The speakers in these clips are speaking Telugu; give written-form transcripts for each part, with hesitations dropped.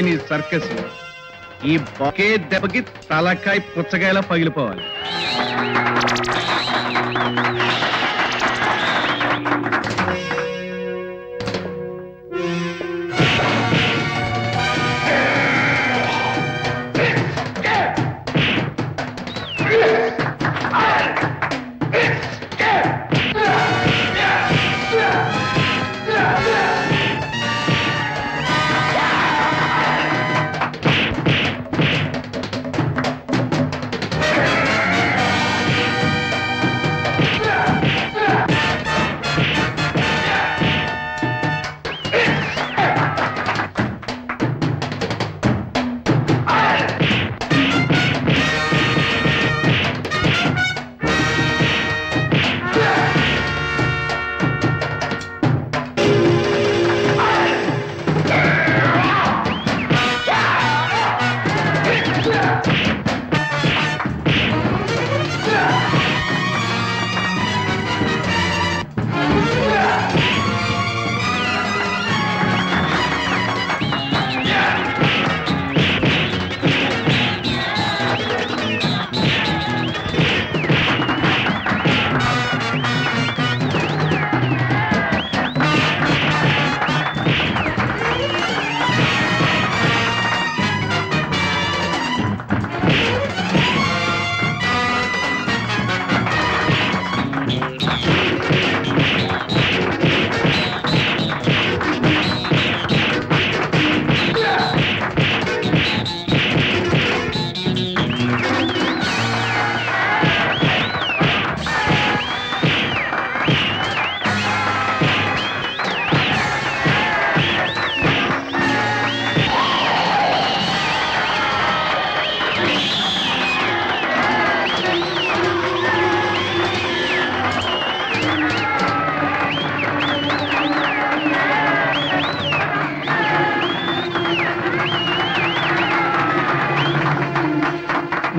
నీ సర్కస్ ఈ బొకే దెబ్బకి తలకాయ పుచ్చకాయలా పగిలిపోవాలి.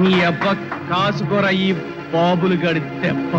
నీ అబ్బ కాసుకోర ఈ బాబులు గడి దెబ్బ.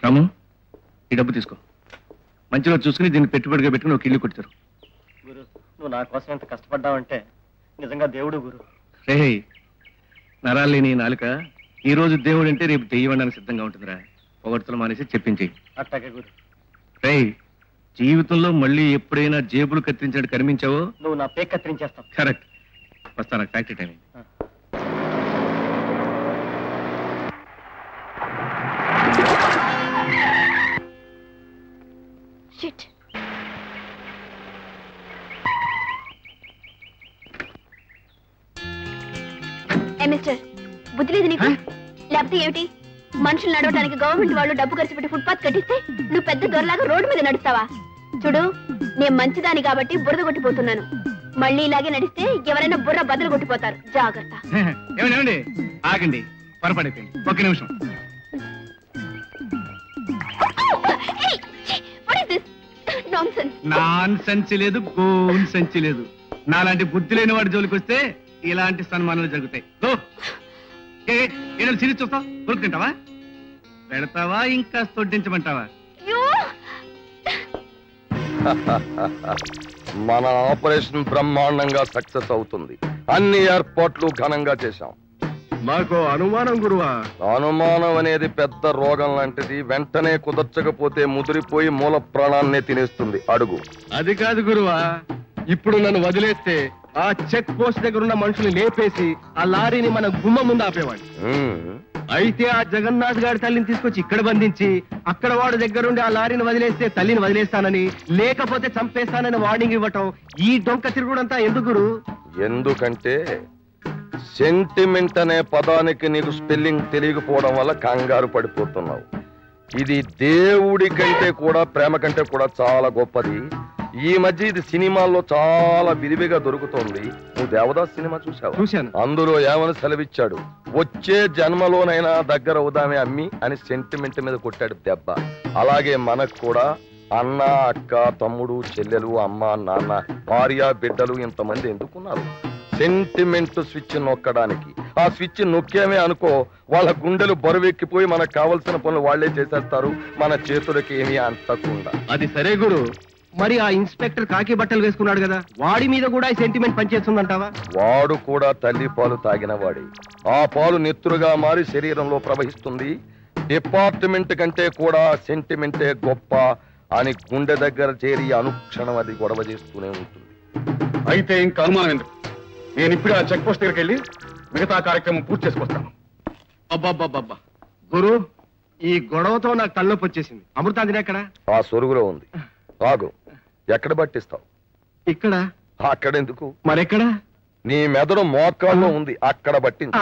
రాము, ఈ డబ్బు తీసుకో. మంచిగా చూసుకుని దీన్ని పెట్టుబడిగా పెట్టుకుని ఒక ఇల్లు కొట్టారు. గురు, నువ్వు నా కోసం ఎంత కష్టపడ్డావంటే నిజంగా దేవుడు గురు. రే, నరాలు లేని నాలుక ఈ రోజు దేవుడు అంటే రేపు దెయ్యం అనడానికి సిద్ధంగా ఉంటుందిరా. పొగడ్తలు మానేసి చెప్పించేయి. అట్టాగే గురు. రేయ్, జీవితంలో మళ్ళీ ఎప్పుడైనా జేబులు కత్తిరించినట్టు కనిపించావో నువ్వు నా పేక్ కత్తిరించేస్తావు. కరెక్ట్. వస్తా, నాకు ఫ్యాక్టరీ టైం. మిస్టర్, బుద్ధి లేదు నీకు? లేకపోతే ఏమిటి? మనుషులు నడవడానికి గవర్నమెంట్ వాళ్ళు డబ్బు ఖర్చు పెట్టి ఫుట్పాత్ కట్టిస్తే నువ్వు పెద్ద దొరలాగా రోడ్డు మీద నడుస్తావా? చూడు, నేను మంచిదాని కాబట్టి బురద కొట్టిపోతున్నాను. మళ్ళీ ఇలాగే నడిస్తే ఎవరైనా బుర్ర బదులు కొట్టిపోతారు. జాగ్రత్త. ఏమండి, ఆగండి, పొరపడిపోయింది. ఒక్క నిమిషం. నాన్ సంచి లేదు, గోన్ సంచి లేదు. నాలాంటి బుద్ధి లేని వాడి జోలికి వస్తే ఇలాంటి సన్మానాలు జరుగుతాయి. ఏదో సిరీస్ చూస్తావు, కొరుకుంటావా, పెడతావా, ఇంకా తొడ్డించమంటావా? మన ఆపరేషన్ బ్రహ్మాండంగా సక్సెస్ అవుతుంది. అన్ని ఏర్పాట్లు ఘనంగా చేశాం. నాకు అనుమానం గురువా. అనుమానం అనేది పెద్ద రోగం లాంటిది. వెంటనే కుదర్చకపోతే ముదిరిపోయి మూల ప్రాణాన్నే తినేస్తుంది. అడుగు. అది కాదు గురువా, ఇప్పుడు నన్ను వదిలేస్తే ఆ చెక్ పోస్ట్ దగ్గర ఉన్న మనుషులు లేపేసి ఆ లారీని మన గుమ్మ ముందు ఆపేవాడు. అయితే ఆ జగన్నాథ్ గారి తల్లిని తీసుకొచ్చి ఇక్కడ బంధించి అక్కడ వాడు దగ్గరుండి ఆ లారీని వదిలేస్తే తల్లిని వదిలేస్తానని, లేకపోతే చంపేస్తానని వార్నింగ్ ఇవ్వటం, ఈ డొంక తిరుగుడంతా ఎందుకు గురు? ఎందుకంటే సెంటిమెంట్ అనే పదానికి నీకు స్పెల్లింగ్ తెలియకపోవడం వల్ల కంగారు పడిపోతున్నావు. ఇది దేవుడి కంటే కూడా, ప్రేమ కంటే కూడా చాలా గొప్పది. ఈ మధ్య ఇది సినిమాల్లో చాలా విరివిగా దొరుకుతోంది. నువ్వు దేవదాస్ సినిమా చూసావు? చూశాను. అందులో ఏమని సెలవిచ్చాడు? వచ్చే జన్మలోనైనా దగ్గర అవుదామే అమ్మి అని సెంటిమెంట్ మీద కొట్టాడు దెబ్బ. అలాగే మనకు కూడా అన్న, అక్క, తమ్ముడు, చెల్లెలు, అమ్మ, నాన్న, భార్య, బిడ్డలు ఇంతమంది ఎందుకున్నారు? Sentiment switch నొక్కడానికి. ఆ స్విచ్ నొక్కేమే అనుకో, వాళ్ళ గుండెలు బరువెక్కిపోయి మనకు కావలసిన పనులు వాళ్లే చేసేస్తారు, మన చేతులకి ఏమీ అంటకుండా. అది సరే గురు, మరి ఆ ఇన్స్పెక్టర్ కాకి బట్టలు వేసుకున్నాడు కదా, వాడి మీద కూడా ఈ సెంటిమెంట్ పనిచేస్తుందంటావా? వాడు కూడా తల్లి పాలు తాగిన వాడే. ఆ పాలు నెత్తురుగా మారి శరీరంలో ప్రవహిస్తుంది. డిపార్ట్మెంట్ కంటే కూడా సెంటిమెంటే గొప్ప అని గుండె దగ్గర చేరి అనుక్షణం అది గొడవ చేస్తూనే ఉంటుంది. అయితే ఇంకా అనుమానం ఎందుకు? నేను ఇప్పుడు ఆ చెక్ పోస్ట్ దగ్గరికి వెళ్ళి మిగతా కార్యక్రమం పూర్తి చేసుకొస్తాను. అబ్బాబ్బాబ్బా గురు, ఈ గొడవతో నాకు తలనొప్పి వచ్చేసింది. అమృతాంజనే ఎక్కడ? ఆ సొరుగులో ఉంది. ఆగు. ఎక్కడ పట్టిస్తావు? ఇక్కడ. అక్కడెందుకు? మరెక్కడ? నీ మెదడు మోకాల్లో ఉంది, అక్కడ పట్టింది.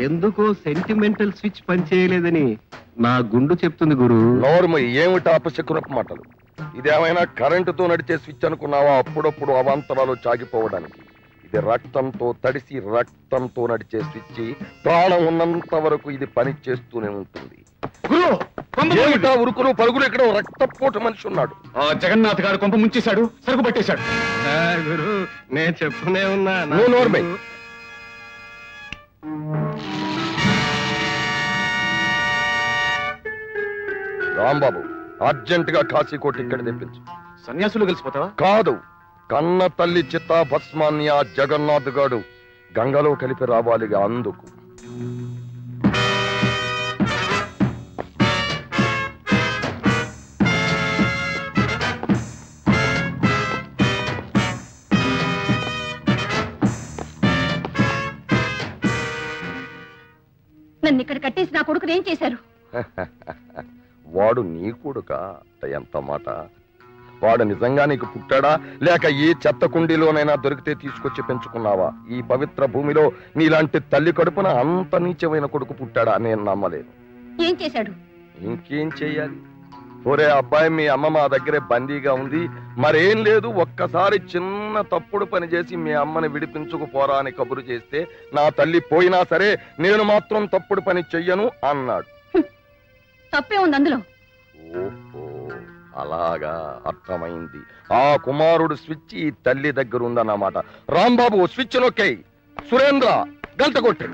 ఎందుకో సెంటిమెంటల్ స్విచ్ పనిచేయలేదని నా గుండు చెప్తుంది గురు. నోర్మ, ఏమిటి అపశకునపు మాటలు? ఇదేమైనా కరెంటుతో నడిచే స్విచ్ అనుకున్నావా? అప్పుడప్పుడు అవాంతరాలు చాగిపోవడానికి. ఇది రక్తంతో తడిసి రక్తంతో నడిచే స్విచ్. ప్రాణం ఉన్నంత వరకు ఇది పని చేస్తూనే ఉంటుంది. ఏమిటా ఉరుకులు పరుగులు? ఇక్కడ రక్తపోటు మనిషి ఉన్నాడు. ఆ జగన్నాథ్ గారు కొంప ముంచేశాడు, సరుకు పట్టేశాడు. గురు, నేను చెప్తూనే ఉన్నా. నోర్మై, రాంబాబు, అర్జెంట్ గా కాశీకోటి ఇక్కడ తెప్పించు. సన్యాసులు కలిసిపోతావా? కాదు, కన్న తల్లి చిత్తా భస్మాన్ని ఆ జగన్నాథ్ గాడు గంగలో కలిపి రావాలిగా, అందుకు. నన్ను ఇక్కడ కట్టేసి నా కొడుకుని ఏం చేశారు? వాడు నీ కొడుక? ఎంత మాట! వాడు నిజంగా నీకు పుట్టాడా, లేక ఏ చెత్త కుండీలోనైనా దొరికితే తీసుకొచ్చి పెంచుకున్నావా? ఈ పవిత్ర భూమిలో నీలాంటి తల్లి కడుపున అంత నీచమైన కొడుకు పుట్టాడా? నేను నమ్మలేదు. ఏం చేశాడు? ఇంకేం చెయ్యాలి? ఒరే అబ్బాయి, మీ అమ్మ మా దగ్గరే బందీగా ఉంది, మరేం లేదు, ఒక్కసారి చిన్న తప్పుడు పని చేసి మీ అమ్మని విడిపించుకుపోరా అని కబురు చేస్తే నా తల్లి పోయినా సరే నేను మాత్రం తప్పుడు పని చెయ్యను అన్నాడు. తప్పే ఉంది అందులో. ఓహో, అలాగా, అర్థమైంది. ఆ కుమారుడు స్విచ్ ఈ తల్లి దగ్గర ఉందన్నమాట. రాంబాబు స్విచ్ నొక్కేయ్. సురేంద్ర గంట కొట్టే.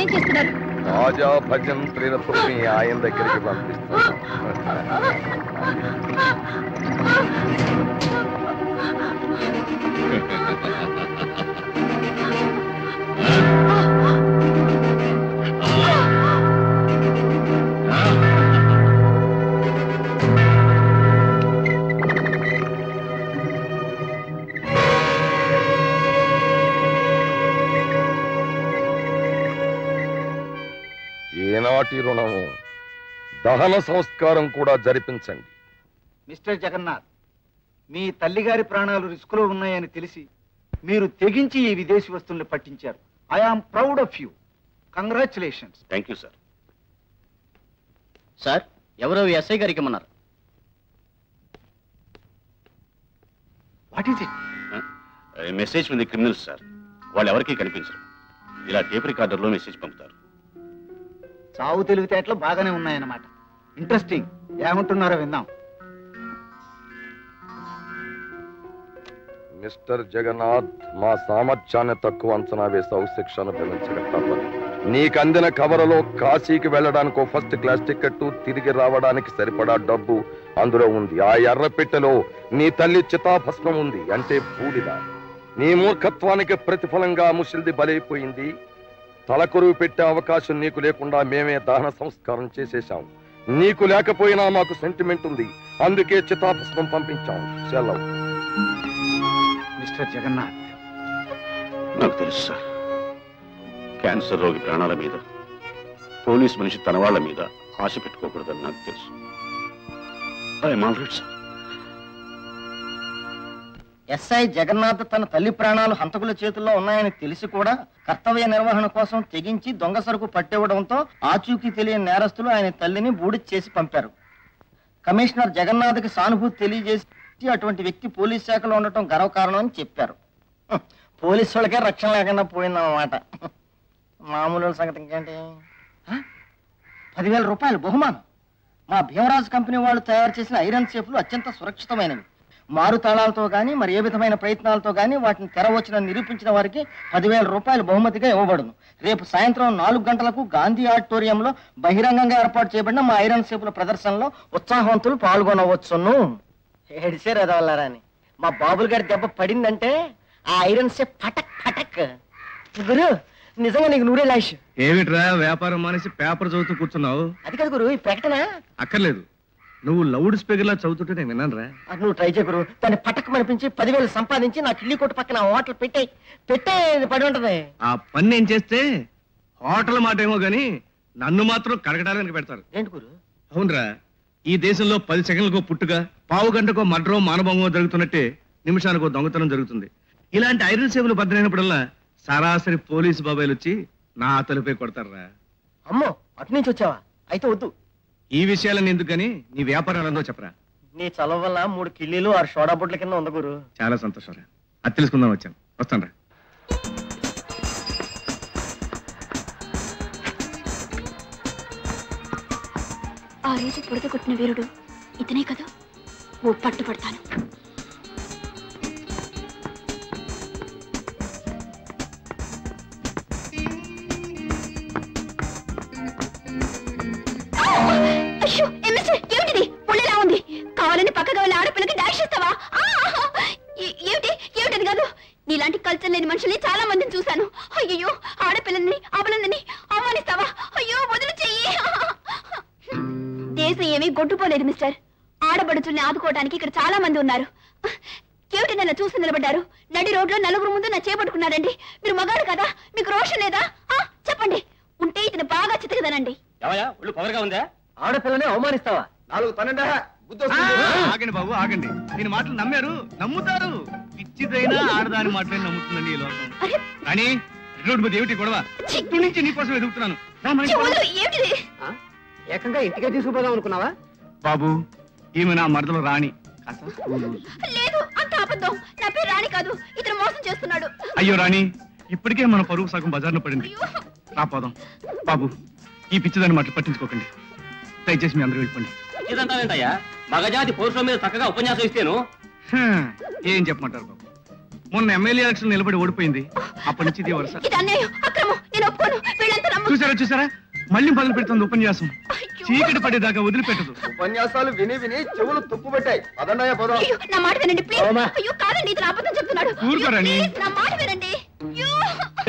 ఏం చేస్తున్నారు? రాజా భజంత్రినతో మీ ఆయన దగ్గరికి పంపిస్తాను. ఏనాటి రుణము, దహన సంస్కారం కూడా జరిపించండి. మిస్టర్ జగన్నాథ్, మీ తల్లిగారి ప్రాణాలు రిస్కులో ఉన్నాయని తెలిసి మీరు తెగించి ఈ విదేశీ వస్తువుల్ని పట్టించారు. I am proud of you. Congratulations. Thank you sir. Sir, ఎవరో ఎస్ఐ గారికి ఇమ్మన్నారు. What is it? Message from the criminals sir. వాళ్ళు ఎవరికీ కనిపించరు. ఇలా టేప్ రికార్డర్లో మెసేజ్ పంపుతారు. చావు తెలివితేటలు బాగానే ఉన్నాయన్నమాట. ఇంట్రెస్టింగ్. ఏమంటున్నారో విందాం. మిస్టర్ జగన్నాథ్, మా సామర్థ్యాన్ని తక్కువ అంచనా వేసావు, శిక్షను భరించక తప్పదు. నీకు అందిన కవరలో కాశీకి వెళ్ళడానికి ఫస్ట్ క్లాస్ టికెట్, తిరిగి రావడానికి సరిపడా డబ్బు అందులో ఉంది. ఆ ఎర్ర పెట్టెలో నీ తల్లి చితాభస్మం ఉంది, అంటే బూడిద. నీ మూర్ఖత్వానికి ప్రతిఫలంగా ముసిల్ది బలైపోయింది. తలకొరువు పెట్టే అవకాశం నీకు లేకుండా మేమే దహన సంస్కారం చేసేశాం. నీకు లేకపోయినా మాకు సెంటిమెంట్ ఉంది, అందుకే చితాభస్మం పంపించాం. సెలవు. మిస్టర్ జగన్నాథ్, నాకు తెలుసు సార్, క్యాన్సర్ రోగి ప్రాణాల మీద పోలీస్ మనిషి తన వాళ్ళ మీద ఆశ పెట్టుకోకూడదని నాకు తెలుసు. I'm all right sir. SI Jagannath తన తల్లి ప్రాణాలు హంతకుల చేతుల్లో ఉన్నాయని తెలిసి కూడా కర్తవ్య నిర్వహణ కోసం తెగించి దొంగ సరుకు పట్టివ్వడంతో ఆచూకీ తెలియని నేరస్తులు ఆయన తల్లిని బూడి చేసి పంపారు. కమిషనర్ జగన్నాథ్కి సానుభూతి తెలియజేసి అటువంటి వ్యక్తి పోలీస్ శాఖలో ఉండటం గర్వకారణం అని చెప్పారు. పోలీసు వాళ్ళకే రక్షణ లేకుండా పోయిందన్నమాట. మామూలు సంగతి ఇంకేంటి? 10,000 రూపాయలు బహుమానం. మా భీమరాజు కంపెనీ వాళ్ళు తయారు చేసిన ఐరన్ సేఫ్లు అత్యంత సురక్షితమైనవి. మారు తాళాలతో కానీ మరి ఏ విధమైన ప్రయత్నాలతో కానీ వాటిని తెరవచ్చిన నిరూపించిన వారికి 10,000 రూపాయలు బహుమతిగా ఇవ్వబడును. రేపు సాయంత్రం 4 గంటలకు గాంధీ ఆడిటోరియంలో బహిరంగంగా ఏర్పాటు చేయబడిన మా ఐరన్ సేపుల ప్రదర్శనలో ఉత్సాహవంతులు పాల్గొనవచ్చును. ఏడిసారు అదవల్లారని మా బాబులు గారి దెబ్బ పడిందంటే ఆ ఐరన్ సేప్ పటక్ పటక్. గురు, నిజంగా నీకు నూరే లాష్. ఏమిట్రా వ్యాపారం మానేసి పేపర్ చదువుతూ కూర్చున్నావు? అది కదా గురు, ఈ ప్రకటన అక్కర్లేదు, నువ్వు లౌడ్ స్పీకర్ లా చదువుతుంటే నేను విన్నాను రా. నువ్వు ట్రై చేయ గురు. దాన్ని పటక్ మనిపించి 10,000 సంపాదించి నా కిల్లి కొట్టు పక్కన హోటల్ పెట్టే పడి ఉంటది. ఆ పని నేను చేస్తే హోటల్ మాట ఏమో గాని నన్ను మాత్రం కడగడానికి పెడతారు. ఏంటి గురు? అవునరా, ఈ దేశంలో 10 సెకండ్లకో పుట్టుగా, పావు గంటకో మర్డరో మానభంగమో జరుగుతున్నట్టే నిమిషానికో దొంగతనం జరుగుతుంది. ఇలాంటి ఐరన్ సేవలు భద్రైనప్పుడల్లా సరాసరి పోలీసు బాబాయిలు వచ్చి నా తలుపే కొడతారా. అమ్మో, అటు నుంచి వచ్చావా? అయితే వద్దు. ఈ విషయాలన్నీ ఎందుకని నీ వ్యాపారాలందో చెప్పరా. నీ చలవ వల్ల 3 కిల్లీలు 6 సోడా బుట్ల కింద ఉంది గురు. చాలా సంతోషం రా, అది తెలుసుకుందాం వచ్చాను. వస్తాను రా. ఆ రోజు బురద కొట్టిన వీరుడు ఇతనే కదా, ఓ పట్టుపడతాను. ఏమిటిది? పుల్లలా ఉంది. కావాలని పక్కగా వెళ్ళి ఆడపిల్లకి డాష్ ఇస్తావా? ఏమిటి ఏమిటది కాదు. నీలాంటి కల్చర్ లేని మనుషుల్ని చాలా మందిని చూశాను. అయ్యో, ఆడపిల్లల్ని అబలందని అవమానిస్తావా? అయ్యో, వదిలి చెయ్యి. దేశం ఏమీ గొడ్డుపోలేదు మిస్టర్. ఆడబడుచుల్ని ఆదుకోవడానికి ఇక్కడ చాలా మంది ఉన్నారు. ఏమిటి నన్ను చూసి నిలబడ్డారు? నడి రోడ్లో నలుగురు ముందు నా చేపట్టుకున్నారండి. మీరు మగాడు కదా, మీకు రోషం లేదా? చెప్పండి, ఉంటే ఇతను బాగా చితకదనండి. ఒళ్ళు పవర్గా ఉందా? ఆడపిల్లని అవమానిస్తావా? 4 12 ఆగండి బాబు, ఆగండి. దీని మాటలు నమ్మారు, నమ్ముతారు. పిచ్చిదైనా ఆడదాని మాటలే నమ్ముతుందండి ఈ లోకం. కానీ రోడ్డు మీద ఏమిటి గొడవ? నుంచి నీకోసం ఎదుగుతున్నాను. ఏకంగా ఇంటికే తీసుకుపోదాం అనుకున్నావా? బాబు ఈమె నా మరదలు రాణి. లేదు, అంత అబద్ధం. నా పేరు రాణి కాదు, ఇతను మోసం చేస్తున్నాడు. అయ్యో రాణి, ఇప్పటికే మన పరువు సగం బజార్లో పడింది. నా పోదాం. బాబు ఈ పిచ్చిదాన్ని మాటలు పట్టించుకోకండి, దయచేసి మీ అందరూ వెళ్ళిపోండి. ఇదంతా మగజాతి పౌరుషం మీద చక్కగా ఉపన్యాసం ఇస్తేను. ఏం చెప్పమంటారు బాబు, మొన్న ఎమ్మెల్యే ఎలక్షన్ నిలబడి ఓడిపోయింది, అప్పటి నుంచి ఇది వరుస. చూసారా మళ్ళీ మొదలు పెడుతుంది ఉపన్యాసం. చీకటి పడేదాకా వదిలిపెట్టదు. ఉపన్యాసాలు విని విని చెవులు తుప్పు పెట్టాయి. అదన్నయ్య పోదాం. నా మాట వినండి ప్లీజ్. అయ్యో కాదండి, ఇతను అబద్ధం చెప్తున్నాడు. ఊరుకోరని. నా మాట వినండి.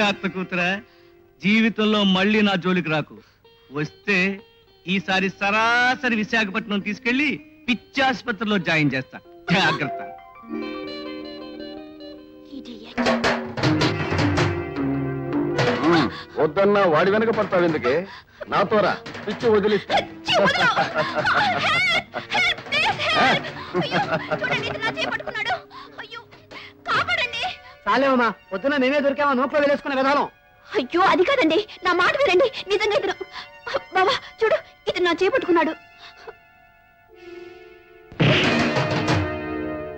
అత్త కూతురా, జీవితంలో మళ్ళీ నా జోలికి రాకు. వస్తే ఈసారి సరాసరి విశాఖపట్నం తీసుకెళ్లి పిచ్చి ఆసుపత్రిలో జాయిన్ చేస్తా. జాగ్రత్త. వద్దన్నా వాడి వెనక పడతావు ఎందుకే? నాతోరా, పిచ్చి వదిలిస్తా. చాలేవమ్మా, పొద్దున నేనే దొరికామా నోట్లో వేలేసుకునే విధానం. అయ్యో అది కాదండి, నా మాట వినండి. నిజంగా ఇతను బాబా చూడు, ఇతను నా చేపట్టుకున్నాడు.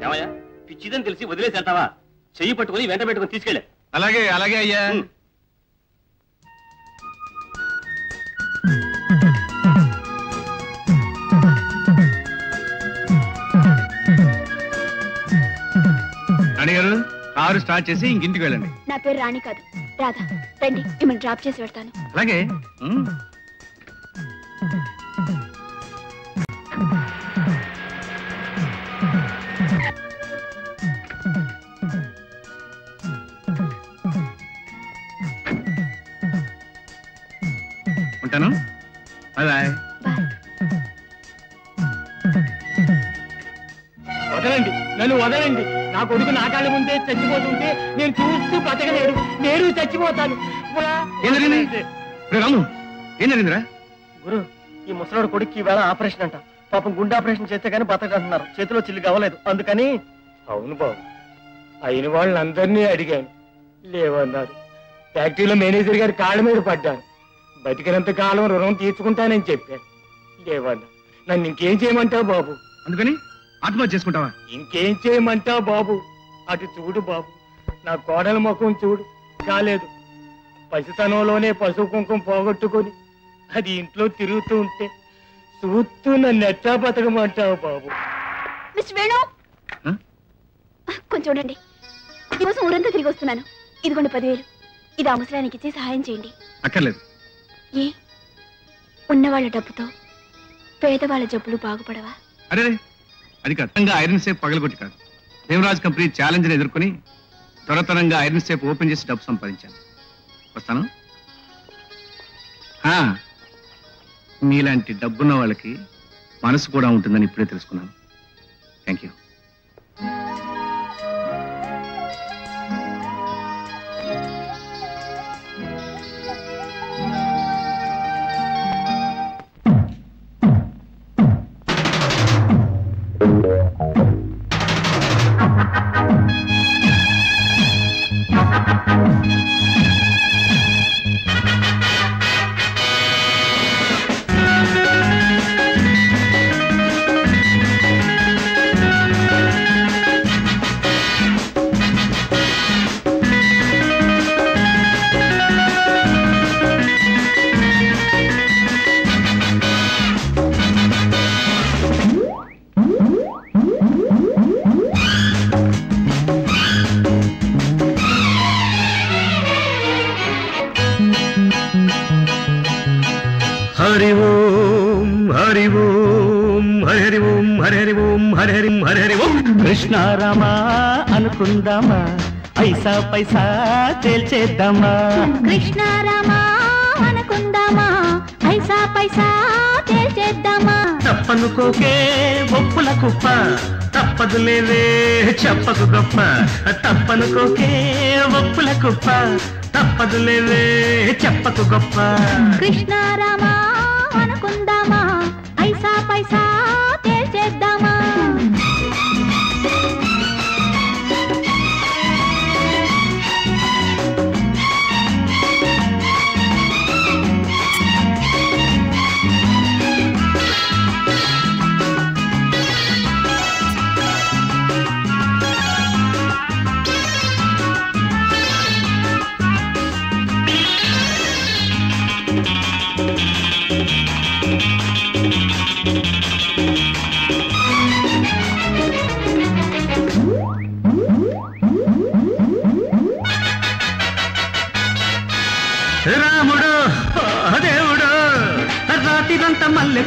ఏమయ్యా, పిచ్చిదని తెలిసి వదిలేసేస్తావా? చెయ్యి పట్టుకుని వెంట పెట్టుకుని తీసుకెళ్ళే. అలాగే అలాగే అయ్యా. రాణి గారు, కారు స్టార్ట్ చేసి ఇంకింటికి వెళ్ళండి. నా పేరు రాణి కాదు, రాధా. రండి, మిమ్మల్ని డ్రాప్ చేసి పెడతాను. అలాగే. ఉంటాను. బాయ్. వదలండి, నన్ను వదలండి. నా కొడుకు నా కాళ్ళ ముందే చచ్చిపోతుంటే నేను చూస్తూ బతకలేడు. నేను చచ్చిపోతాను. రాము, ఏం జరిగిందిరా? గురు, ఈ ముసలాడు కొడుకు ఈవేళ ఆపరేషన్ అంట. పాపం గుండె ఆపరేషన్ చేస్తే గానీ బతకంటున్నారు. చేతిలో చిల్లి కావలేదు, అందుకని. అవును బాబు, అయిన వాళ్ళందరినీ అడిగాను, లేవన్నారు. ఫ్యాక్టరీలో మేనేజర్ గారి కాళ్ళ మీద పడ్డాను. బతికినంత కాలం రుణం తీర్చుకుంటానని చెప్పాను, లేవన్నా. నన్ను ఇంకేం చేయమంటావు బాబు? అందుకని ఆత్మహత్య చేసుకుంటావా? ఇంకేం చేయమంటావు బాబు? అటు చూడు బాబు, నా కోడల ముఖం చూడు, కాలేదు. పసితనంలోనే పశువు కుంకుమ పోగొట్టుకొని అది ఇంట్లో తిరుగుతూ ఉంటే చూస్తూ నన్ను ఎట్లా బతకమంటావు బాబు? మిస్టర్ వేణు, కొంచెం చూడండి. దీనికోసం ఊరంతా తిరిగి వస్తున్నాను. ఇదిగోండి 10,000. ఇది ఆ ముసలానికి ఇచ్చి సహాయం చేయండి. అక్కర్లేదు. ఏ ఉన్నవాళ్ళ డబ్బుతో పేదవాళ్ళ జబ్బులు బాగుపడవా? అరే, అది కాదు. ఐరన్ సేఫ్ పగలగొట్టి కాదు, దేవరాజ్ కంపెనీ ఛాలెంజ్ ఎదుర్కొని త్వరతరంగా ఐరన్ సేఫ్ ఓపెన్ చేసి డబ్బు సంపాదించాను. వస్తాను. మీలాంటి డబ్బున్న వాళ్ళకి మనసు కూడా ఉంటుందని ఇప్పుడే తెలుసుకున్నాను. Thank you. హరి ఓం హరి ఓం హరి ఓం హరి ఓం హరి హరి ఓం. కృష్ణారామా అనుకుందామా, పైసా పైసా తేల్చేద్దామా. కృష్ణారామా అనుకుందామా, పైసా పైసా తేల్చేద్దామా. తప్పనుకోకే ఒప్పుల కుప్ప, తప్పదు లేవే చెప్పకు గొప్ప. తప్పనుకోకే ఒప్పుల కుప్ప, తప్పదు లేవే చెప్పకు గొప్ప. కృష్ణారామా అనుకుందామా, పైసా పైసా తేల్చేద్దామా.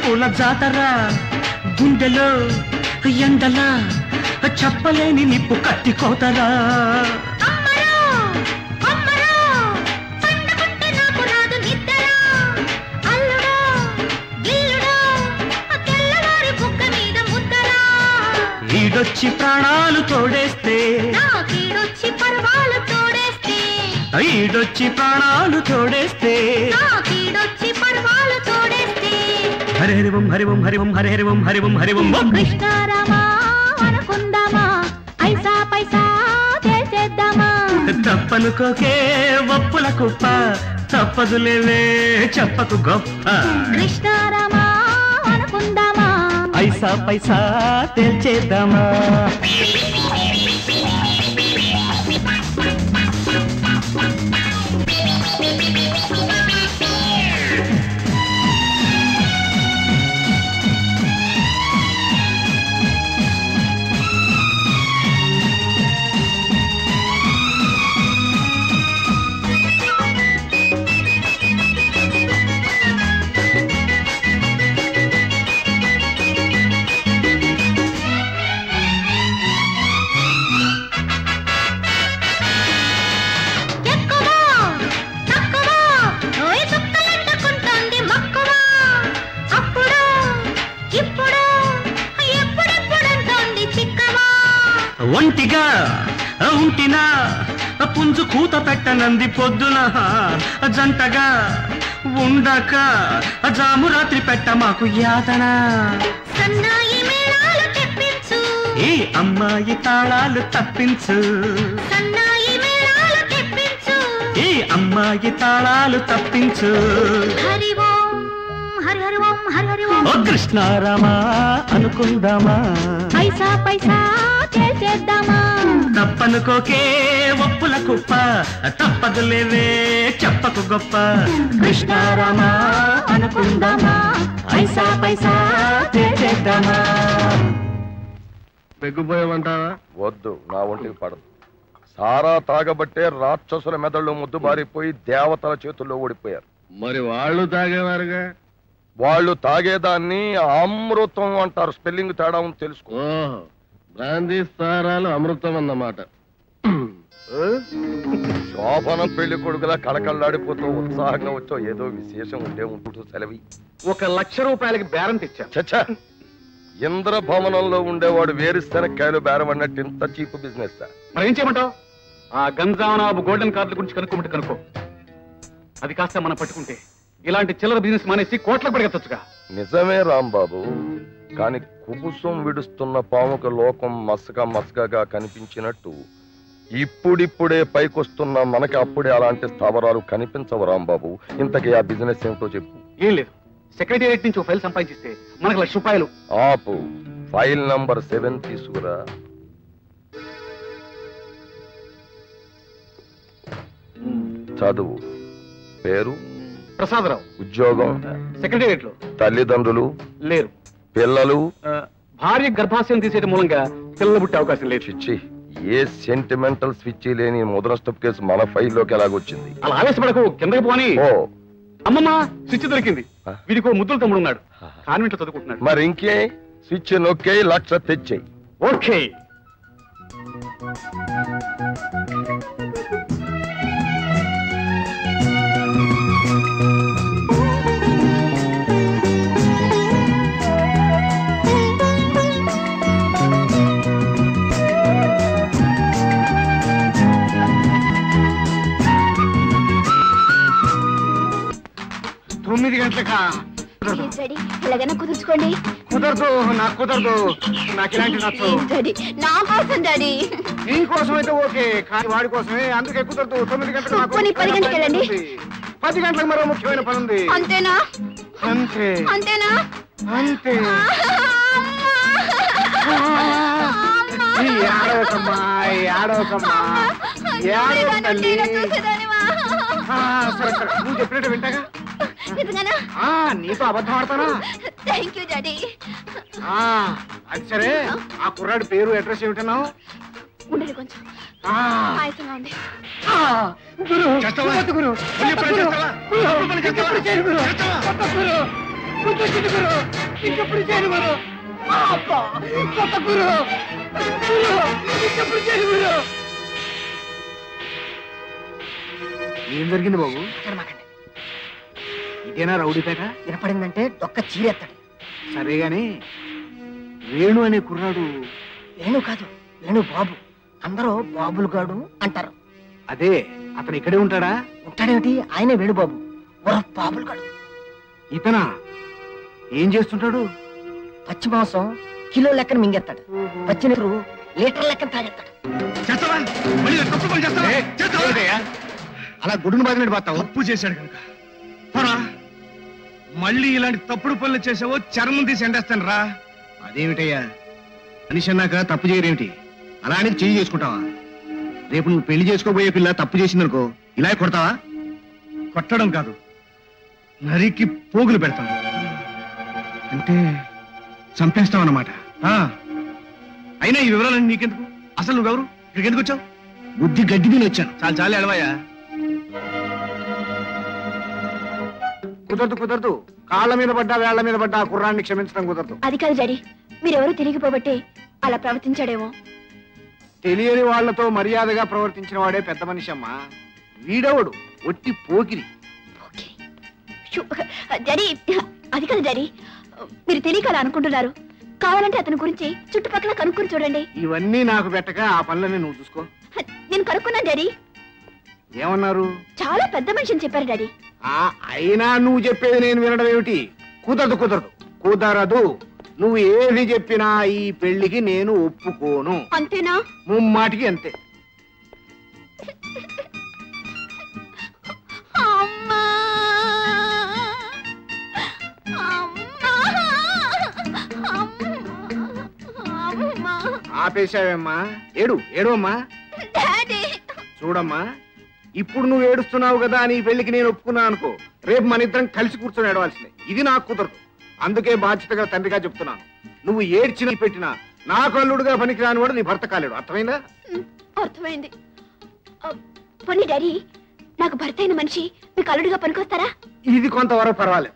పూల జాతర గుండెలో ఎండలా చెప్పలేని నిప్పు కత్తి కోతరా ఈడొచ్చి ప్రాణాలు తోడేస్తే ఈడొచ్చి ప్రాణాలు తోడేస్తే హరి హరివం హరివం హరివం హరి హరివం హరివం హరివం కృష్ణారామా అనుకుందామా ఐసా పైసా చేద్దామా తప్పనుకోకే ఒప్పుల కుప్ప తప్పదులేవే చెప్పకు గొప్ప కృష్ణారామా అనుకుందామా ఐసా పైసా తేల్చేద్దామా ఒంటిగా ఉంటినా పుంజు కూత పెట్టనంది పొద్దున జంటగా ఉండక జాము రాత్రి పెట్ట మాకు యాతన ఈ అమ్మాయి తాళాలు తప్పించు ఈ అమ్మాయి తాళాలు తప్పించు ఓ కృష్ణారామా అనుకుందామా ఐసా పైసా చేద్దామా తప్పనుకోకే ఒప్పుల కుప్ప తప్పదులేవే చెప్పకు గొప్ప కృష్ణారామా అనుకుందామా ఐసా పైసా చేద్దామా పెగ్గుపోయామంటావా? వద్దు, నా ఒంటికి పడదు. సారా తాగబట్టే రాక్షసుల మెదళ్ళు ముద్దు బారిపోయి దేవతల చేతుల్లో ఓడిపోయారు. మరి వాళ్ళు తాగేవారుగా? వాళ్ళు తాగేదాన్ని అమృతం అంటారు. స్పెల్లింగ్ తేడా ఉంది తెలుసుకో. గాంధీ సారాలు అమృతం అన్నమాట. శోభనం పెళ్లి కొడుకులా కళకళలాడిపోతూ ఉత్సాహంగా వచ్చో ఏదో విశేషం ఉంటే ఉంటూ సెలవి. 1,00,000 రూపాయలకి బేరం తెచ్చా. చచ్చా, ఇంద్రభవనంలో ఉండేవాడు వేరుశనక్కాయలు బేరం అన్నట్టు ఇంత చీప్ బిజినెస్. మరి ఏం చేయమంటావు? ఆ గంజానాబు గోల్డెన్ కార్డుల గురించి కనుక్కోమంటే కనుక్కో. అది కాస్త మనం పట్టుకుంటే ఇలాంటి చిల్లర బిజినెస్ మానేసి కోట్లకు పడిగెత్తొచ్చుగా. నిజమే రాంబాబు, కానీ కుబుసం విడుస్తున్న పాముక లోకం మసకగా కనిపించినట్టు ఇప్పుడిప్పుడే పైకొస్తున్న మనకి అప్పుడే అలాంటి స్థావరాలు కనిపించవు రాంబాబు. ఇంతకీ ఆ బిజినెస్ ఏమిటో చెప్పు. ఏం లేదు, సెక్రటేరియట్ నుంచి ఫైల్ సంపాదించిస్తే మనకు ₹1,00,000. ఆపు, ఫైల్ నంబర్ 7 తీసుకురా. చదువు. పేరు ప్రసాదరావు. ఉద్యోగం సెక్రటేరియట్ లో. తల్లిదండ్రులు లేరు. పిల్లలు భార్య గర్భాశయం తీసేయడం మూలంగా పిల్లలు పుట్టే అవకాశం లేదు. చిచ్చి, ఏ సెంటిమెంటల్ స్విచ్ లేని ముద్రస్టప్ కేసు మన ఫైల్లోకి ఎలాగొచ్చింది? అలా ఆవేశపడకు, కిందకి పోని. ఓ అమ్మమ్మ, స్విచ్ దొరికింది. వీడికో ముద్దుల తమ్ముడు ఉన్నాడు, కాన్వెంట్ లో చదువుకుంటున్నాడు. మరి ఇంకే, స్విచ్ నొక్కే 1,00,000 తెచ్చేయి. ఓకే. ఎలాగైనా కుదుర్చుకోండి. కుదరదు, నాకు కుదరదు. నాకు ఇలాంటి నచ్చు. నా కోసం డాడీ. నీకోసం అయితే ఓకే, కానీ వాడి కోసమే. అందుకే కుదరదు. 9 గంటలకు నాకు 10 గంటలకు వెళ్ళండి. 10 గంటలకు మరో ముఖ్యమైన పని ఉంది. అంతేనా? అంతే. అంతేనా? అంతే. ఏడవకమ్మా, ఏడవకమ్మా, ఏడవ తల్లి. సరే సరే, నువ్వు చెప్పినట్టు వింటాగా. నీతో అబద్ధం ఆడతానా? Thank you daddy. అది సరే, ఆ కుర్రాడి పేరు, అడ్రస్ ఏమిటన్నావు? ఉండదు, కొంచెం ఆయాసంగా ఉంది. ఇంకెప్పుడు చేయను గురు. అబ్బా, కొత్త గురు. గురు, ఇంకెప్పుడు చేయను గురు. ఏం జరిగింది బాబు? ఇదేనా రౌడీపేట? వినపడిందంటే డొక్క చీరెత్తాడు. సరే గాని వేణు అనే కుర్రాడు. వేణు కాదు, వేణు బాబు. అందరూ బాబులు గాడు అంటారు. అదే, అతను ఇక్కడే ఉంటాడా? ఉంటాడేమిటి, ఆయనే వేణు బాబు, బాబులు గాడు. ఇతనా? ఏం చేస్తుంటాడు? పచ్చి మాంసం కిలో లెక్కన మింగేస్తాడు, పచ్చినీరు లీటర్ లెక్కన తాగేస్తాడు. అలా గుడ్డును బాధినట్టు పోతావు. తప్పు చేశాడు కనుక మళ్ళీ ఇలాంటి తప్పుడు పనులు చేసావో చర్మం తీసి ఎండేస్తాను రా. అదేమిటయ్యా, మనిషి అన్నాక తప్పు చేయరేమిటి? అలా అని చేయి చేసుకుంటావా? రేపు నువ్వు పెళ్లి చేసుకోబోయే పిల్ల తప్పు చేసిందనుకో, ఇలా కొడతావా? కొట్టడం కాదు, నరికి పోగులు పెడతాం. అంటే చంపేస్తావు అన్నమాట. అయినా ఈ వివరాలన్నీ నీకెందుకు? అసలు నువ్వెవరు? ఇక్కడికి ఎందుకు వచ్చావు? బుద్ధి గడ్డి తిని వచ్చాను. చాలా చాలా ఎడవయ్యా. కుదరదు కుదరదు. కాళ్ళ మీద పడ్డా వేళ్ల మీద పడ్డా ఆ కుర్రాన్ని క్షమించడం కుదరదు. అది కాదు డాడీ, మీరెవరు తిరిగిపోబట్టే అలా ప్రవర్తించాడేమో. తెలియని వాళ్లతో మర్యాదగా ప్రవర్తించిన వాడే పెద్ద మనిషి అమ్మా. వీడవడు ఒట్టి పోకిరి. డాడీ, అది కాదు డాడీ, మీరు తెలియక అలా అనుకుంటున్నారు. కావాలంటే అతని గురించి చుట్టుపక్కల కనుక్కొని చూడండి. ఇవన్నీ నాకు పెట్టక ఆ పనులని నువ్వు చూసుకో. నేను కనుక్కున్నాను డాడీ. ఏమన్నారు? చాలా పెద్ద మనిషి అని చెప్పారు డాడీ. అయినా నువ్వు చెప్పేది నేను వినడం ఏమిటి? కుదరదు కుదరదు కుదరదు. నువ్వు ఏది చెప్పినా ఈ పెళ్లికి నేను ఒప్పుకోను. అంతేనా? ముమ్మాటికి అంతే. ఆపేశావేమ్మా? ఏడు ఏడవమ్మా. చూడమ్మా, ఇప్పుడు నువ్వు ఏడుస్తున్నావు కదా అని ఈ పెళ్లికి నేను ఒప్పుకున్నా అనుకో, రేపు మన ఇద్దరం కలిసి కూర్చొని ఏడవాల్సిందే. ఇది నాకు కుదరదు. అందుకే బాధ్యతగా తండ్రిగా చెప్తున్నాను, నువ్వు ఏడ్చినా పెట్టినా నాకు అల్లుడుగా పనికిరాని వాడు నీ భర్త కాలేడు. అర్థమైందా? అర్థమైంది. పోనీ డాడీ, నాకు భర్త అయిన మనిషి మీకు అల్లుడుగా పనికొస్తారా? ఇది కొంతవరకు పర్వాలేదు.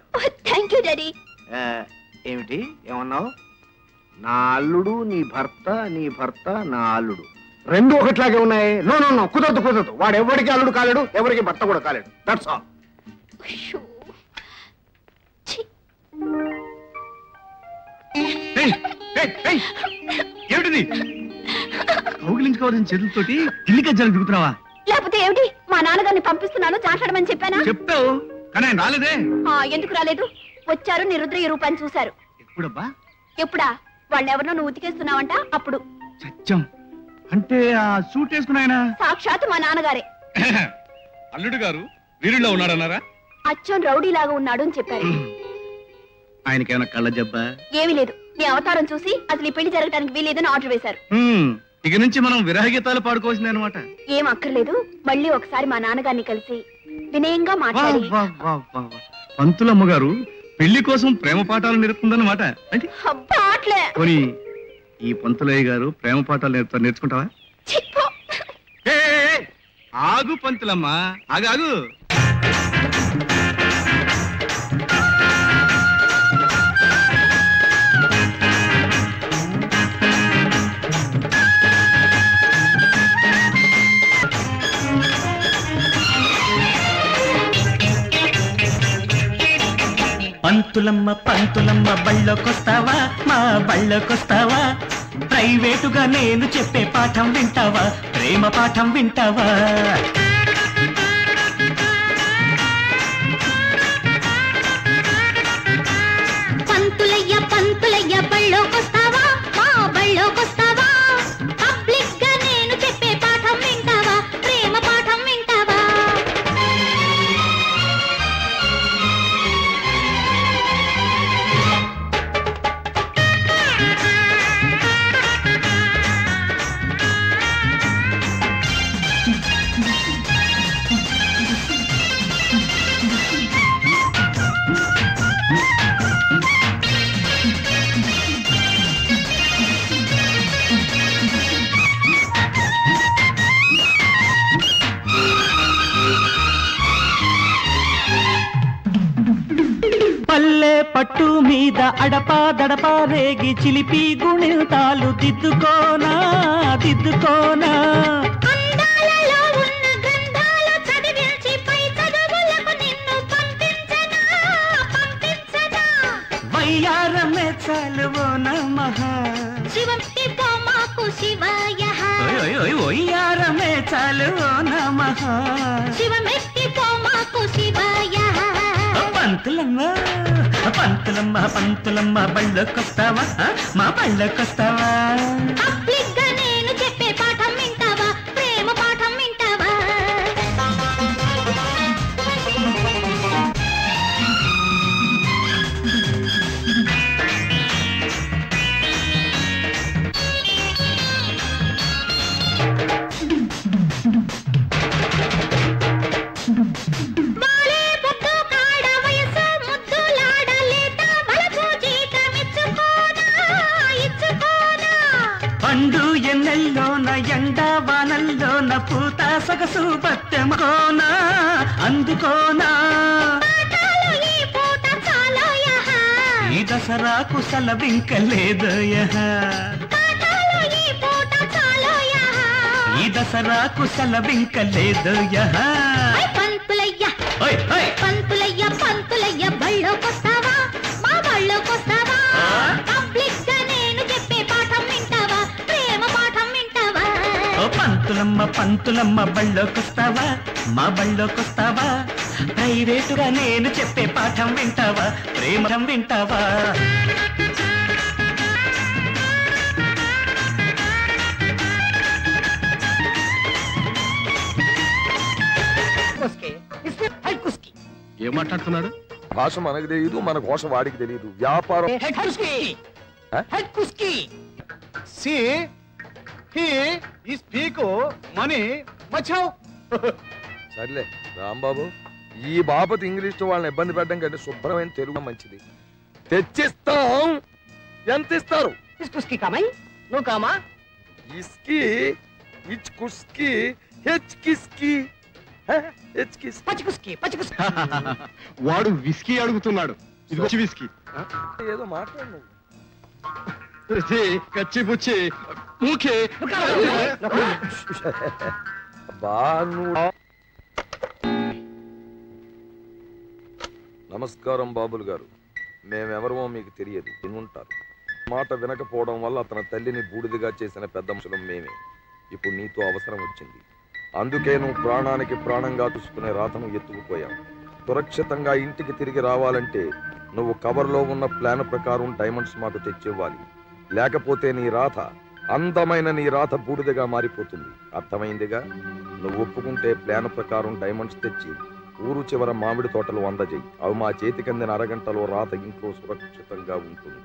Thank you daddy. ఏమిటి ఏమన్నావు? నా అల్లుడు నీ భర్త, నీ భర్త నా అల్లుడు రెండు ఒకట్లాగే ఉన్నాయి. నో నో నో, కుదరదు కుదరదు. వాడు ఎవరికి అల్లుడు కాలేడు, ఎవరికి భర్త కూడా కాలేడు. That's all. ఏమిటిది? కౌగిలించుకోవాల్సిన చేతులతోటి ఇల్లి గజ్జాలు దిగుతున్నావా? లేకపోతే ఏమిటి, మా నాన్నగారిని పంపిస్తున్నాను చాట్లాడమని చెప్పానా? చెప్తావు కానీ ఆయన రాలేదే. ఎందుకు రాలేదు? వచ్చారు, నీ రుద్ర ఈ రూపాన్ని చూశారు. ఎప్పుడబ్బా? ఎప్పుడా? వాళ్ళెవరినో నువ్వు ఉతికేస్తున్నావంట, అప్పుడు. సత్యం అంటే ఆ సూట్ వేసుకున్న ఆయన సాక్షాత్ మా నాన్నగారే. అల్లుడు గారు వీరుల్లో ఉన్నాడన్నారా? అచ్చం రౌడీలాగా ఉన్నాడు అని చెప్పారు. ఆయనకేమైనా కళ్ళ జబ్బా? ఏమీ లేదు, నీ అవతారం చూసి అసలు ఈ పెళ్లి జరగడానికి వీలేదని ఆర్డర్ వేశారు. ఇక నుంచి మనం విరహ గీతాలు పాడుకోవాల్సిందే అనమాట. ఏం అక్కర్లేదు, మళ్ళీ ఒకసారి మా నాన్నగారిని కలిసి వినయంగా మాట్లాడి. పంతులమ్మ గారు పెళ్లి కోసం ప్రేమ పాఠాలు నేర్పుతుందన్నమాట. పోనీ ఈ పంతులయ్య గారు ప్రేమ పాఠాలు నేర్చుకుంటావా? ఆగు పంతులమ్మ, ఆగాగు. పంతులమ్మ పంతులమ్మ బళ్ళకొస్తావా, మా బళ్ళకొస్తావా? ప్రైవేటుగా నేను చెప్పే పాఠం వింటావా, ప్రేమ పాఠం వింటావా? పంతులయ్య పంతులయ్య బళ్ళకొస్తావా, మా బళ్ళకొస్తావా? పబ్లిక్ గా నేను చెప్పే పాఠం వింటావా, ప్రేమ పాఠం వింటావా? పట్టు మీద అడపా దడపా రేగి చిలిపి గుణితాలు దిద్దుకోనా దిద్దుకోనా అందాలలో ఉన్న గ్రంథాలు చదివించి పై చదువులకు నిన్ను పంపించనా పంపించనా వయ్యారమే చాలు ఓ నమః శివమికి పోమాకు శివాయః వయ్యారమే చాలు ఓ నమః శివమికి పోమాకు శివాయః పంతులమ్మ పంతులమ్మ పంతులమ్మ బళ్ళకొస్తావా మా బళ్ళకొస్తావా పబ్లిక్గా నేను చెప్పే పాఠం వింటావా ప్రేమ పాఠం వింటావా బాలే పొద్దు కాడ వయసు ముద్దులాడ లేత వలపు జీతమిచ్చుకోనా ఇచ్చుకోనా పండు ఎన్నెల్లోన ఎండ వానల్లోన పూత సొగసు బత్తెమకోనా అందుకోనా పాఠాలు ఈ పూట చాలోయః ఈ దసరాకు సెలవింకలేదోయః పాఠాలు ఈ పూట చాలోయః ఈ దసరాకు సెలవింకలేదోయః పంతులయ్య ఓయ్ ఓయ్ పంతులయ్య పంతులయ్య బళ్ళోకొస్తావా మా బళ్ళోకొస్తావా పబ్లిక్గా నేను చెప్పే పాఠం వింటావా ప్రేమ పాఠం వింటావా ఓ పంతులమ్మ పంతులమ్మ బళ్ళోకొస్తావా మా బళ్ళోకొస్తావా ప్రైవేటుగా నేను చెప్పే పాఠం వింటావా ప్రేమ వింటావా ఏం మాట్లాడుతున్నాడు? భాష మనకు తెలియదు, మన కోశ వాడికి తెలియదు. వ్యాపారం సర్లే రాంబాబు, ఈ బాపతి ఇంగ్లీష్ వాళ్ళని ఇబ్బంది పెట్టడం కంటే శుభ్రమైన తెలుగు మంచిది. తెచ్చిస్తాం. ఎంత ఇస్తారు? నువ్వు కామా ఇస్కి ఇచ్ కుస్కి హెచ్ కిస్కి హెచ్ కిస్ పచ్చికుస్కి పచ్చికుస్కి వాడు విస్కీ అడుగుతున్నాడు. ఇది వచ్చి విస్కీ ఏదో మాట్లాడు. కచ్చి పుచ్చి మూకే నమస్కారం బాబులు గారు. మేమెవరమో మీకు తెలియదు, వినుంటారు. మాట వినకపోవడం వల్ల అతని తల్లిని బూడిదిగా చేసిన పెద్ద మనుషులం మేమే. ఇప్పుడు నీతో అవసరం వచ్చింది. అందుకే నువ్వు ప్రాణానికి ప్రాణంగా చూసుకునే రాతను ఎత్తుకుపోయావు. సురక్షితంగా ఇంటికి తిరిగి రావాలంటే నువ్వు కవర్లో ఉన్న ప్లాన్ ప్రకారం డైమండ్స్ మాకు తెచ్చివ్వాలి. లేకపోతే నీ రాత, అందమైన నీ రాత బూడిదగా మారిపోతుంది. అర్థమైందిగా? నువ్వు ఒప్పుకుంటే ప్లాన్ ప్రకారం డైమండ్స్ తెచ్చి ఊరు చివర మామిడి తోటలు అందజేయి. అవి మా చేతికి అందిన అరగంటలో రాత ఇంట్లో సురక్షితంగా ఉంటుంది.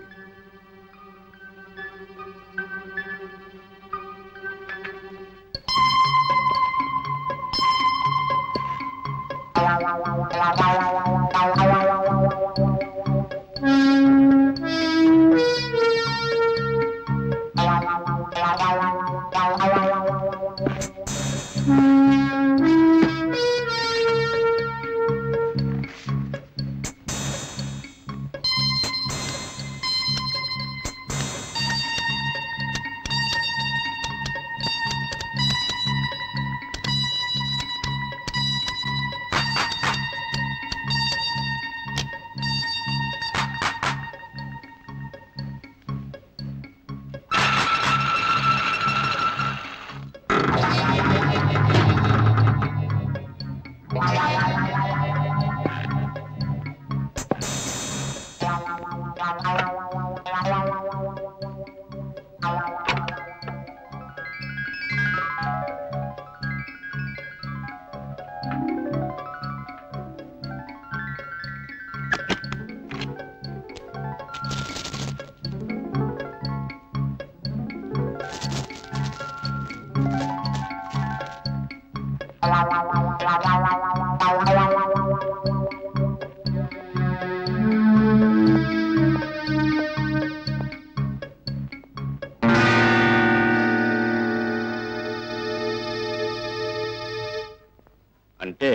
అంటే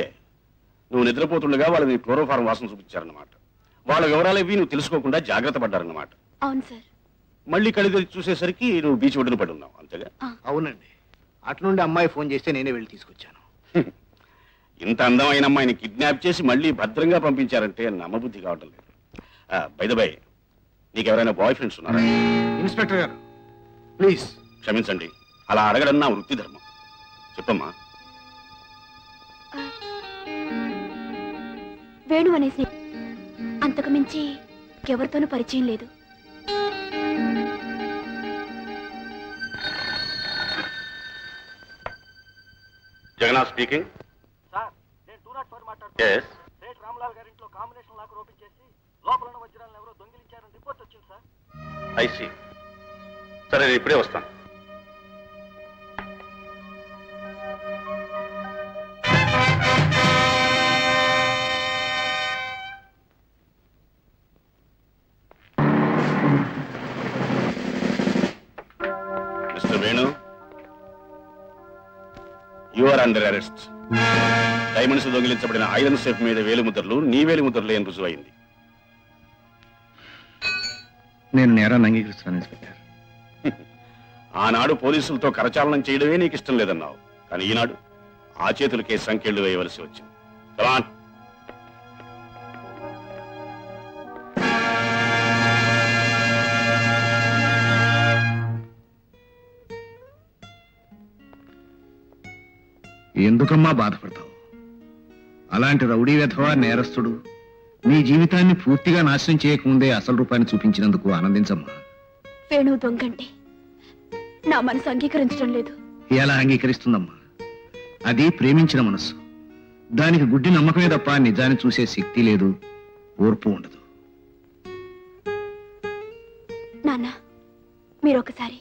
నువ్వు నిద్రపోతుండగా వాళ్ళు నీ క్లోరోఫార్మ్ వాసన చూపించారన్నమాట. వాళ్ళ వివరాలు ఇవి నువ్వు తెలుసుకోకుండా జాగ్రత్త పడ్డారన్నమాట. అవును సార్. మళ్ళీ కళ్ళు చూసేసరికి నువ్వు బీచ్ ఒడ్డున పడి ఉన్నావు అంతేగా? అవునండి. అటు నుండి అమ్మాయి ఫోన్ చేస్తే నేనే వెళ్ళి తీసుకొచ్చాను. ఇంత అందమైన అమ్మాయిని కిడ్నాప్ చేసి మళ్ళీ భద్రంగా పంపించారంటే నమ్మబుద్ధి కావటం లేదు. బై ద బై, నీకెవరైనా బాయ్ ఫ్రెండ్స్ ఉన్నారా? ఇన్స్పెక్టర్ గారు ప్లీజ్ క్షమించండి, అలా అడగడం నా వృత్తి ధర్మం. చెప్పమ్మా. వేణు అనేసి అంతకు మించి ఎవరితోనూ పరిచయం లేదు. జగన్నాథ్ స్పీకింగ్. సార్, నేను 204 మాట్లాడుతున్నాను. yes సేట్ రామలాల్ గారి ఇంట్లో కాంబినేషన్ లాక్ ఓపెన్ చేసి లోపల ఉన్న వజ్రాలను ఎవరో దొంగిలించారని రిపోర్ట్ వచ్చింది సార్. I see. సరే, నేను ఇప్పుడే వస్తాను. Mister Venu, you are under arrest. Diamonds దొంగిలించబడిన ఐరన్ సేఫ్ మీద వేలిముద్రలు నీ వేలిముద్రలే అని రుజువైంది. నేను నేరాన్ని అంగీకరిస్తున్నాను ఇన్స్పెక్టర్. ఆనాడు పోలీసులతో కరచాలనం చేయడమే నీకు ఇష్టం లేదన్నావు, కానీ ఈనాడు ఆ చేతులకే సంఖ్యలు వేయవలసి వచ్చింది. కమాన్. ఎందుకమ్మా బాధపడతావు? అలాంటి రౌడీ వెధవా నేరస్తుడు నీ జీవితాన్ని పూర్తిగా నాశనం చేయకముందే అసలు రూపాన్ని చూపించినందుకు ఆనందించమ్మా. వేణు దొంగంటే నా మనసు అంగీకరించడం లేదు. ఎలా అంగీకరిస్తుందమ్మా? అది ప్రేమించిన మనసు. దానికి గుడ్డి నమ్మకమే తప్ప నిజాన్ని చూసే శక్తి లేదు, ఓర్పు ఉండదు. నాన్న, మీరు ఒకసారి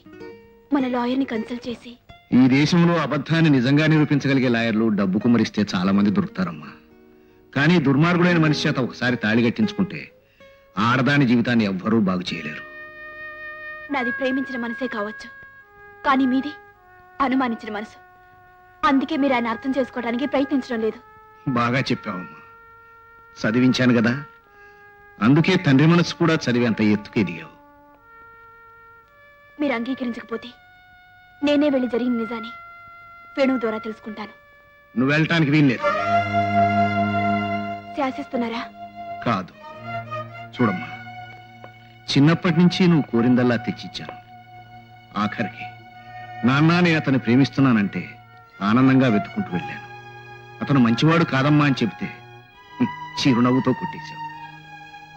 మన లాయర్ని కన్సల్ట్ చేసి. ఈ దేశంలో అబద్ధాన్ని నిజంగా నిరూపించగలిగే లాయర్లు డబ్బు కుమ్మరిస్తే చాలా మంది దొరుకుతారమ్మా. కానీ దుర్మార్గుడైన మనిషి చేత ఒకసారి తాళి కట్టించుకుంటే ఆడదాని జీవితాన్ని ఎవ్వరూ బాగు చేయలేరు. నాది ప్రేమించిన మనసే కావచ్చు, కానీ మీది అనుమానించిన మనసు. అందుకే మీరు ఆయన అర్థం చేసుకోవడానికి ప్రయత్నించడం లేదు. బాగా చెప్పావమ్మా. చదివించాను కదా, అందుకే తండ్రి మనసు కూడా చదివేంత ఎత్తుకు ఎదిగావు. మీరు అంగీకరించకపోతే నేనే వెళ్ళి జరిగిన నిజాన్ని వేణువు ద్వారా తెలుసుకుంటాను. నువ్వు వెళ్ళటానికి వీల్లేదు. శాసిస్తున్నారా? కాదు. చూడమ్మా, చిన్నప్పటి నుంచి నువ్వు కోరిందల్లా తెచ్చిచ్చాను. ఆఖరికి నాన్న నేను అతన్ని ప్రేమిస్తున్నానంటే ఆనందంగా వెతుకుంటూ వెళ్ళాను. అతను మంచివాడు కాదమ్మా అని చెబితే చిరునవ్వుతో కొట్టేశావు.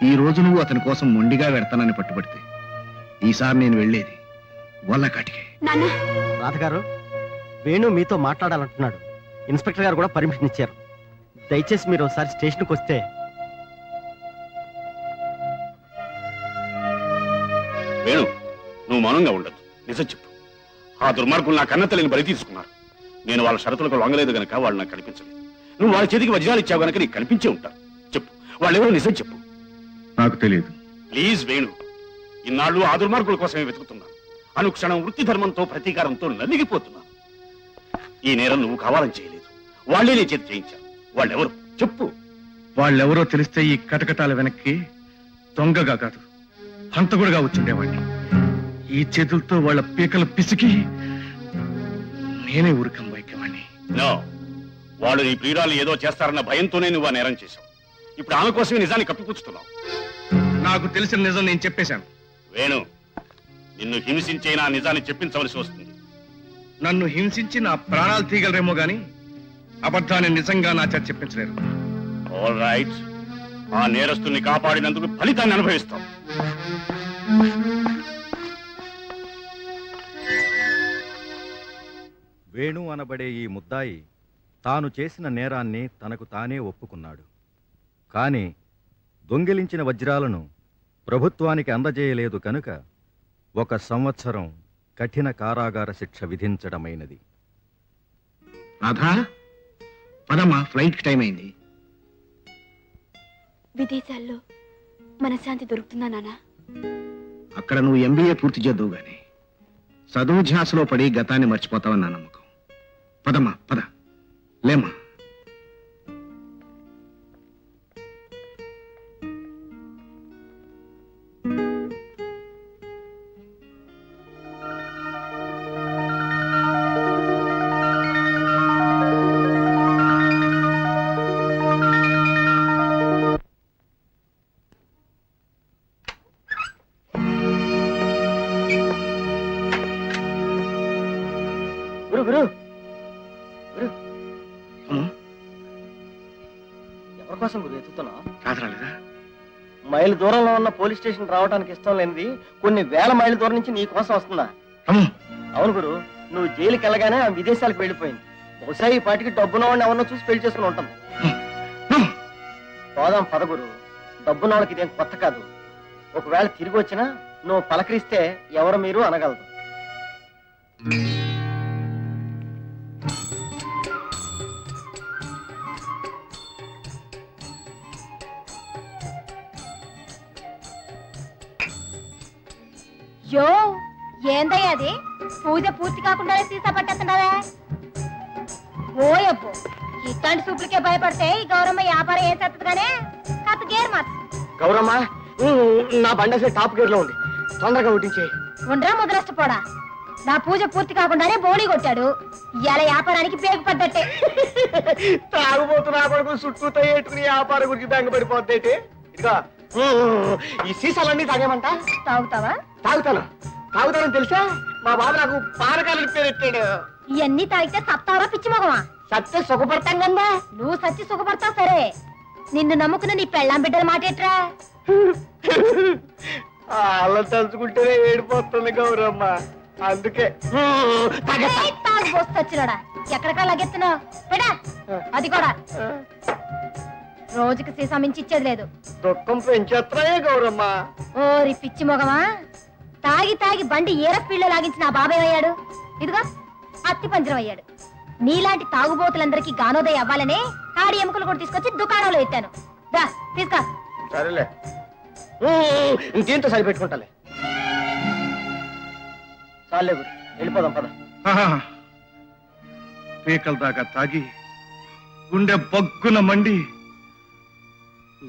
ఈ రోజు నువ్వు అతని కోసం మొండిగా వెడతానని పట్టుబడితే ఈసారి నేను వెళ్ళేది వల్ల కాటికే. రాధగారు, వేణు మీతో మాట్లాడాలంటున్నాడు. ఇన్స్పెక్టర్ గారు కూడా పర్మిషన్ ఇచ్చారు. దయచేసి మీరు ఒకసారి స్టేషన్కి వస్తే. వేణు, నువ్వు మౌనంగా ఉండదు. నిజం చెప్పు. ఆ దుర్మార్గులు నా కన్న తల్లిని బలి తీసుకున్నారు. నేను వాళ్ళ షరతులకు లొంగలేదు గనక వాళ్ళు నాకు కనిపించలేదు. నువ్వు వాళ్ళ చేతికి వజ్రాలు ఇచ్చావు గనక నీకు కనిపించే ఉంటారు. చెప్పు, వాళ్ళెవరో నిజం చెప్పు. నాకు తెలియదు. ప్లీజ్ వేణు, ఇన్నాళ్ళు ఆ దుర్మార్గుల కోసమే వెతుకుతున్నాను. అనుక్షణం వృత్తి ధర్మంతో ప్రతీకారంతో నలిగిపోతున్నాను. ఈ నేరం నువ్వు కావాలని చేయలేదు, వాళ్ళే నీ చేతి చేయించారు. వాళ్ళెవరు చెప్పు. వాళ్ళెవరో తెలిస్తే ఈ కటకటాల వెనక్కి దొంగగా కాదు, హంతకుడుగా వచ్చుండేవాడిని. ఈ చేతులతో వాళ్ళ పీకలు పిసికి నేనే ఊరికం వైద్యవాణ్ణి. నో, వాళ్ళు నీ ప్రియురాలు ఏదో చేస్తారన్న భయంతోనే నువ్వు ఆ నేరం చేశావు. ఇప్పుడు ఆమె కోసమే నిజాన్ని కప్పిపుచ్చుతున్నావు. నాకు తెలిసిన నిజం నేను చెప్పేశాను. వేణు, నిన్ను హింసించే నా నిజాన్ని చెప్పించవలసి వస్తుంది. నన్ను హింసించి నా ప్రాణాలు తీయగలరేమో గాని అబద్ధాన్ని నిజంగా నా చేత చెప్పించలేరు. ఆల్ రైట్, ఆ నేరస్తుల్ని కాపాడినందుకు ఫలితాన్ని అనుభవిస్తాం. వేణు అనబడే ఈ ముద్దాయి తాను చేసిన నేరాన్ని తనకు తానే ఒప్పుకున్నాడు. కాని దొంగిలించిన వజ్రాలను ప్రభుత్వానికి అందజేయలేదు కనుక 1 సంవత్సరం కఠిన కారాగార శిక్ష విధించడమైనది. రాధా, పదమ్మా, ఫ్లైట్ టైం అయింది. విదేశాల్లో మనశ్శాంతి దొరుకుతుందా నాన్న? అక్కడ నువ్వు MBA పూర్తి చేద్దువు గాని చదువు ధ్యాసలో పడి గతాన్ని మర్చిపోతావని నా నమ్మకం. పదమ్మా, పద. లేమ్మా. గురు గురు గురు ఎవరి కోసం గురు ఎత్తుతున్నావు? రాలేదా? మైలు దూరంలో ఉన్న పోలీస్ స్టేషన్ రావడానికి ఇష్టం లేనిది కొన్ని వేల మైళ్ళ దూరం నుంచి నీ కోసం వస్తుందా? అవును గురు, నువ్వు జైలుకి వెళ్ళగానే ఆ విదేశాలకు వెళ్ళిపోయింది. బహుశా ఈ పాటికి డబ్బున్న వాడిని ఎవరినో చూసి పెళ్లి చేసుకుని ఉంటుంది. పోదాం పద గురు, డబ్బున్న వాళ్ళకి ఇదేం కొత్త కాదు. ఒకవేళ తిరిగి వచ్చినా నువ్వు పలకరిస్తే ఎవరు మీరు అనగలదు. యో ఏందయ్యా అది? పూజ పూర్తి కాకుండానే సీసా పట్టేస్తున్నావే? ఓయబ్బో, ఇట్లాంటి సూపులకే భయపడితే ఈ గౌరమ్మ వ్యాపారం ఏం చేస్తుందిగానే కథ గేర్ మాత్రం. గౌరమ్మ, నా బండసే టాప్ గేర్ లో ఉంది, తొందరగా ఉట్టించే. ఉండరా ముద్రష్టపోడా, నా పూజ పూర్తి కాకుండానే బోళీ కొట్టాడు. ఇవాళ వ్యాపారానికి పేగు పడ్డట్టే. తాగుబోతున్నా కొడుకు చుట్టూతో ఏటుకుని వ్యాపారం గురించి బెంగపడిపోద్ది. ఇదిగా ఈ సీసాలన్నీ తాగేమంట. తాగుతావా? తాగుతానని తెలుసా? మా బాబు నాకు పానకాలు పేరెట్టాడు. ఇవన్నీ తాగితే సత్తావా పిచ్చి మగవా? సత్తే సుఖపడతాం కదా. నువ్వు సచ్చి సుఖపడతావు సరే, నిన్ను నమ్ముకున్న నీ పెళ్ళాం బిడ్డల మాటేట్రా? అలా తలుచుకుంటేనే ఏడిపోతుంది గౌరమ్మ, అందుకే తాగుపోస్తాడా. ఎక్కడికా లగెత్తున్నావు? పెడా అది కూడా రోజుకి సీసా మించి ఇచ్చేది లేదు. దుఃఖం పెంచేస్తాయే గౌరమ్మ. ఓరి పిచ్చి మొగమా, తాగి తాగి బండి ఏరస్పీడ్లో లాగించిన ఆ బాబాయ్ అయ్యాడు. ఇదిగో అత్తి పంజరం అయ్యాడు. నీలాంటి తాగుబోతులందరికీ గానోదయ అవ్వాలనే కాడి ఎముకలు కూడా తీసుకొచ్చి దుకాణంలో ఎత్తాను. దా తీసుకో. సరేలే, ఇంకేంతో సరిపెట్టుకుంటాలే. చాలే గురు, వెళ్ళిపోదాం పద. పీకల దాకా తాగి గుండె బొగ్గున మండి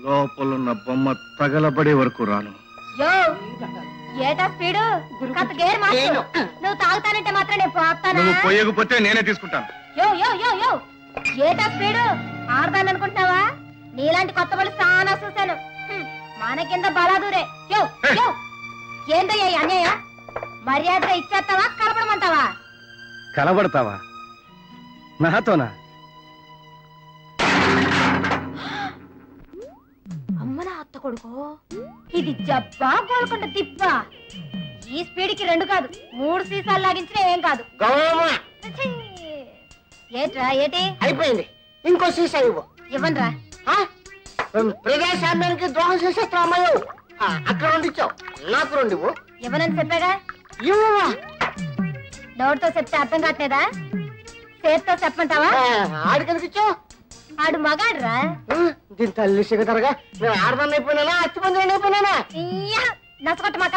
లోపలున్న బొమ్మ తగలబడే వరకు రాను. ఏటా స్పీడు? కథ గేర్ మార్చు. నువ్వు తాగుతానంటే మాత్రం నేను పోతానా? నువ్వు పోయకపోతే నేనే తీసుకుంటాను. యో యో యో యో ఏటా స్పీడు? ఆడదాన్ని అనుకుంటావా? నీలాంటి కొత్త వాళ్ళు చాలా చూశాను. మన కింద బలాదూరే. యో యో ఏందయ్యా అన్యాయం? మర్యాదగా ఇచ్చేస్తావా కలపడమంటావా? కలబడతావా నాతోనా? అమ్మనా అత్త కొడుకు, ఇది జబ్బా గోల్కొండ తిప్ప. ఈ స్పీడ్కి 2 కాదు 3 సీసాలు లాగించినా ఏం కాదు. ఏట్రా ఏటి? అయిపోయింది, ఇంకో సీసా ఇవ్వు. ఇవ్వనరా? ప్రజాస్వామ్యానికి ద్రోహం చేసేస్తా అమ్మాయి. అక్కడ 2 ఇచ్చావు, నాకు 2 ఇవ్వు. ఇవ్వనని చెప్పాగా. ఇవ్వవా? నోటితో చెప్తే అర్థం కావట్లేదా? చేతితో చెప్పమంటావా? ఆడికెందుకు ఇచ్చావు? ఆడు మగాడురా. దీని తల్లి సిగతరగా నేను ఆడదాన్ని అయిపోయినానా అత్తి పంజరాన్ని అయిపోయినానా? నచ్చగొట్టమాక.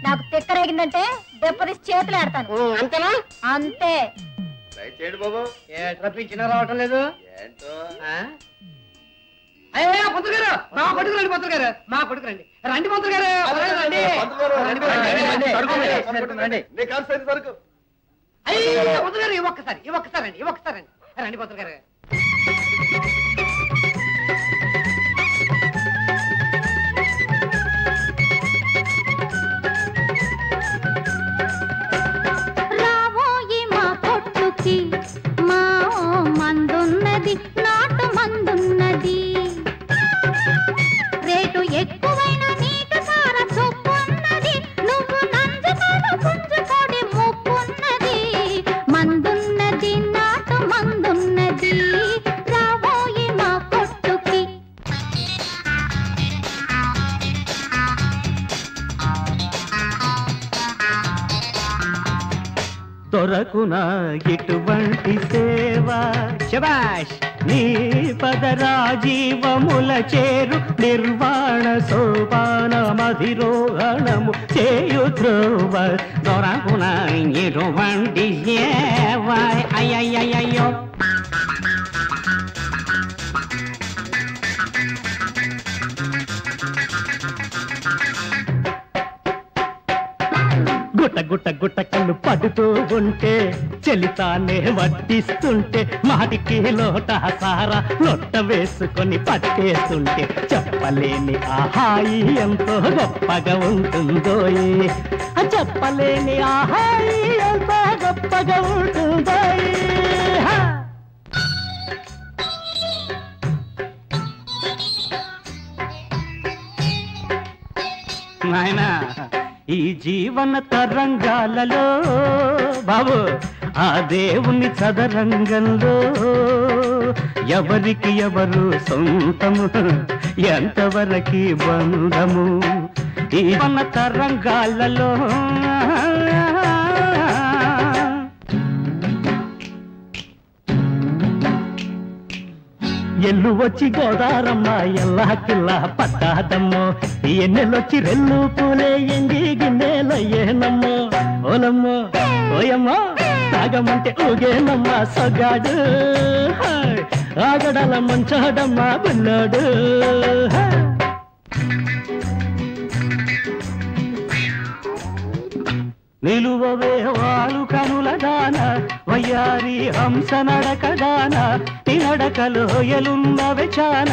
నాకు తిక్కరేగిందంటే దెబ్బతీసి చేతులు ఆడతాను. అంతేనా? అంతే. బాబు రప్పించినా రావటం లేదు ఏంటో. అయ్యా పంతులు గారు, మా కొడుకు రండి. పంతులు గారు, మా కొడుకు రండి. రండి పంతులు గారు, రండి. అయ్యో పంతులు గారు, ఒక్కసారి రండి పంతులు గారు. రావోయి మా పొట్టుకి మా మందున్నది, నాటు మందున్నది. రేటు ఎక్కువైన నీటి సార చొప్పున్నది. నువ్వు నంజుకోడు పుంజుకోడి ముప్పున్నది. మందున్నది, నాటు మందున్నది. రావోయి మా పొట్టుకి. దొరకునా ఇటువంటి సేవ శబాష్ నీ పదరాజీవముల చేరు నిర్వాణ సోపాన మధిరోహణము చేయు ధ్రువ. దొరకునా ఇటువంటి సేవ. అయ్యయ్యయ్యో గుట్ట గుట్ట గుట్ట కళ్ళు పడుతూ ఉంటే చెలితానే వడ్డిస్తుంటే మాటికి లోట సారా లొట్ట వేసుకొని పట్టేస్తుంటే చెప్పలేని ఆహాయి ఎంతో గొప్పగా ఉంటుందో. చెప్పలేని ఆహాయి ఎంతో గొప్పగా ఉంటుందో. ఈ జీవన తరంగాలలో బాబు ఆ దేవుని చదరంగంలో ఎవరికి ఎవరు సొంతము ఎంతవరకు బంధము ఈ జీవన తరంగాలలో ఎల్లు వచ్చి గోదారమ్మ ఎల్లా కిల్లా పట్టాదమ్మో ఎన్నెలొచ్చి రెల్లు పూలే ఎంగి గిన్నెలయ్యేనమ్మో ఓలమ్మో ఓయమ్మో తాగమంటే ఊగేనమ్మ సొగాడు ఆగడాల మంచాడమ్మ బుల్లాడు నిలువవే వాలు కనుల దాన వయ్యారి హంస నడక దాన తినడకలో ఎలున్నవే చాన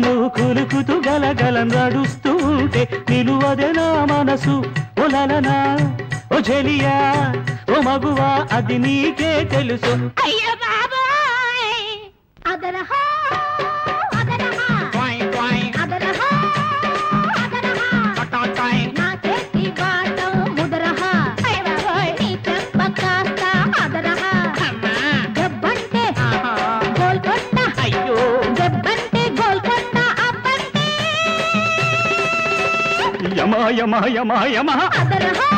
నువ్వు కులుకుతూ గలగల నడుస్తూ ఉంటే నిలువదే నా మనసు ఒలలనా ఓ చెలియా ఓ మగువా అది నీకే తెలుసు అయ్యో బాబాయ్ అదరహా అదరహా ట్వై ట్వై అదరహా అదరహా టటా టై నా చేతి బాటం ముదరహా అయ్యో బాబాయ్ నీ చెప్ప కాస్త అదరహా అమ్మా దెబ్బంటే గోల్కొండ అయ్యో దెబ్బంటే గోల్కొండ అబ్బంటే యమా యమా యమా యమా అదరహా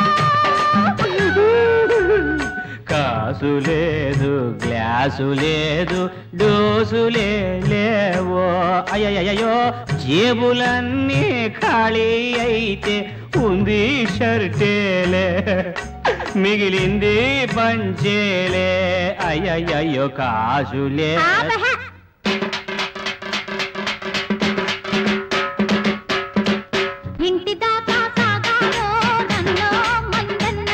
కాసు లేదు గ్లాసు లేదు డోసులే లేవో అయ్యయ్యో జేబులన్నీ ఖాళీ అయితే ఉంది షర్టేలే మిగిలింది పంచేలే అయ్యయ్యో కాసులే ఇంటి దాకా సాగాలో నన్నో మందన్న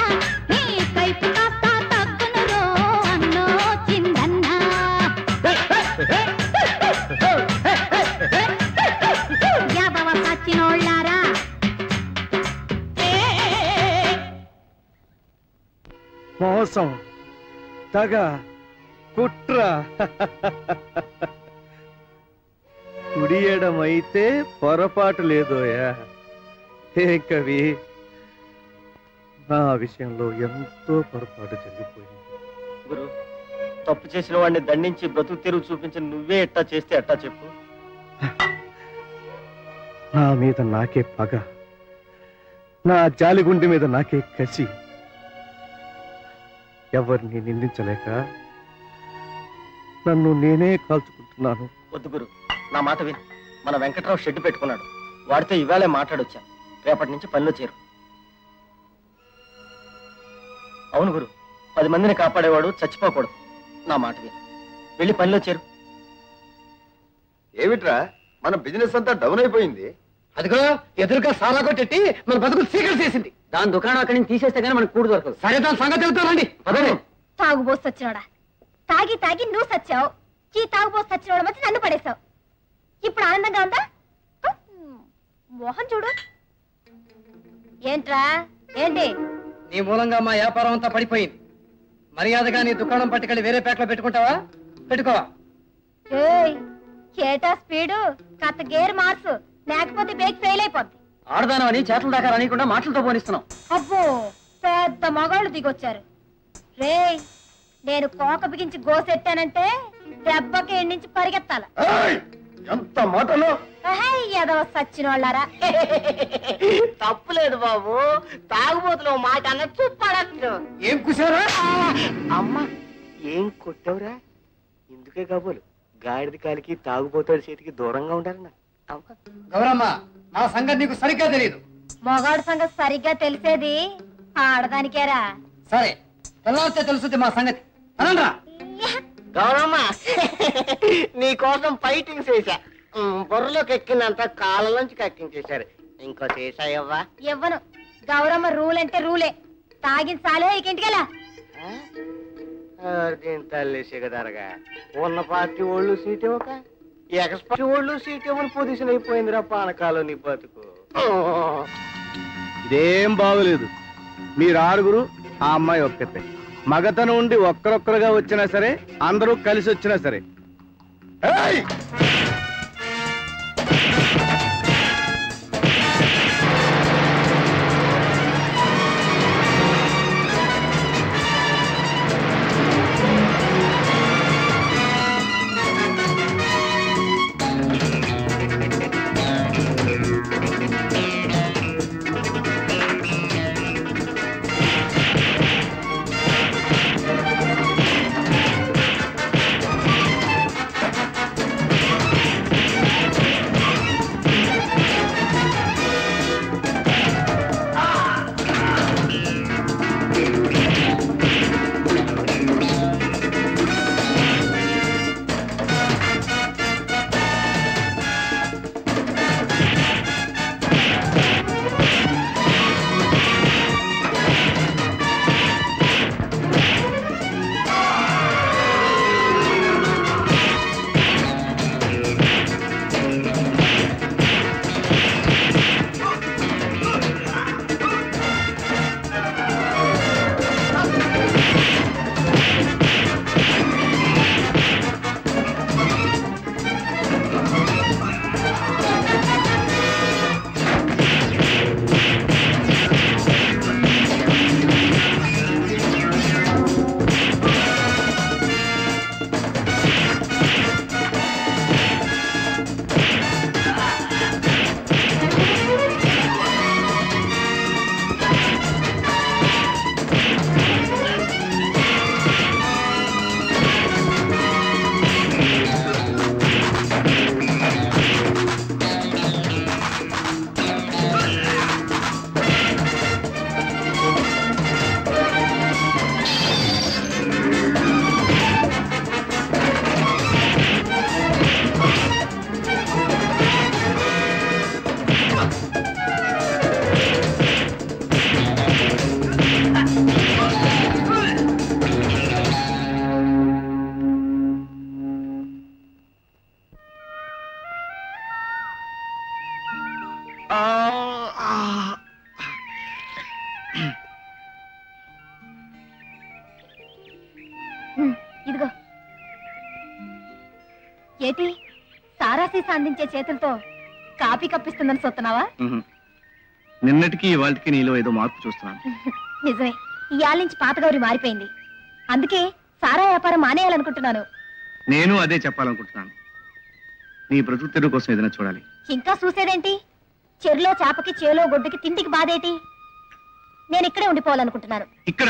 నీ కైపు కాస్త తగ్గునరో అన్నో చిందన్న యాదవ సచ్చినోళ్ళారా మోసం తగ కుట్ర కుడియడమైతే పొరపాటు లేదోయా హే కవి నా విషయంలో ఎంతో పొరపాటు జరిగిపోయింది. గురు తప్పు చేసిన వాడిని దండించి బ్రతుకు తెరువు చూపించి నువ్వే ఎట్టా చేస్తే ఎట్టా చెప్పు. నా మీద నాకే పగ, నా జాలిగుండె మీద నాకే కసి. ఎవరిని నిందించలేక నన్ను నేనే కాల్చుకుంటున్నాను. వద్దు గురు, నా మాట విని. మన వెంకట్రావు షెడ్ పెట్టుకున్నాడు, వాడితో ఇవాళే మాట్లాడొచ్చా. రేపటి నుంచి పనిలో చేరు. అవును గురు, 10 మందిని కాపాడేవాడు చచ్చిపోకూడదు. నా మాట విని వెళ్ళి పనిలో చేరు. ఏమిట్రా మన బిజినెస్ అంతా డౌన్ అయిపోయింది. అదిగో ఎదురుగా సారా కొట్టి మన బతుకులు సీకలు చేసింది. దాని దుకాణం అక్కడి నుంచి తీసేస్తే కానీ మనకు కూడు దొరకదు. సరే దాని సంగతి తెలుతానండి. తాగుబోసు సచ్చినోడా, తాగి తాగి నువ్వు సచ్చావు. ఈ తాగుబోసు సచ్చినోడ మధ్య నన్ను పడేశావు. ఇప్పుడు ఆనందంగా ఉందా? మోహన్ చూడు. ఏంట్రా ఏంటి? నీ మూలంగా మా వ్యాపారం అంతా పడిపోయింది. మర్యాదగా నీ దుకాణం పట్టుకెళ్ళి వేరే పేటలో పెట్టుకుంటావా? పెట్టుకోవా? ఏయ్, కేటా స్పీడు కథ గేర్ మార్సు, లేకపోతే బేక్ ఫెయిల్ అయిపోద్ది. ఆడదానం అని చేతుల దాకా రానికుండా మాటలతో పోనిస్తున్నాం. అబ్బో, పెద్ద మగాళ్ళు దిగొచ్చారు. రేయ్, నేను కోక బిగించి గోసెట్టానంటే దెబ్బకి నుంచి పరిగెత్తాల. ఎంత మాటలు! ఏదో సచ్చినోళ్ళారా. తప్పులేదు బాబు, తాగుబోతులో మాట అన్నట్టు పడచ్చు. ఏం కుసారా? అమ్మా, ఏం కొట్టవురా? ఇందుకే కాబోలు గాడిద కాలికి తాగుబోతాడు చేతికి దూరంగా ఉండాలన్నా. గౌరమ్మ, నా సంగతి నీకు సరిగ్గా తెలియదు. మొగాడు సంగతి సరిగ్గా తెలిసేది ఆడదానికేరా. సరే, తెల్లవస్తే తెలుసుది మా సంగతి. అనండ్రా గౌరమ్మ, నీ కోసం ఫైటింగ్ చేశా. బుర్రలోకి ఎక్కినంత కాళ్ళలోంచి కక్కింగ్ చేశారు. ఇంకో చేశాయవ్వా? ఇవ్వను. గౌరమ్మ రూల్ అంటే రూలే. తాగించాలే ఇక ఇంటికెలా. తల్లి సిగదరగా ఉన్న పార్టీ ఓళ్ళు సీట్ ఇవ్వక ఎక్స్పర్ట్ ఓళ్ళు సీట్ ఇవ్వని పొజిషన్ అయిపోయిందిరా పానకాలు నీ బతుకు. ఇదేం బాగోలేదు. మీరు 6 ఆ అమ్మాయి ఒక్కతే. మగతను ఉండి ఒక్కరొక్కరుగా వచ్చినా సరే, అందరూ కలిసి వచ్చినా సరే. ఇదిగో ఏటి సారా సీసా అందించే చేతులతో కాపీ కప్పిస్తుందని చూస్తున్నావా? నిన్నటికి ఇవాళకి నీలో ఏదో మార్పు చూస్తున్నాను. నిజమే, ఇయాల నుంచి పాత గౌరి మారిపోయింది. అందుకే సారా వ్యాపారం మానేయాలనుకుంటున్నాను. నేను అదే చెప్పాలనుకుంటున్నాను. నీ బ్రతుకు తెరువు కోసం ఏదైనా చూడాలి. ఇంకా చూసేదేంటి? చెరులో చేపకి చేలో గొడ్డుకి తిండికి బాధేటి? నేను ఇక్కడే ఉండిపోవాలనుకుంటున్నాను. ఇక్కడ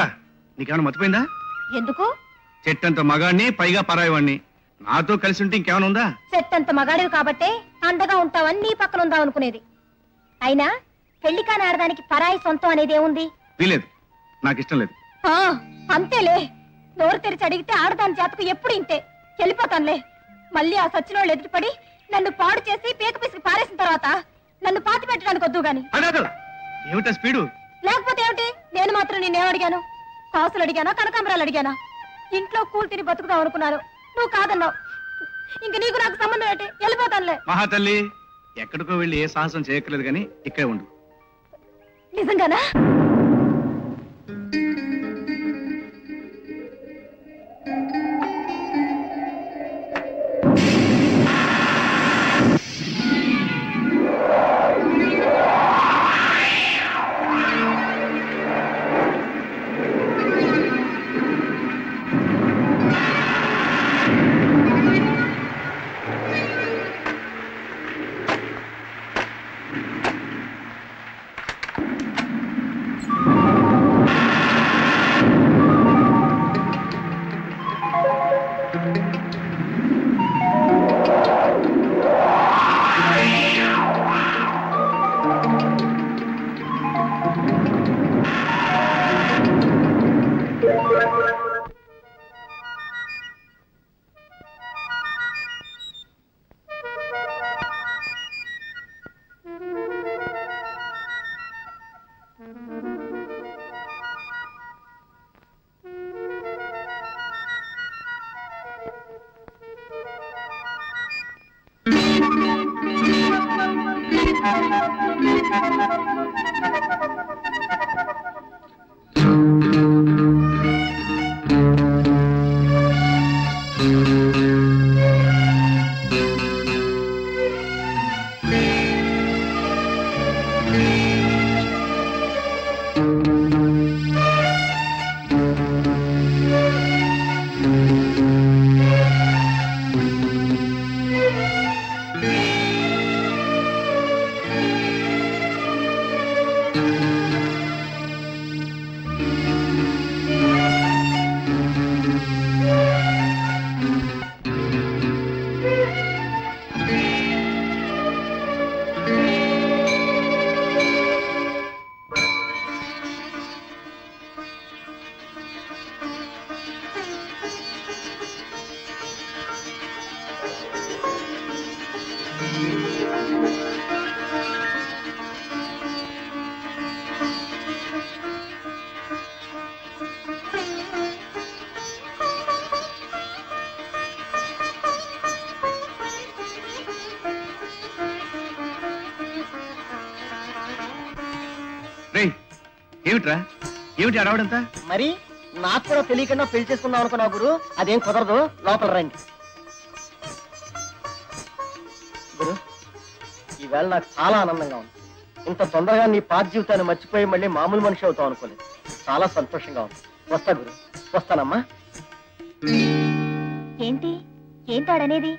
నీకేమైనా మర్చిపోయిందా? ఎందుకు? చెట్టంత మగాడిని, పైగా పరాయివాణ్ణి. నాతో కలిసి ఉంటే ఇంకేమైనా ఉందా? చెట్టంత మగాడివి కాబట్టే అండగా ఉంటావని నీ పక్కన ఉందాం అనుకునేది. అయినా పెళ్లి కాని ఆడదానికి పరాయి సొంతం అనేది ఏముంది? వీలేదు, నాకు ఇష్టం లేదు. అంతేలే, నోరు తెరిచి అడిగితే ఆడదాని జాతకు ఎప్పుడు ఇంతే. వెళ్ళిపోతానులే. మళ్ళీ ఆ సచ్చినోళ్ళు ఎదుటిపడి నన్ను పాడు చేసి పీక పిసికి పారేసిన తర్వాత నన్ను పాతి పెట్టడానికి వద్దు గాని. ఏమిటా స్పీడు? లేకపోతే ఏమిటి? నేను మాత్రం నిన్నేం అడిగాను? కాసులు అడిగానా, కనకాంబరాలు అడిగానా? ఇంట్లో కూల్ తిని బతుకుదాం అనుకున్నాను, నువ్వు కాదన్నావు. ఇంక నీకు నాకు సంబంధం ఏంటి? వెళ్ళిపోతానులే. మహాతల్లి, ఎక్కడికో వెళ్ళి ఏ సాహసం చేయక్కర్లేదు కానీ ఇక్కడే ఉండు. నిజంగానా? ఏమిట్రా, ఏమిటి అడవడంతా? మరి నాకు కూడా తెలియకుండా పెళ్లి చేసుకుందాం అనుకున్నా గురు. అదేం కుదరదు, లోపల రండి. గురు, ఈవేళ నాకు చాలా ఆనందంగా ఉంది. ఇంత తొందరగా నీ పాత జీవితాన్ని మర్చిపోయి మళ్ళీ మామూలు మనిషి అవుతావు అనుకోలేదు. చాలా సంతోషంగా ఉంది. వస్తా గురు, వస్తానమ్మా. ఏంటి ఏంటాడనేది?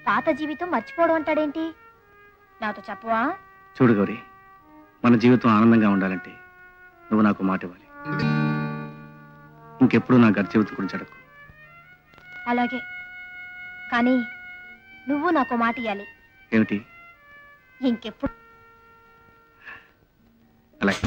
పాత జీవితం మర్చిపోవడం అంటాడేంటి? నాతో చెప్పవా? చూడు గౌరీ, మన జీవితం ఆనందంగా ఉండాలంటే నువ్వు నాకు మాట ఇవ్వాలి. ఇంకెప్పుడు నా గత జీవితం గురించి అడగకు. అలాగే, కానీ నువ్వు నాకు మాట ఇవ్వాలి. ఏమిటి? ఇంకెప్పుడు? అలాగే.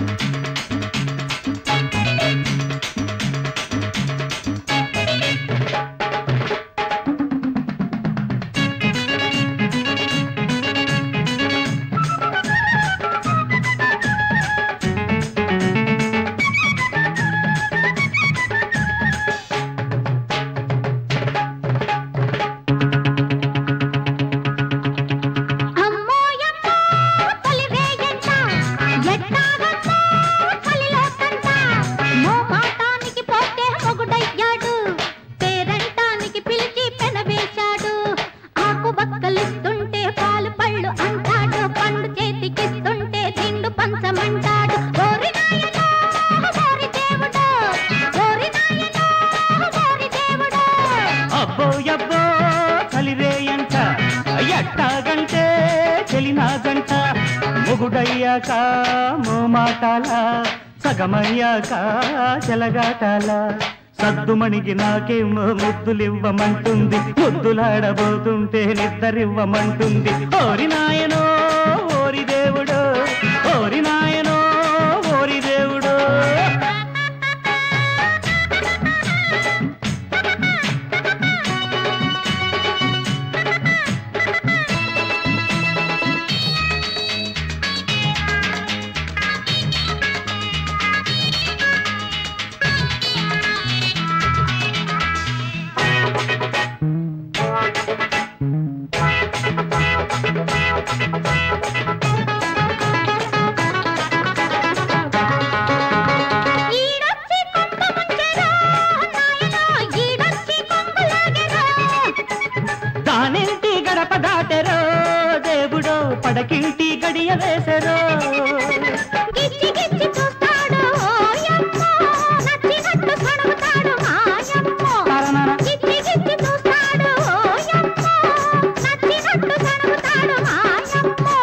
పేరు మొగుడయ్యాక మోమాటాల సగమయ్యాక చెలగాటాల సద్దుమణికి నాకేమో ముద్దులివ్వమంటుంది ముద్దులాడబోతుంటే నిద్దరివ్వమంటుంది ఓరి నాయనో ఓరి దేవుడో ఓరి నాయనో ఓరి దేవుడో దానింటి గడప దాటెరో దేవుడో పడకింటి గడియ వేసెరో గిచ్చి గిచ్చి చూస్తాడు ఓయమ్మో నచ్చినట్టు సడుగుతాడు మాయమ్మో గిచ్చి గిచ్చి చూస్తాడు ఓయమ్మో నచ్చినట్టు సడుగుతాడు మాయమ్మో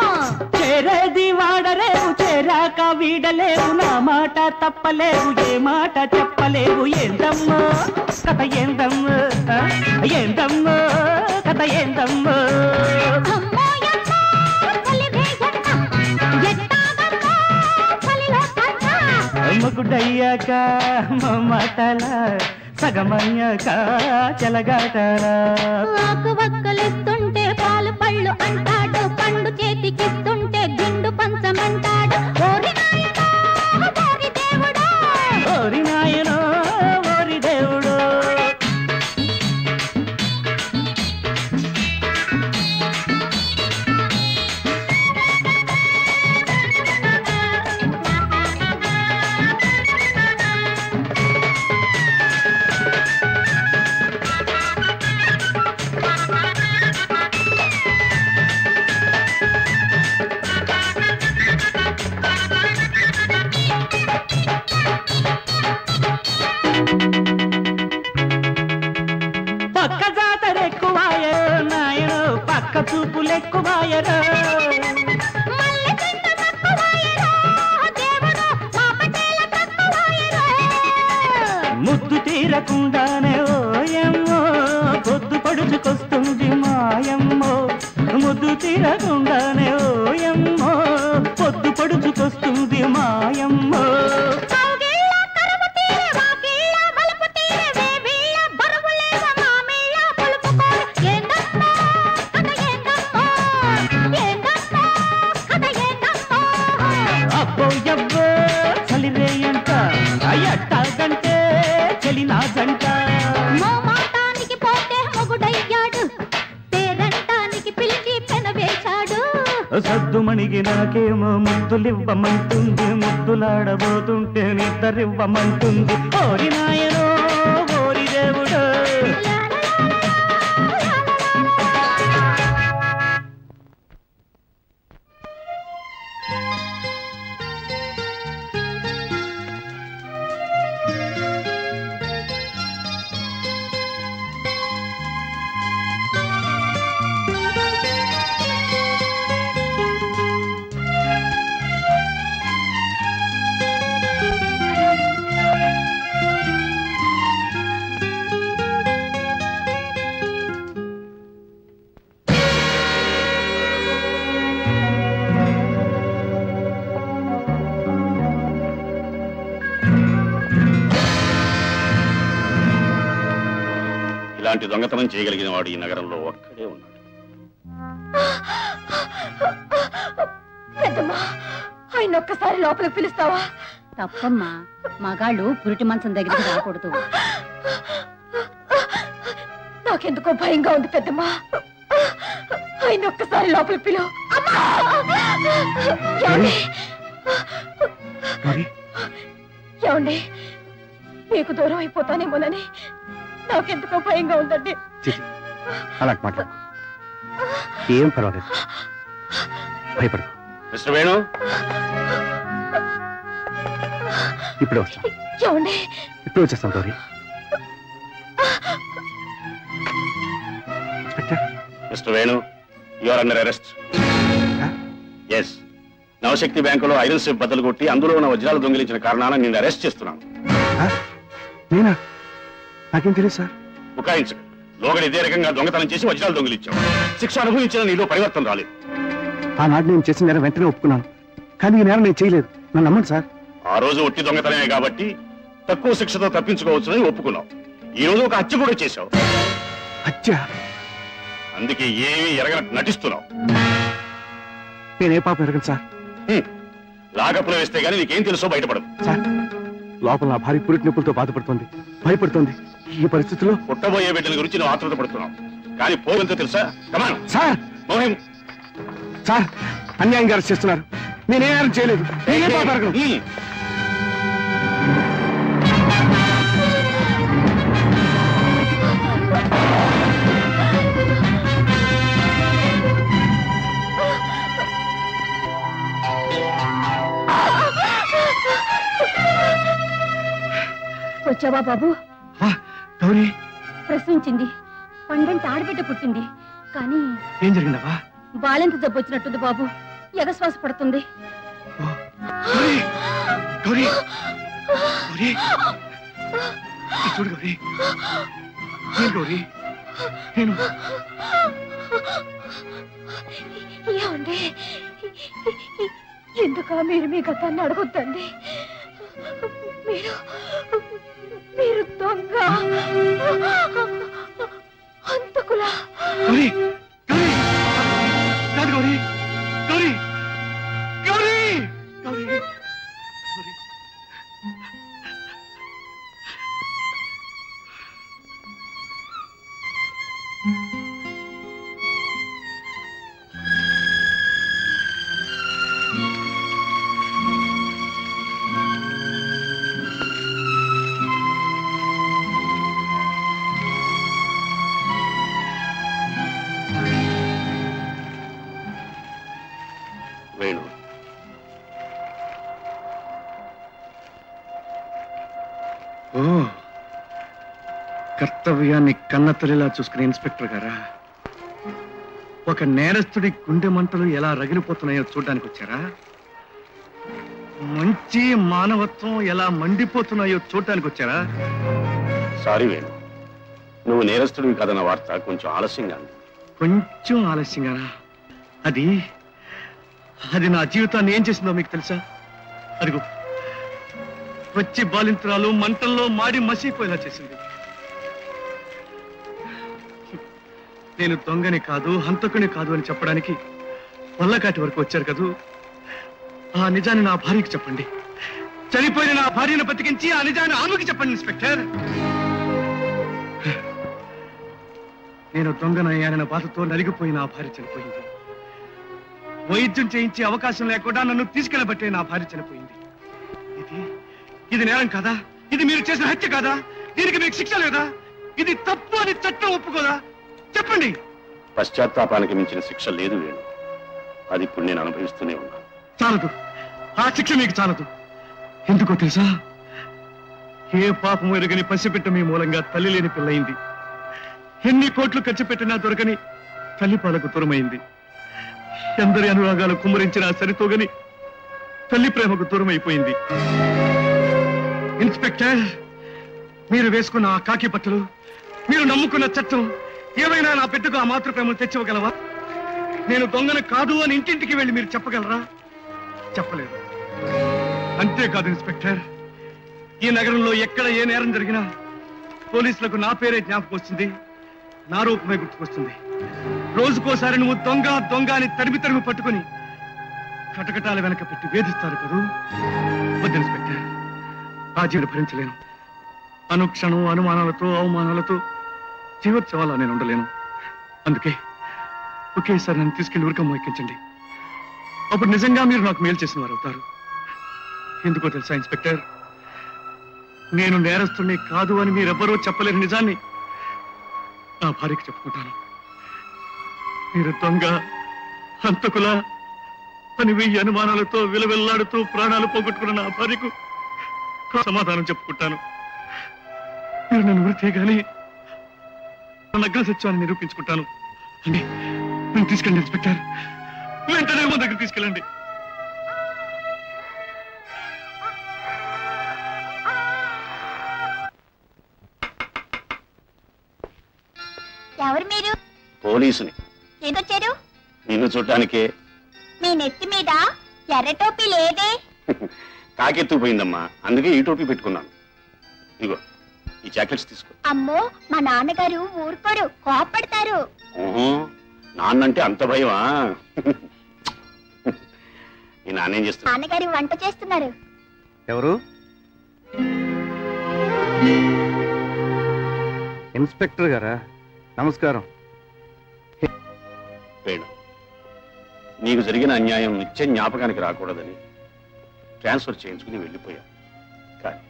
చేరేది వాడలేవు చేరాక వీడలేవు నా మాట తప్పలేవు ఏ మాట చెప్పలేవు ఏందమ్మో కథ ఏందమ్మో ఏందమ్మో కథ ఏందమ్మో మొగుడయ్యాక మమతల సగమయ్యాక చెలగాటాల ఆకు వక్కలిస్తుంటే పాలు పళ్ళు అంటాడు పండు చేతికిస్తుంటే గిండు పంచమంటాడు ఓరి నాయనో ఓరి దేవుడో ఓరి నాయనో ఓరి దేవుడో పక్క జాతరెక్కువాయో నాయనో పక్క చూపులెక్కువాయరో ముద్దు తీరకుండానే ఓయమ్మో పొద్దు పడుచుకొస్తుంది మాయమ్మో ముద్దు తీరకుండానే ఓయమ్మో పొద్దు పడుచుకొస్తుంది మాయమ్మో అబ్బో ఎవ్వో చలిరేయంట అయ్యట్టాగంటే చెలినా జంట మాటానికి పోతే మొగుడయ్యాడు పేరంటానికి పిలిచి పెనవేశాడు సద్దుమణికి నాకేమో ముద్దులివ్వమంటుంది ముద్దులాడబోతుంటే నిద్దరివ్వమంటుంది ఓరి నాయనో ఓరి దేవుడో ఇలాంటి దొంగతనం చేయగలిగిన వాడు ఈ నగరంలో ఒక్కడే ఉన్నాడు. పెద్దమ్మా ఆయన ఒక్కసారి లోపలికి పిలుస్తావా? తప్పమ్మా, మగాళ్ళు పురిటి మంచం దగ్గరికి రాకూడదు. నాకెందుకో భయంగా ఉంది పెద్దమ్మా. ఆయన ఒక్కసారి లోపలికి పిలువు. ఏమండి, మీకు దూరం అయిపోతానేమోనని నాకెందుకో భయంగా ఉందండి. అలాంటి మాట్లాడు, ఏం పర్వాలేదు, భయపడకు. మిస్టర్ వేణు, ఇప్పుడే వస్తాం. ఏమండి, ఇప్పుడే వచ్చేస్తాం Gauri. Mister Venu, you are under arrest. Yes, Navashakti బ్యాంకులో ఐరన్ సేఫ్ బద్దలు కొట్టి అందులో ఉన్న వజ్రాలు దొంగిలించిన కారణాన నిన్ను అరెస్ట్ చేస్తున్నాను. నేనా? నాకేం తెలియదు సార్. బుకాయించు. లోగడి ఇదే రకంగా దొంగతనం చేసి వజ్రాలు దొంగిలించావు. శిక్ష అనుభవించిన నీలో పరివర్తన రాలేదు. ఆనాడు నేను చేసిన నేరం వెంటనే ఒప్పుకున్నాను, కానీ ఈ నేరం నేను చేయలేదు. నన్ను నమ్మండి సార్. ఆ రోజు ఒట్టి దొంగతనమే కాబట్టి తక్కువ శిక్షతో తప్పించుకోవచ్చునని ఒప్పుకున్నావు. ఈ రోజు ఒక హత్య కూడా చేశావు. హత్య? అందుకే ఏమీ ఎరగనట్టు నటిస్తున్నావు. నేనే పాపం ఎరగను సార్. లాకప్పులో వేస్తే గానీ నీకేం తెలుసో బయటపడదు. సార్, లోపల నా భార్య పురిటి నొప్పులతో బాధపడుతోంది, భయపడుతోంది. ఈ పరిస్థితుల్లో పుట్టబోయే బిడ్డల గురించి నువ్వు ఆతృత పడుతున్నావు, కానీ పోవెంతో తెలుసా? Come on sir. సార్, అన్యాయంగా అరెస్ట్ చేస్తున్నారు. నేనే నేరం చేయలేదు. నేనే పాపం ఎరగను. వచ్చావా బాబు? గౌరీ ప్రశ్నించింది. పండంటి ఆడబిడ్డ పుట్టింది, కానీ ఏం జరిగిందవా? బాలెంత జబ్బు వచ్చినట్టుంది బాబు. ఎగశ్వాస పడుతుంది. గౌరీ, గౌరీ, చూడు గౌరీ. ఏం గౌరీ? నేను ఏమండి, ఎందుక మీరు మీ గతాన్ని అడగొద్దండి. మీరు దొంగ అంతకులా. గౌరీ, గౌరీ, కాదు గౌరీ, గౌరీ, గౌరీ, గౌరీ, గౌరీ. వేణు, ఓ, కర్తవ్యాన్ని కన్నతల్లిలా చూసుకునే ఇన్స్పెక్టర్ గారా? ఒక నేరస్తుడి గుండె మంటలు ఎలా రగిలిపోతున్నాయో చూడడానికి వచ్చారా? మంచి మానవత్వం ఎలా మండిపోతున్నాయో చూడటానికి వచ్చారా? సారీ వేణు, నువ్వు నేరస్తుడివి కాదన్న వార్త కొంచెం ఆలస్యంగా ఉంది. కొంచెం ఆలస్యంగానా? అది నా జీవితాన్ని ఏం చేసిందో మీకు తెలుసా? అదిగో వచ్చి బాలింతరాలు మంటల్లో మాడి మసిపోయేలా చేసింది. నేను దొంగని కాదు, హంతకుని కాదు అని చెప్పడానికి వల్లకాటి వరకు వచ్చారు కదూ. ఆ నిజాన్ని నా భార్యకి చెప్పండి. చనిపోయిన నా భార్యను బతికించి ఆ నిజాన్ని ఆమెకి చెప్పండి ఇన్స్పెక్టర్. నేను దొంగనయ్యానన్న బాధతో నలిగిపోయి నా భార్య చనిపోయింది. వైద్యం చేయించే అవకాశం లేకుండా నన్ను తీసుకెళ్లబట్టే నా భార్య చనిపోయింది. ఇది నేరం కాదా? ఇది మీరు చేసిన హత్య కాదా? దీనికి మీకు శిక్ష లేదా? ఇది తప్పు అని చట్టం ఒప్పుకోదా? చెప్పండి. పశ్చాత్తాపానికి మించిన శిక్ష లేదు వేణు, అది ఇప్పుడు నేను అనుభవిస్తూనే ఉన్నాను. చాలదు, ఆ శిక్ష మీకు చాలదు. ఎందుకో తెలుసా? ఏ పాపం ఎరుగని పసిబిడ్డ మీ మూలంగా తల్లి లేని పిల్లయింది. ఎన్ని కోట్లు ఖర్చు పెట్టినా దొరకని తల్లి పాలకు దూరమైంది. ఎందరి అనురాగాలు కుమ్మరించిన సరితోగని తల్లి ప్రేమకు దూరం అయిపోయింది. ఇన్స్పెక్టర్, మీరు వేసుకున్న ఆ కాకి బట్టలు, మీరు నమ్ముకున్న చట్టం ఏమైనా నా బిడ్డకు ఆ మాతృప్రేమను తెచ్చివ్వగలవా? నేను దొంగను కాదు అని ఇంటింటికి వెళ్ళి మీరు చెప్పగలరా? చెప్పలేదు. అంతేకాదు ఇన్స్పెక్టర్, ఈ నగరంలో ఎక్కడ ఏ నేరం జరిగినా పోలీసులకు నా పేరే జ్ఞాపకం వస్తుంది, నా రూపమే గుర్తుకొస్తుంది. రోజుకోసారి నువ్వు దొంగ దొంగ అని తరిమి పట్టుకుని కటకటాల వెనక పెట్టి వేధిస్తారు కదూ. వద్దు ఇన్స్పెక్టర్, ఆ జీవిని భరించలేను. అనుక్షణం అనుమానాలతో అవమానాలతో జీవోత్సవాలా నేను ఉండలేను. అందుకే ఒకేసారి నన్ను తీసుకెళ్లి ఉరకమ్మ ఎక్కించండి. అప్పుడు నిజంగా మీరు నాకు మేలు చేసిన వారు అవుతారు. ఎందుకో తెలుసా ఇన్స్పెక్టర్, నేను నేరస్తుని కాదు అని మీరెవ్వరూ చెప్పలేని నిజాన్ని నా భార్యకి చెప్పుకుంటాను. మీరు దొంగ హంతకుల అని 1000 అనుమానాలతో విలవెల్లాడుతూ ప్రాణాలు పోగొట్టుకున్న నా భార్యకు సమాధానం చెప్పుకుంటాను. మీరు నన్ను వృత్తే గాని నగ్న సత్యాన్ని నిరూపించుకుంటాను. అండి, నన్ను తీసుకెళ్ళండి ఇన్స్పెక్టర్, వెంటనే మా దగ్గర తీసుకెళ్ళండి. ఎవరు మీరు? పోలీసుని. ఎందుకొచ్చారు? నిన్ను చూడటానికే. మీ నెత్తి మీద ఎర్ర టోపీ లేదే? కాకెత్తుకుపోయిందమ్మా, అందుకే ఈ టోపీ పెట్టుకున్నాను. ఇగో ఈ జాకెట్స్ తీసుకో. అమ్మో, మా నాన్నగారు ఊరుకోరు, కోపడతారు. ఓహో, నాన్నంటే అంత భయమా? ఈ నాన్నేం చేస్తున్నా? నాన్నగారు వంట చేస్తున్నారు. ఎవరు? ఇన్స్పెక్టర్ గారా? నమస్కారం. వేణు, నీకు జరిగిన అన్యాయం నిత్యం జ్ఞాపకానికి రాకూడదని ట్రాన్స్ఫర్ చేయించుకుని వెళ్ళిపోయా. కానీ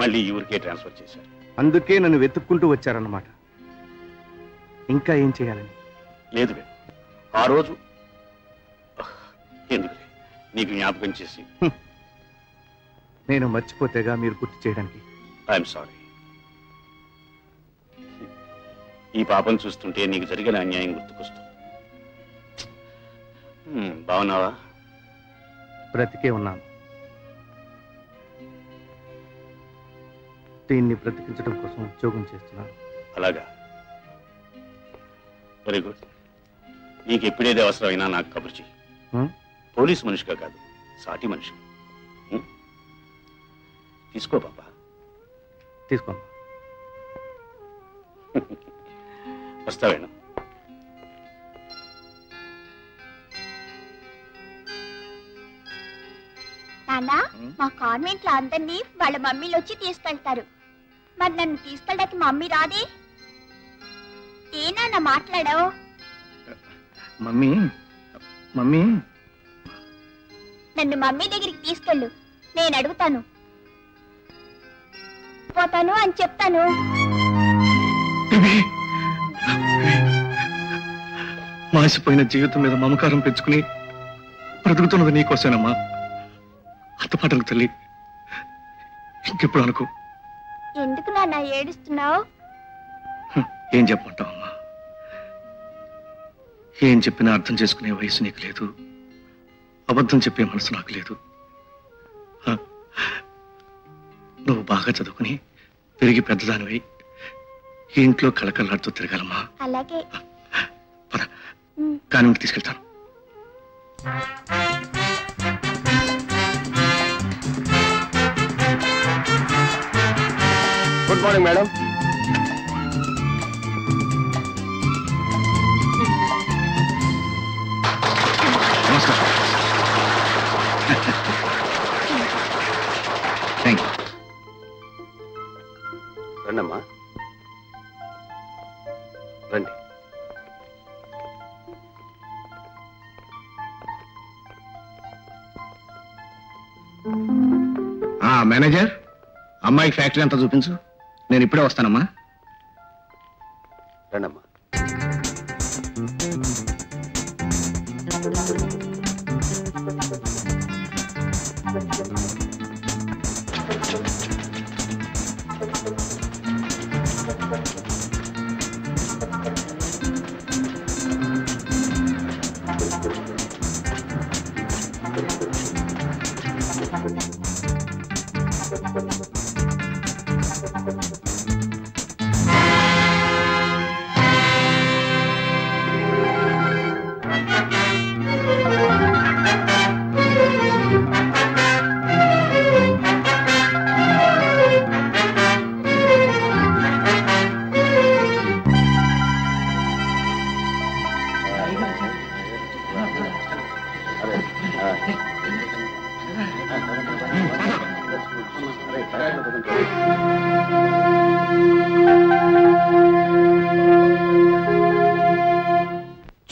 మళ్ళీ ఈ ఊరికే ట్రాన్స్ఫర్ చేశారు. అందుకే నన్ను వెతుక్కుంటూ వచ్చారన్నమాట. ఇంకా ఏం చేయాలని? లేదు వేణు, ఆ రోజు ఎందుకులే, నీకు జ్ఞాపకం చేసి. నేను మర్చిపోతేగా మీరు గుర్తు చేయడానికి. I'm sorry. ఈ పాపం చూస్తుంటే నీకు జరిగిన అన్యాయం గుర్తుకొస్తుంది. బాగున్నావా? బ్రతికే ఉన్నాను. దీన్ని బ్రతికించడం కోసం ఉద్యోగం చేస్తున్నాను. అలాగా, వెరీ గుడ్. నీకు ఎప్పుడేది అవసరమైనా నాకు కబురు చెయ్యి. పోలీసు మనిషిగా కాదు, సాటి మనిషి. తీసుకో పాపా. తీసుకో. వస్తావేనా? నాన్న, మా కాన్వెంట్ లో అందరినీ వాళ్ళ మమ్మీలు వచ్చి తీసుకెళ్తారు. మరి నన్ను తీసుకెళ్ళడానికి మమ్మీ రాదే? ఏనా మాట్లాడావు? మమ్మీ మమ్మీ నన్ను మమ్మీ దగ్గరికి తీసుకెళ్ళు, నేను అడుగుతాను. పోతాను అని చెప్తాను. మాసిపోయిన జీవితం మీద మమకారం పెంచుకుని బ్రతుకుతున్నది నీకోసేనమ్మా. అంతపాటలకు తల్లి, ఇంకెప్పుడు అనుకో. ఎందుకు నాన్న ఏడుస్తున్నావు? ఏం చెప్పమంటావమ్మా? ఏం చెప్పినా అర్థం చేసుకునే వయసు నీకు లేదు, అబద్ధం చెప్పే మనసు నాకు లేదు. నువ్వు బాగా చదువుకుని పెరిగి పెద్దదానివై ఈ ఇంట్లో కళకళలాడుతూ తిరగాలమ్మా. అలాగే. కాన్వెంట్ తీసుకెళ్తాను. Good morning madam. నమస్కారం. Thank you. రండమ్మా, రండి. మేనేజర్, అమ్మాయి ఫ్యాక్టరీ అంతా చూపించు. నేను ఇప్పుడే వస్తానమ్మా. రండమ్మా.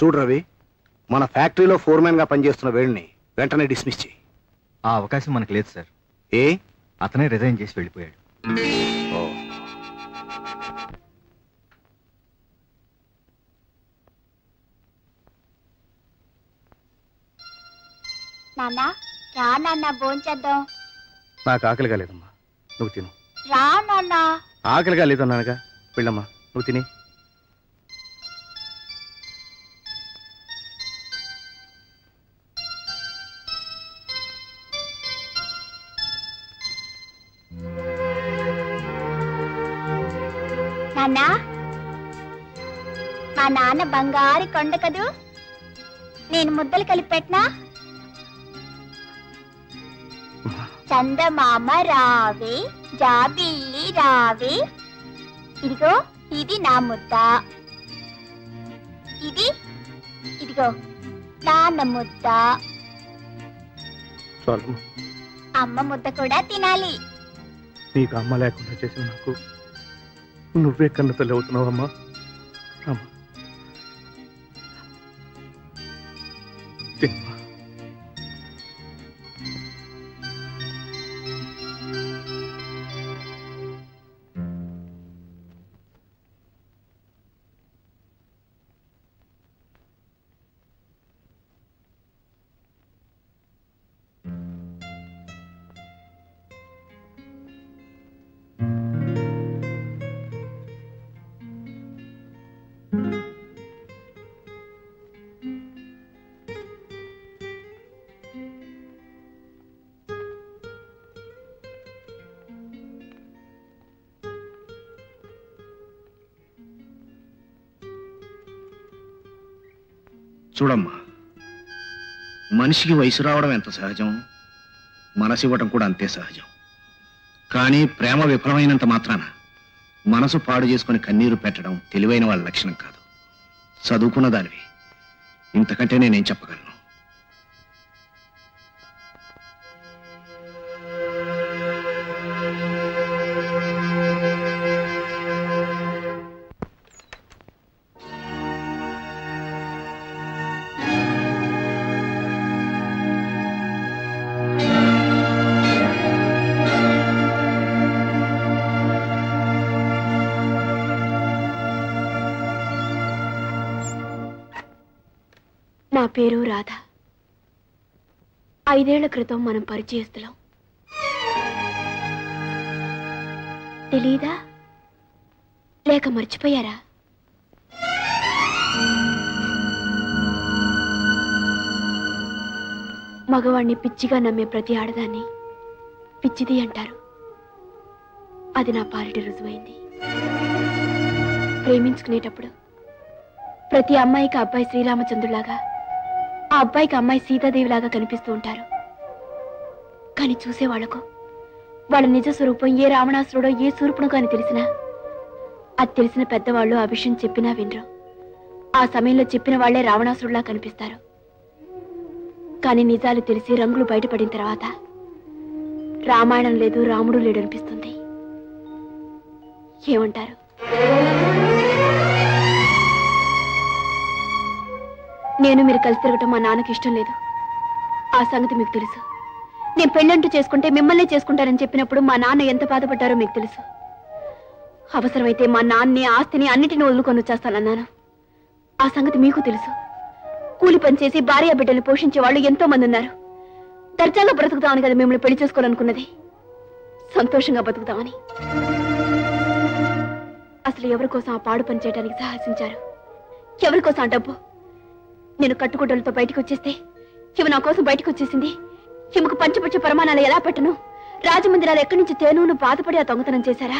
చూడు రవి, మన ఫ్యాక్టరీలో ఫోర్మెన్ గా పనిచేస్తున్న వేడిని వెంటనే డిస్మిస్ చేయి. ఆ అవకాశం మనకు లేదు సార్. ఏ? అతనే రిజైన్ చేసి వెళ్ళిపోయాడు. నాన్న, రా నాన్న, భోంచేద్దాం. నాకు ఆకలిగా లేదమ్మా, నువ్వు తిను. రా నాన్న. ఆకలిగా లేదన్నానుగా, వెళ్ళమ్మా, నువ్వు తిని. నాన్న, మా నాన్న బంగారు కొండ కదూ. నేను ముద్దలు కలిపి పెట్టనా? చందమామ రావే, జాబిల్లి రావే. ఇదిగో ఇది నా ముద్ద, ఇదిగో నాన్న ముద్ద. అమ్మ ముద్ద కూడా తినాలి. నీకు అమ్మ లేకుండా చేసిన నాకు నువ్వే కన్న తల్లి అవుతున్నావమ్మా. చూడమ్మా, మనిషికి వయసు రావడం ఎంత సహజం, మనసు ఇవ్వడం కూడా అంతే సహజం. కానీ ప్రేమ విఫలమైనంత మాత్రాన మనసు పాడు చేసుకుని కన్నీరు పెట్టడం తెలివైన వాళ్ళ లక్షణం కాదు. చదువుకున్న దానివి, ఇంతకంటే నేనేం చెప్పగలను? నా పేరు రాధ. 5 ఏళ్ల క్రితం మనం పరిచయస్తులం. తెలీదా? లేక మర్చిపోయారా? మగవాణ్ణి పిచ్చిగా నమ్మే ప్రతి ఆడదాన్ని పిచ్చిది అంటారు. అది నా పాలిటి రుజువైంది. ప్రేమించుకునేటప్పుడు ప్రతి అమ్మాయికి అబ్బాయి శ్రీరామచంద్రులాగా, ఆ అబ్బాయికి అమ్మాయి సీతాదేవిలాగా కనిపిస్తూ ఉంటారు. కానీ చూసేవాళ్లకు వాళ్ళ నిజ స్వరూపం ఏ రావణాసురుడో ఏ శూర్పణకో అని తెలిసినా, అది తెలిసిన పెద్దవాళ్ళు ఆ విషయం చెప్పినా వినరు. ఆ సమయంలో చెప్పిన వాళ్లే రావణాసురులా కనిపిస్తారు. కానీ నిజాలు తెలిసి రంగులు బయటపడిన తర్వాత రామాయణం లేదు, రాముడు లేడు అనిపిస్తుంది. ఏమంటారు? నేను మీరు కలిసి తిరగటం మా నాన్నకి ఇష్టం లేదు. ఆ సంగతి మీకు తెలుసు. నేను పెళ్ళంటూ చేసుకుంటే మిమ్మల్నే చేసుకుంటారని చెప్పినప్పుడు మా నాన్న ఎంత బాధపడ్డారో మీకు తెలుసు. అవసరమైతే మా నాన్నని, ఆస్తిని అన్నిటిని వదులుకొని వచ్చేస్తానన్నాను. ఆ సంగతి మీకు తెలుసు. కూలి పనిచేసి భార్య బిడ్డల్ని పోషించే వాళ్ళు ఎంతో మంది ఉన్నారు. దర్జాగా బ్రతుకుతామని కదా మిమ్మల్ని పెళ్లి చేసుకోవాలనుకున్నది. సంతోషంగా బతుకుతామని. అసలు ఎవరి కోసం ఆ పాడు పని చేయడానికి సాహసించారు? ఎవరి కోసం ఆ డబ్బు? నేను కట్టుకుంటలతో బయటకు వచ్చేస్తే ఇవి నా కోసం బయటకు వచ్చేసింది. హిమకు పంచపక్ష ప్రమాణాలు ఎలా పెట్టను? రాజమందిరాలు ఎక్కడి నుంచి తేను బాధపడి ఆ దొంగతనం చేశారా?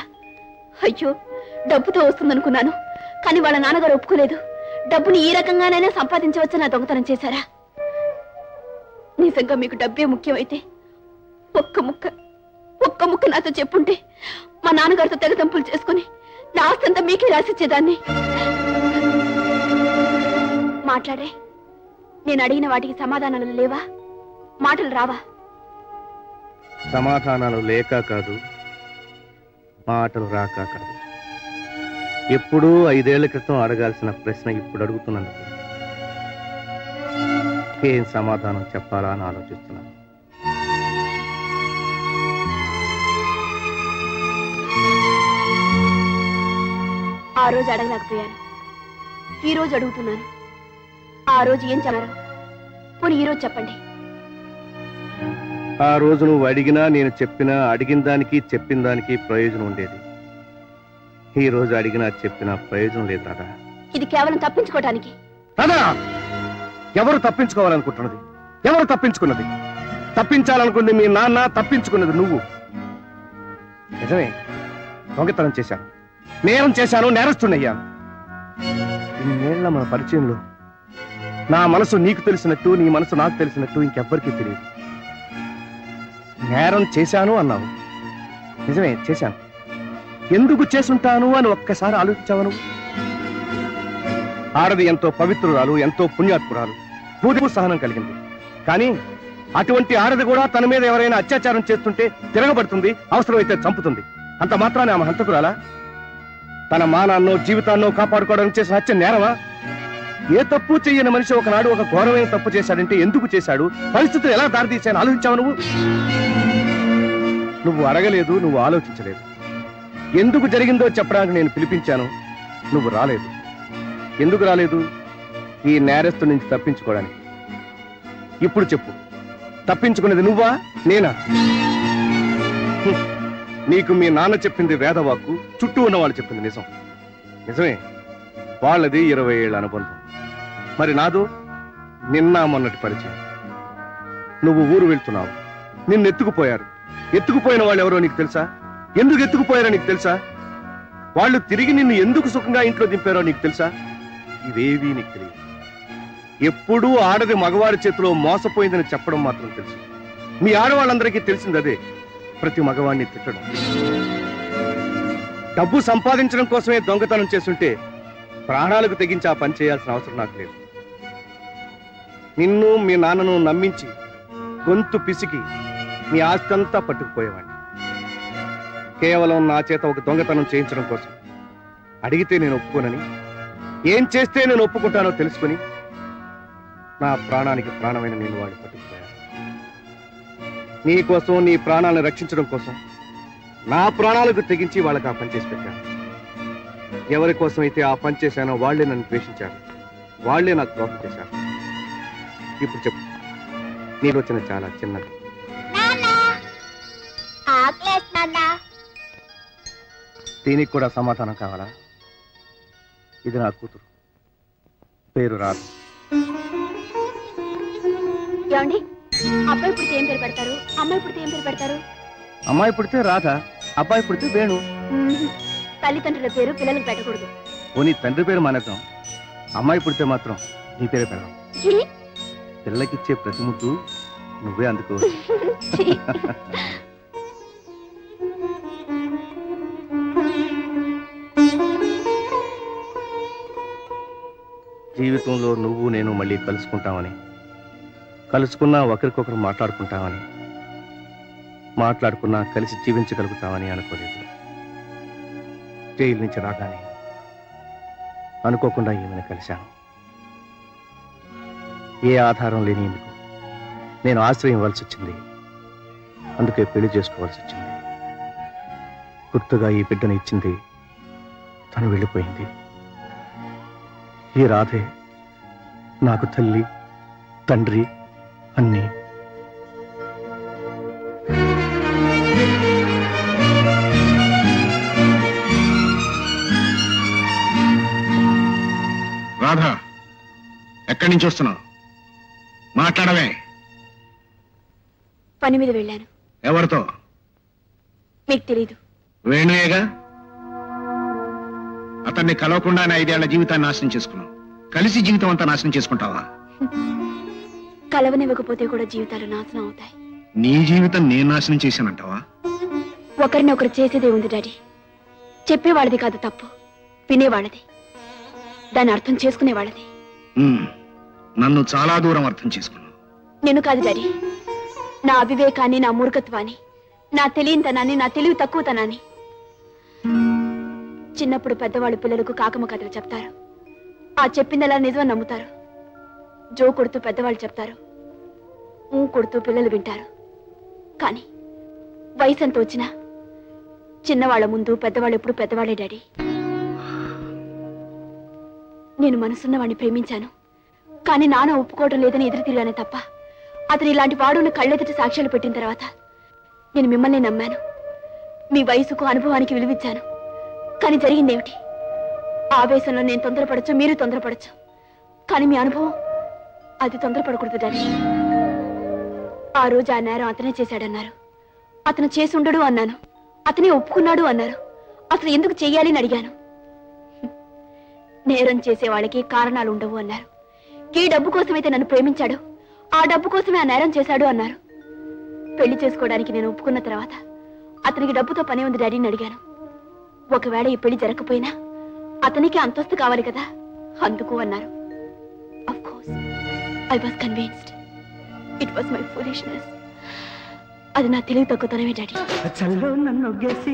అయ్యో, డబ్బుతో వస్తుందనుకున్నాను. కానీ వాళ్ళ నాన్నగారు ఒప్పుకోలేదు. డబ్బుని ఈ రకంగానైనా సంపాదించవచ్చని ఆ దొంగతనం చేశారా? నిజంగా మీకు డబ్బే ముఖ్యమైతే ఒక్క ముక్క నాతో చెప్పుంటే మా నాన్నగారితో తెగతంపులు చేసుకుని నా ఆస్తంతా మీకే రాసిచ్చేదాన్ని. మాట్లాడే, నేను అడిగిన వాటికి సమాధానాలు లేవా? మాటలు రావా? సమాధానాలు లేక కాదు, మాటలు రాక కాదు. ఎప్పుడూ 5 ఏళ్ల క్రితం అడగాల్సిన ప్రశ్న ఇప్పుడు అడుగుతున్నందుకు ఏం సమాధానం చెప్పాలా అని ఆలోచిస్తున్నాను. ఆ రోజు అడగలేకపోయాను, ఈ రోజు అడుగుతున్నాను. ఆ రోజు ఏం చెప్పారో పోనీ ఈ రోజు చెప్పండి. ఆ రోజు నువ్వు అడిగినా, నేను చెప్పినా, అడిగిన దానికి చెప్పిన దానికి ప్రయోజనం ఉండేది. ఈ రోజు అడిగినా చెప్పినా ప్రయోజనం లేదు రాదా. ఇది కేవలం తప్పించుకోవడానికి. రాదా, ఎవరు తప్పించుకోవాలనుకుంటున్నది? ఎవరు తప్పించుకున్నది? తప్పించాలనుకుంది మీ నాన్న, తప్పించుకున్నది నువ్వు. నిజమే, దొంగతనం చేశాను, నేరం చేశాను, నేరస్తున్నయ్యాను. ఇన్నేళ్ల మన పరిచయంలో నా మనసు నీకు తెలిసినట్టు నీ మనసు నాకు తెలిసినట్టు ఇంకెవ్వరికీ తెలియదు. నేరం చేశాను అన్నావు, నిజమే చేశాను. ఎందుకు చేసుంటాను అని ఒక్కసారి ఆలోచించావు నువ్వు? ఆడది ఎంతో పవిత్రురాలు, ఎంతో పుణ్యాత్మురాలు, పూర్తి సహనం కలిగింది. కానీ అటువంటి ఆడది కూడా తన మీద ఎవరైనా అత్యాచారం చేస్తుంటే తిరగబడుతుంది, అవసరమైతే చంపుతుంది. అంత మాత్రాన్ని ఆమె హంతకురాలా? తన మానాన్నో జీవితాన్నో కాపాడుకోవడానికి చేసిన హత్య నేరమా? ఏ తప్పు చెయ్యని మనిషి ఒకనాడు ఒక ఘోరమైన తప్పు చేశాడంటే ఎందుకు చేశాడు, పరిస్థితులు ఎలా దారితీశాయని ఆలోచించావు నువ్వు? నువ్వు అడగలేదు, నువ్వు ఆలోచించలేదు. ఎందుకు జరిగిందో చెప్పడానికి నేను పిలిపించాను, నువ్వు రాలేదు. ఎందుకు రాలేదు? ఈ నేరస్తు నుంచి తప్పించుకోవడానికి. ఇప్పుడు చెప్పు, తప్పించుకునేది నువ్వా నేనా? నీకు మీ నాన్న చెప్పింది వేదవాక్కు, చుట్టూ ఉన్న వాళ్ళు చెప్పింది నిజం. నిజమే, వాళ్ళది 20 ఏళ్ల అనుబంధం. మరి నాదో నిన్న మొన్నటి పరిచయం. నువ్వు ఊరు వెళ్తున్నావు, నిన్ను ఎత్తుకుపోయారు. ఎత్తుకుపోయిన వాళ్ళు ఎవరో నీకు తెలుసా? ఎందుకు ఎత్తుకుపోయారో నీకు తెలుసా? వాళ్ళు తిరిగి నిన్ను ఎందుకు సుఖంగా ఇంట్లో దింపారో నీకు తెలుసా? ఇవేవీ నీకు తెలియదు. ఎప్పుడూ ఆడది మగవారి చేతిలో మోసపోయిందని చెప్పడం మాత్రం తెలుసు. మీ ఆడవాళ్ళందరికీ తెలిసింది అదే, ప్రతి మగవాడిని తిట్టడం. డబ్బు సంపాదించడం కోసమే దొంగతనం చేస్తుంటే ప్రాణాలకు తెగించి ఆ పని చేయాల్సిన అవసరం నాకు లేదు. నిన్ను మీ నాన్నను నమ్మించి గొంతు పిసికి మీ ఆస్తి అంతా పట్టుకుపోయేవాడిని. కేవలం నా చేత ఒక దొంగతనం చేయించడం కోసం. అడిగితే నేను ఒప్పుకోనని, ఏం చేస్తే నేను ఒప్పుకుంటానో తెలుసుకుని నా ప్రాణానికి ప్రాణమైన నేను వాడిని పట్టుకుపోయాను. నీ కోసం, నీ ప్రాణాలను రక్షించడం కోసం నా ప్రాణాలకు తెగించి వాళ్ళకి ఆ పని చేసి పెట్టాను. ఎవరి కోసం అయితే ఆ పని చేశానో వాళ్లే నన్ను ద్వేషించారు, వాళ్లే నాకు ద్రోహం చేశారు. ఇప్పుడు చెప్పు, నీ ఆలోచన చాలా చిన్నది. దీనికి కూడా సమాధానం కావాలా? ఇది నా కూతురు, పేరు రాదు. ఏమండి, అబ్బాయి పుడితే ఏం పేరు పెడతారు? అమ్మాయి పుడితే ఏం పేరు పెడతారు? అమ్మాయి పుడితే రాధ, అబ్బాయి పుడితే వేణు. తల్లిదండ్రుల పేరు పిల్లలకు పెట్టకూడదు. పోనీ తండ్రి పేరు మానేద్దాం, అమ్మాయి పుడితే మాత్రం నీ పేరే పెడదాం. పిల్లకిచ్చే ప్రతి ముద్దు నువ్వే అందుకో. జీవితంలో నువ్వు నేను మళ్ళీ కలుసుకుంటామని, కలుసుకున్నా ఒకరికొకరు మాట్లాడుకుంటామని, మాట్లాడుకున్నా కలిసి జీవించగలుగుతామని అనుకోలేదు. జైలు నుంచి రాగానే అనుకోకుండా ఈమెను కలిశాను. ఏ ఆధారం లేని ఎందుకు నేను ఆశ్రయం ఇవ్వాల్సి వచ్చింది, అందుకే పెళ్లి చేసుకోవాల్సి వచ్చింది. గుర్తుగా ఈ బిడ్డను ఇచ్చింది, తను వెళ్ళిపోయింది. ఈ రాధే నాకు తల్లి, తండ్రి అన్నీ. రాధా, ఎక్కడి నుంచి వస్తున్నావు? మాట్లాడవే. పని మీద వెళ్ళాను. ఎవరితో? మీకు తెలీదు. వేణుయేగా. అతన్ని కలవకుండానే 5 ఏళ్ల జీవితాన్ని నాశనం చేసుకున్నావు. కలిసి జీవితం అంతా నాశనం చేసుకుంటావా? కలవనివ్వకపోతే కూడా జీవితాలు నాశనం అవుతాయి. నీ జీవితం నేను నాశనం చేశానంటావా? ఒకరినొకరు చేసేదే ఉంది డాడీ. చెప్పేవాళ్ళది కాదు తప్పు, వినేవాళ్ళది, దాన్ని అర్థం చేసుకునేవాళ్ళది. నన్ను చాలా దూరం అర్థం చేసుకున్నావు. నేను కాదు డాడీ, నా అవివేకాన్ని, నా మూర్ఖత్వాన్ని, నా తెలియనితనాన్ని, నా తెలివి తక్కువతనాన్ని. చిన్నప్పుడు పెద్దవాళ్ళు పిల్లలకు కాకమ్మ కథలు చెప్తారు. ఆ చెప్పిందలా నిజమని నమ్ముతారు. జో కొడుతూ పెద్దవాళ్ళు చెప్తారు, ఊ కొడుతూ పిల్లలు వింటారు. కానీ వయసు ఎంత వచ్చినా చిన్నవాళ్ల ముందు పెద్దవాళ్ళు ఎప్పుడు పెద్దవాళ్లే డాడీ. నేను మనసున్న వాడిని ప్రేమించాను, కానీ నాన్న ఒప్పుకోవడం లేదని ఎదురు తిరిగానే తప్ప, అతను ఇలాంటి వాడుని కళ్ళెదుటి సాక్ష్యాలు పెట్టిన తర్వాత నేను మిమ్మల్ని నమ్మాను. మీ వయసుకు, అనుభవానికి విలువిచ్చాను. కానీ జరిగిందేమిటి? ఆవేశంలో నేను తొందరపడచ్చు, మీరు తొందరపడచ్చు, కానీ మీ అనుభవం అది తొందరపడకూడదు డాడీ. ఆ రోజు ఆ నేరం అతనే చేశాడన్నారు, అతను చేసి ఉండడు అన్నాను, అతనే ఒప్పుకున్నాడు అన్నారు. అసలు ఎందుకు చెయ్యాలి అని అడిగాను. నేరం చేసే వాళ్ళకి కారణాలు ఉండవు అన్నారు. ఈ డబ్బు కోసమైతే నన్ను ప్రేమించాడు, ఆ డబ్బు కోసమే ఆ నేరం చేశాడు అన్నారు. పెళ్లి చేసుకోవడానికి నేను ఒప్పుకున్న తర్వాత అతనికి డబ్బుతో పని ఉంది డాడీని అడిగాను. ఒకవేళ ఈ పెళ్లి జరగకపోయినా అతనికి అంతస్తు కావాలి కదా, అందుకు అన్నారు. Of course I was convinced. It was my foolishness. అది నా తెలివి తక్కువతనమే డాడీ. చల్లో నన్ను గేసి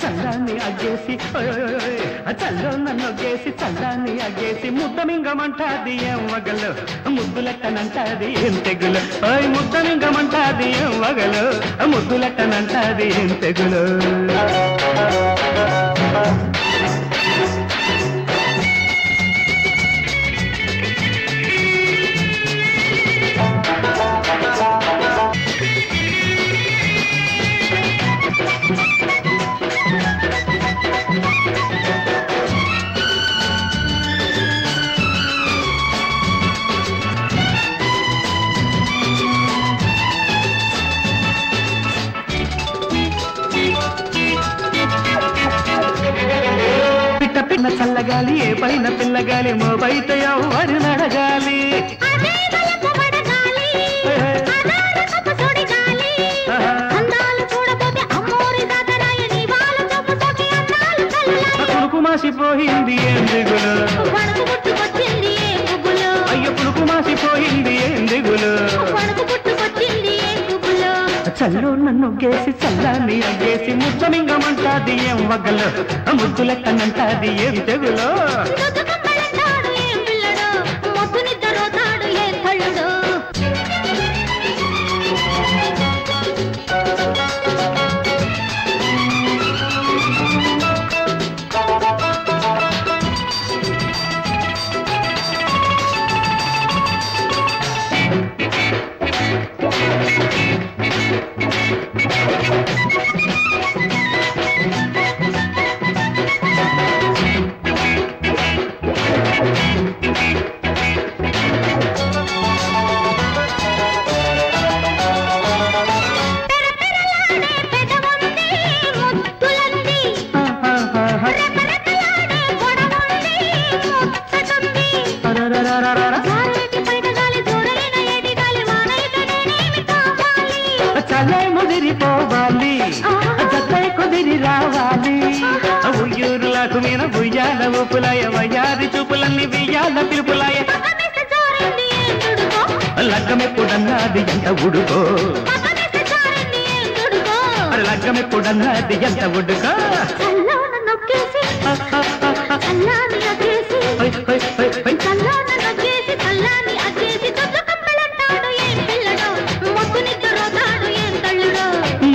చల్లాన్ని అగ్గేసి చల్లో నన్ను గేసి చల్లాన్ని అగ్గేసి ముద్దమింగమంటాది ఏం వగలు ముద్దులెట్టనంటాది ఏం తెగులు ముద్దమింగమంటాది ఏం వగలు ముద్దులెట్టనంటాది ఏం తెగులు. చల్లగాలి ఏ పైన పిల్లగాలి మో బయట ఎవరు నడగాలి పులుకు మాసిపోయింది ఏం దిగులు అయ్యో పులుకు మాసిపోయింది ఏం దిగులు. చల్లో నన్ను గేసి చల్లాన్ని అగ్గేసి ముద్దమింగమంటాది ఏం వగలు ముద్దులెక్కనంటాది ఏం తెగులో. చల్లే ముదిరిపోవాలి జతే కుదిరి రావాలి ఉయ్యూరులకు మీద బుయ్యాల ఊపులాయ వయ్యారి చూపులన్నీ బియ్యాల పిలుపులాయ లగ్గమెప్పుడన్నది ఎంత ఉడుకో లగ్గమెప్పుడన్నది ఎంత ఉడుకో.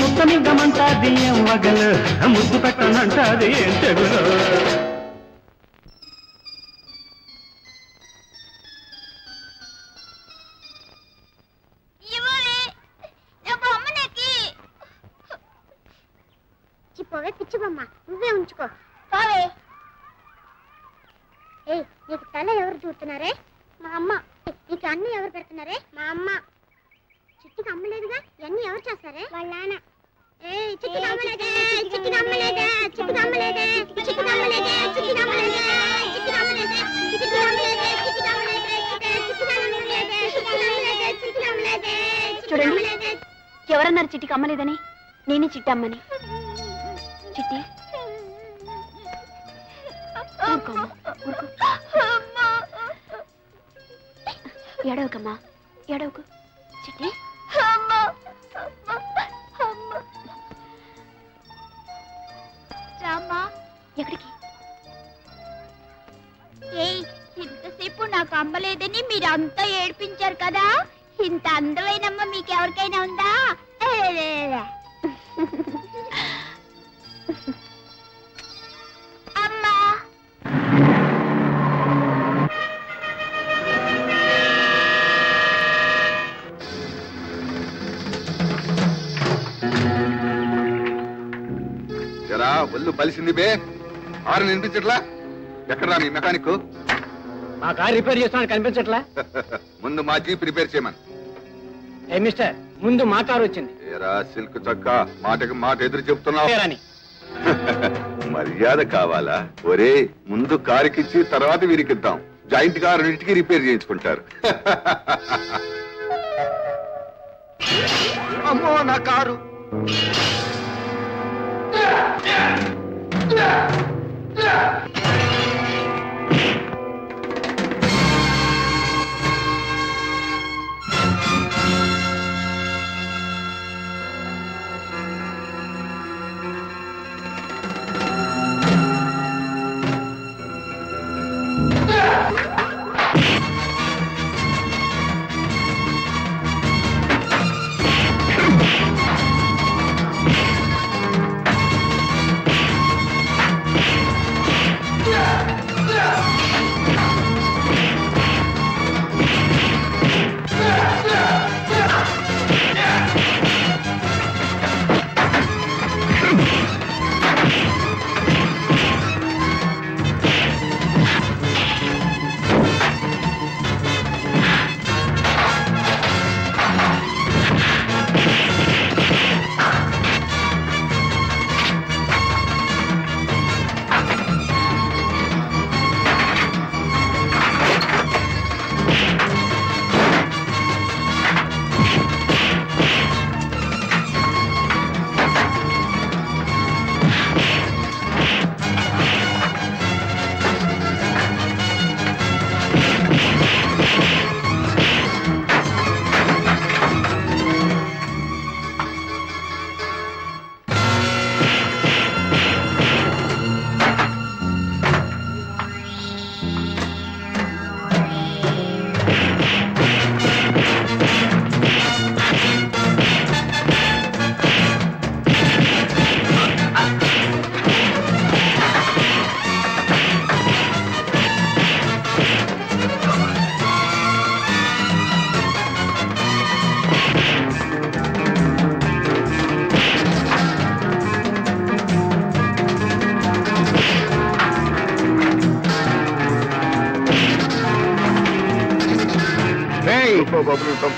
ముద్దమింగమంటాది ఏం వగలు ముద్దు పెట్టనంటాది ఏం తెగులు. పిచ్చి బొమ్మ నువ్వే ఉంచుకో పోవే. నీకు తల ఎవరు చూస్తున్నారే? మా అమ్మ. నీకు అన్ని ఎవరు పెడుతున్నారే? మా అమ్మ. చిట్టుకు అమ్మలేదుగా, ఇవన్నీ ఎవరు చేస్తారే? వాళ్ళ నాన్న. చిట్టుకు అమ్మలేదే, చిట్టుకు అమ్మలేదే, చిట్టుకు అమ్మలేదే, చిట్టుకు అమ్మలేదే, చిట్టుకు అమ్మలేదే, చిట్టుకు అమ్మలేదే, చిట్టుకు అమ్మలేదే, చిట్టుకు అమ్మలేదే, చిట్టుకు అమ్మలేదే, చిట్టుకు అమ్మలేదే. చూడండి, ఎవరన్నారు చిట్టికి అమ్మలేదని? నేనే చిట్టమ్మని. చిట్టి ఎడవకమ్మా, ఎడవకు చిట్టి. రామ్మా. ఎక్కడికి? ఇంతసేపు నాకు అమ్మలేదని మీరంతా ఏడ్పించారు కదా, ఇంత అందమైనమ్మ మీకెవరికైనా ఉందా? అమ్మా. ఎరా ఒళ్ళు బలిసింది బే, ఆరు వినిపించట్లా? ఎక్కడా మీ మెకానిక్? మా కార్ రిపేర్ చేస్తాను కనిపించట్లా? ముందు మా జీప్ రిపేర్ చేయమని. ఏ మిస్టర్, ముందు మా కారు వచ్చింది. ఏరా సిల్క్ చక్క, మాటకి మాట ఎదురు చెప్తున్నావు. మర్యాద కావాలా? ఒరే, ముందు కారుకిచ్చి తర్వాత వీరికిద్దాం. జాయింట్ గా రెండింటికి రిపేర్ చేయించుకుంటారు. అమ్మో నా కారు.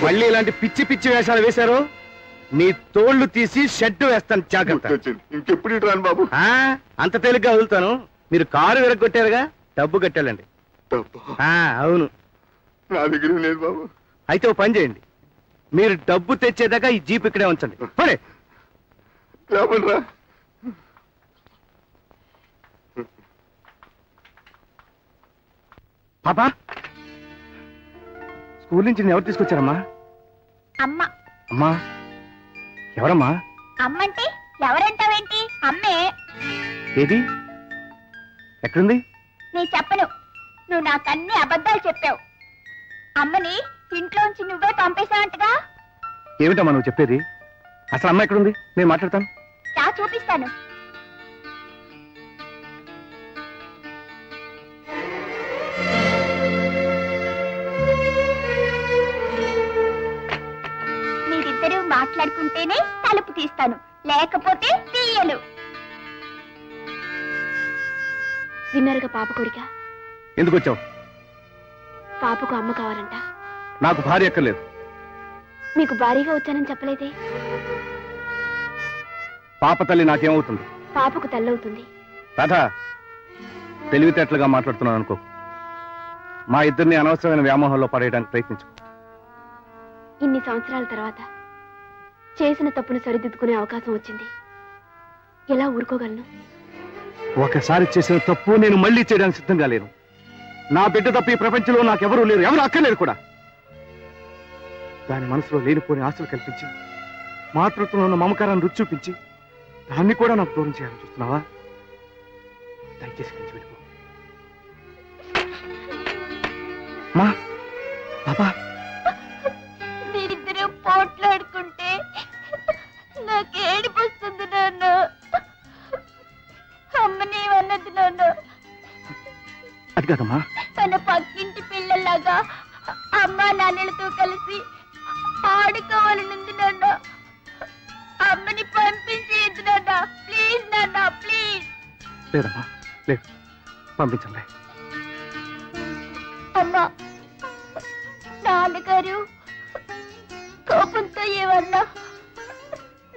మళ్ళీ ఇలాంటి పిచ్చి పిచ్చి వేషాలు వేశారు, నీ తోళ్లు తీసి షెడ్ వేస్తాను జాగ్రత్త. ఇంకెప్పుడు రాను బాబు. అంత తేలిగ్గా వదులుతాను. మీరు కారు విరగొట్టారుగా, డబ్బు కట్టాలండి. అవును, నా దగ్గర లేదు బాబు. అయితే ఓ పని చేయండి, మీరు డబ్బు తెచ్చేదాకా ఈ జీప్ ఇక్కడే ఉంచండి. పడే రా. పాపా, స్కూల్ నుంచి ఎవరు తీసుకొచ్చారమ్మా? అమ్మ. అమ్మా ఎవరమ్మా? అమ్మంటే ఎవరంటావేంటి? అమ్మే. ఏది, ఎక్కడుంది? నీ చెప్పను, నువ్వు నాకన్నీ అబద్ధాలు చెప్పావు. అమ్మని ఇంట్లోంచి నువ్వే పంపేశావంటగా. ఏమిటమ్మా నువ్వు చెప్పేది? అసలు అమ్మ ఎక్కడుంది? నేను మాట్లాడతాను. చూపిస్తాను. మీరిద్దరూ మాట్లాడుకుంటేనే తలుపు తీస్తాను, లేకపోతే తీయను. విన్నారుగా పాప కోరిక. ఎందుకు వచ్చావు? పాపకు అమ్మ కావాలంట. నాకు భార్య ఎక్కర్లేదు. మీకు భారీగా వచ్చానని చెప్పలేదే. పాప తల్లి నాకేమవుతుంది? పాపకు తల్లవుతుంది. రాధా, తెలివితేటలుగా మాట్లాడుతున్నాను అనుకో. మా ఇద్దరిని అనవసరమైన వ్యామోహంలో పడేయడానికి ప్రయత్నించు. ఇన్ని సంవత్సరాల తర్వాత చేసిన తప్పును సరిదిద్దుకునే అవకాశం వచ్చింది. ఎలా ఊరుకోగలను? ఒకసారి చేసిన తప్పు నేను మళ్ళీ చేయడానికి సిద్ధంగా లేను. నా బిడ్డ తప్ప ఈ ప్రపంచంలో నాకెవరూ లేరు, ఎవరు అక్కర్లేరు కూడా. దాని మనసులో లేనిపోని ఆశలు కల్పించి, మాతృత్వంలో ఉన్న మమకారాన్ని రుచి చూపించి, దాన్ని కూడా నాకు దూరం చేయాలని చూస్తున్నావా? దయచేసి కలిసి వెళ్ళిపో. మా పాపా, మీరిద్దరూ పోట్లాడుకుంటే నాకు ఏడుపు వస్తుంది నాన్న. అమ్మని అన్నది నాన్న. అది కాదమ్మా, తన పక్కింటి పిల్లల్లాగా అమ్మా నాన్నలతో కలిసి ఆడుకోవాలనుంది నాన్న. అమ్మని పంపించేది నాన్న, ప్లీజ్ నాన్న, ప్లీజ్. లేదమ్మా, లేదు, పంపించండి. అమ్మా, నాన్నగారు కోపంతో ఏమన్నా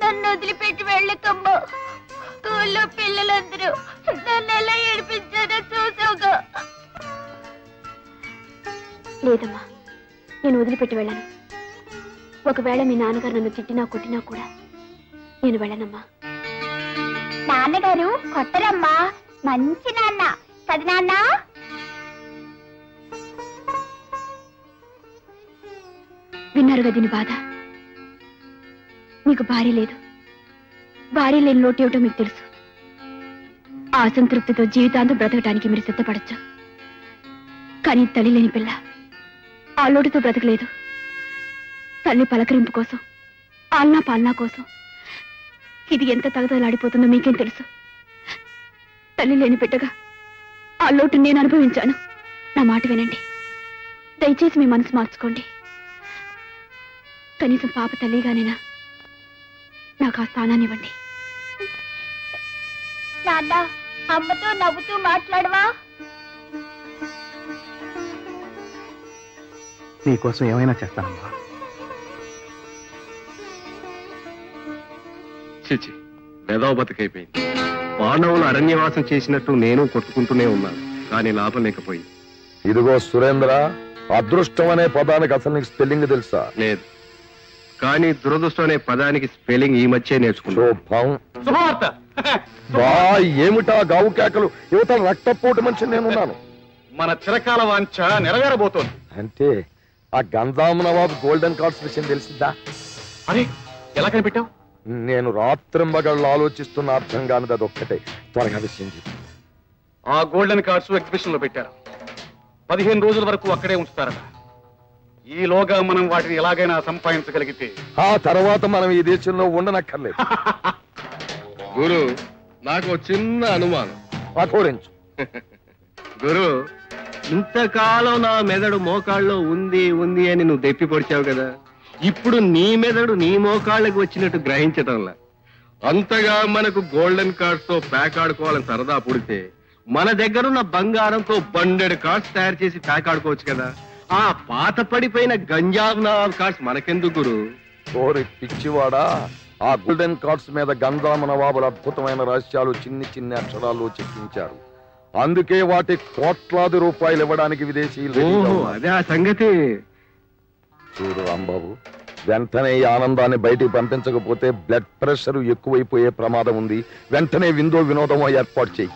నన్ను వదిలిపెట్టి వెళ్ళకమ్మా. స్కూల్లో పిల్లలందరూ నన్ను ఎలా ఏడిపించారో చూసావుగా. లేదమ్మా, నేను వదిలిపెట్టి వెళ్ళను. ఒకవేళ మీ నాన్నగారు నన్ను తిట్టినా కొట్టినా కూడా నేను వెళ్ళనమ్మా. నాన్నగారు కొట్టరమ్మా, మంచి నాన్న కదా నాన్న. విన్నారుగా దీని బాధ. మీకు భార్య లేదు, భార్య లేని లోటు ఏమిటో మీకు తెలుసు. ఆ అసంతృప్తితో జీవితాంతం బ్రతకటానికి మీరు సిద్ధపడచ్చు. కానీ తల్లి లేని పిల్ల ఆ లోటుతో బ్రతకలేదు. తల్లి పలకరింపు కోసం, ఆల్నా పాలనా కోసం ఇది ఎంత తగదలాడిపోతుందో మీకేం తెలుసు. తల్లి లేని బిడ్డగా ఆ లోటు నేను అనుభవించాను. నా మాట వినండి, దయచేసి మీ మనసు మార్చుకోండి. కనీసం పాప తల్లిగానేనా నాకు ఆ స్థానాన్ని ఇవ్వండి. నాన్న, అమ్మతో నవ్వుతూ మాట్లాడవా? నీకోసం ఏమైనా చేస్తానమ్మా. చిచి, వెదవ బతికైపోయింది. మానవులు అరణ్యవాసం చేసినట్టు నేను కొట్టుకుంటూనే ఉన్నాను, కానీ లాభం లేకపోయింది. ఇదిగో సురేంద్ర, అదృష్టం అనే పదానికి అసలు నీకు స్పెల్లింగ్ తెలుసా? లేదు, కానీ దురదృష్టం అనే పదానికి స్పెల్లింగ్ ఈ మధ్య నేర్చుకున్నాను. ఏమిటా గావు కేకలు? యువతల రక్తపోటు మనిషి నేనున్నాను. మన చిరకాల వాంఛ నెరవేరబోతోంది. అంటే ఆ గంజాం నవాబ్ గోల్డెన్ కార్డ్స్ విషయం తెలిసిందా? అరే, ఎలా కనిపెట్టావు? నేను రాత్రింబగళ్ళు ఆలోచిస్తున్న అర్థం కానిది అదొక్కటే. త్వరగా విషయం చెప్పు. ఆ గోల్డెన్ కార్డ్స్ ఎగ్జిబిషన్ లో పెట్టారు. 15 రోజుల వరకు అక్కడే ఉంచుతారట. ఈలోగా మనం వాటిని ఎలాగైనా సంపాదించగలిగితే ఆ తర్వాత మనం ఈ దేశంలో ఉండనక్కర్లేదు. గురు, నాకు చిన్న అనుమానం. అకోరించు. గురు, ఇంతకాలం నా మెదడు మోకాళ్ళలో ఉంది ఉంది అని నువ్వు దెప్పి పొడిచావు కదా, ఇప్పుడు నీ మెదడు నీ మోకాళ్ళకి వచ్చినట్టు గ్రహించటంలా. అంతగా మనకు గోల్డెన్ కార్డ్స్ తో ప్యాక్ ఆడుకోవాలని సరదా పుడితే మన దగ్గరున్న బంగారంతో బండెడు కార్డ్స్ తయారు చేసి ప్యాక్ ఆడుకోవచ్చు కదా. ఆ పాత పడిపోయిన గంజాబ్ నవాబ్ కార్డ్స్ మనకెందుకు గురు? ఓరి పిచ్చివాడా, ఆ గోల్డెన్ కార్డ్స్ మీద గంజాం నవాబుల అద్భుతమైన రహస్యాలు చిన్ని చిన్ని అక్షరాల్లో చెక్కించారు. అందుకే వాటి కోట్లాది రూపాయలు ఇవ్వడానికి విదేశీయులు. అదే ఆ సంగతి. చూడు రాంబాబు, వెంటనే ఈ ఆనందాన్ని బయటికి పంపించకపోతే బ్లడ్ ప్రెషర్ ఎక్కువైపోయే ప్రమాదం ఉంది. వెంటనే విందో వినోదమో ఏర్పాటు చేయి.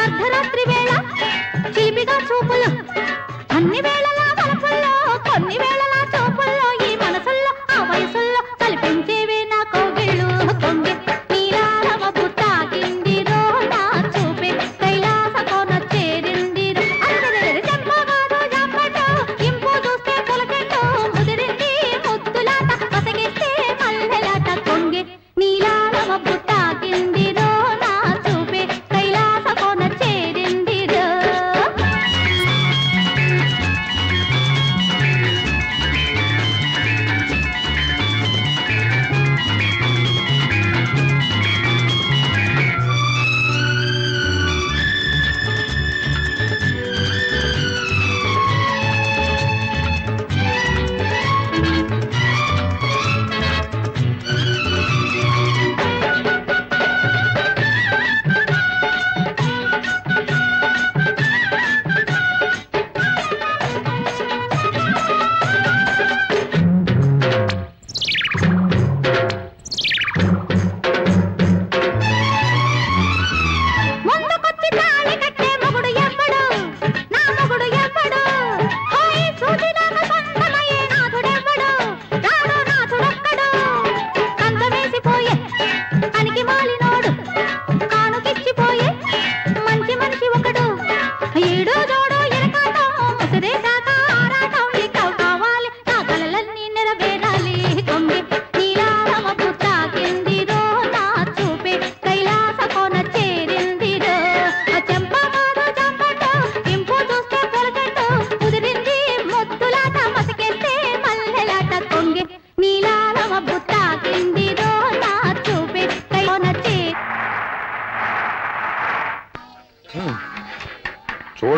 అర్ధరాత్రి వేళ చిలిపిగా చూపులు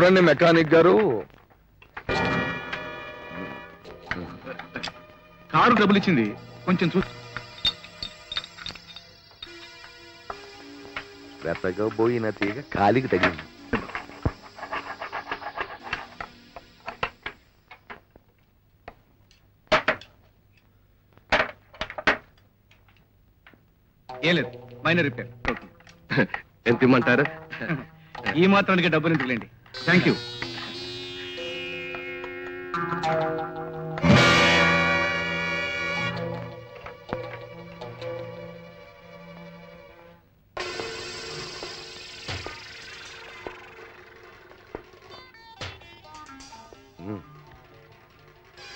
చూడండి మెకానిక్ గారు, కారు డబ్బులు ఇచ్చింది, కొంచెం చూ. వెతగబోయిన తీగ కాలికి తగింది. ఏం లేదు, మైనర్ రిపేర్. ఎంత ఇమ్మంటారు? ఈ మాత్రానికి డబ్బులు ఎందుకులేండి. Thank you.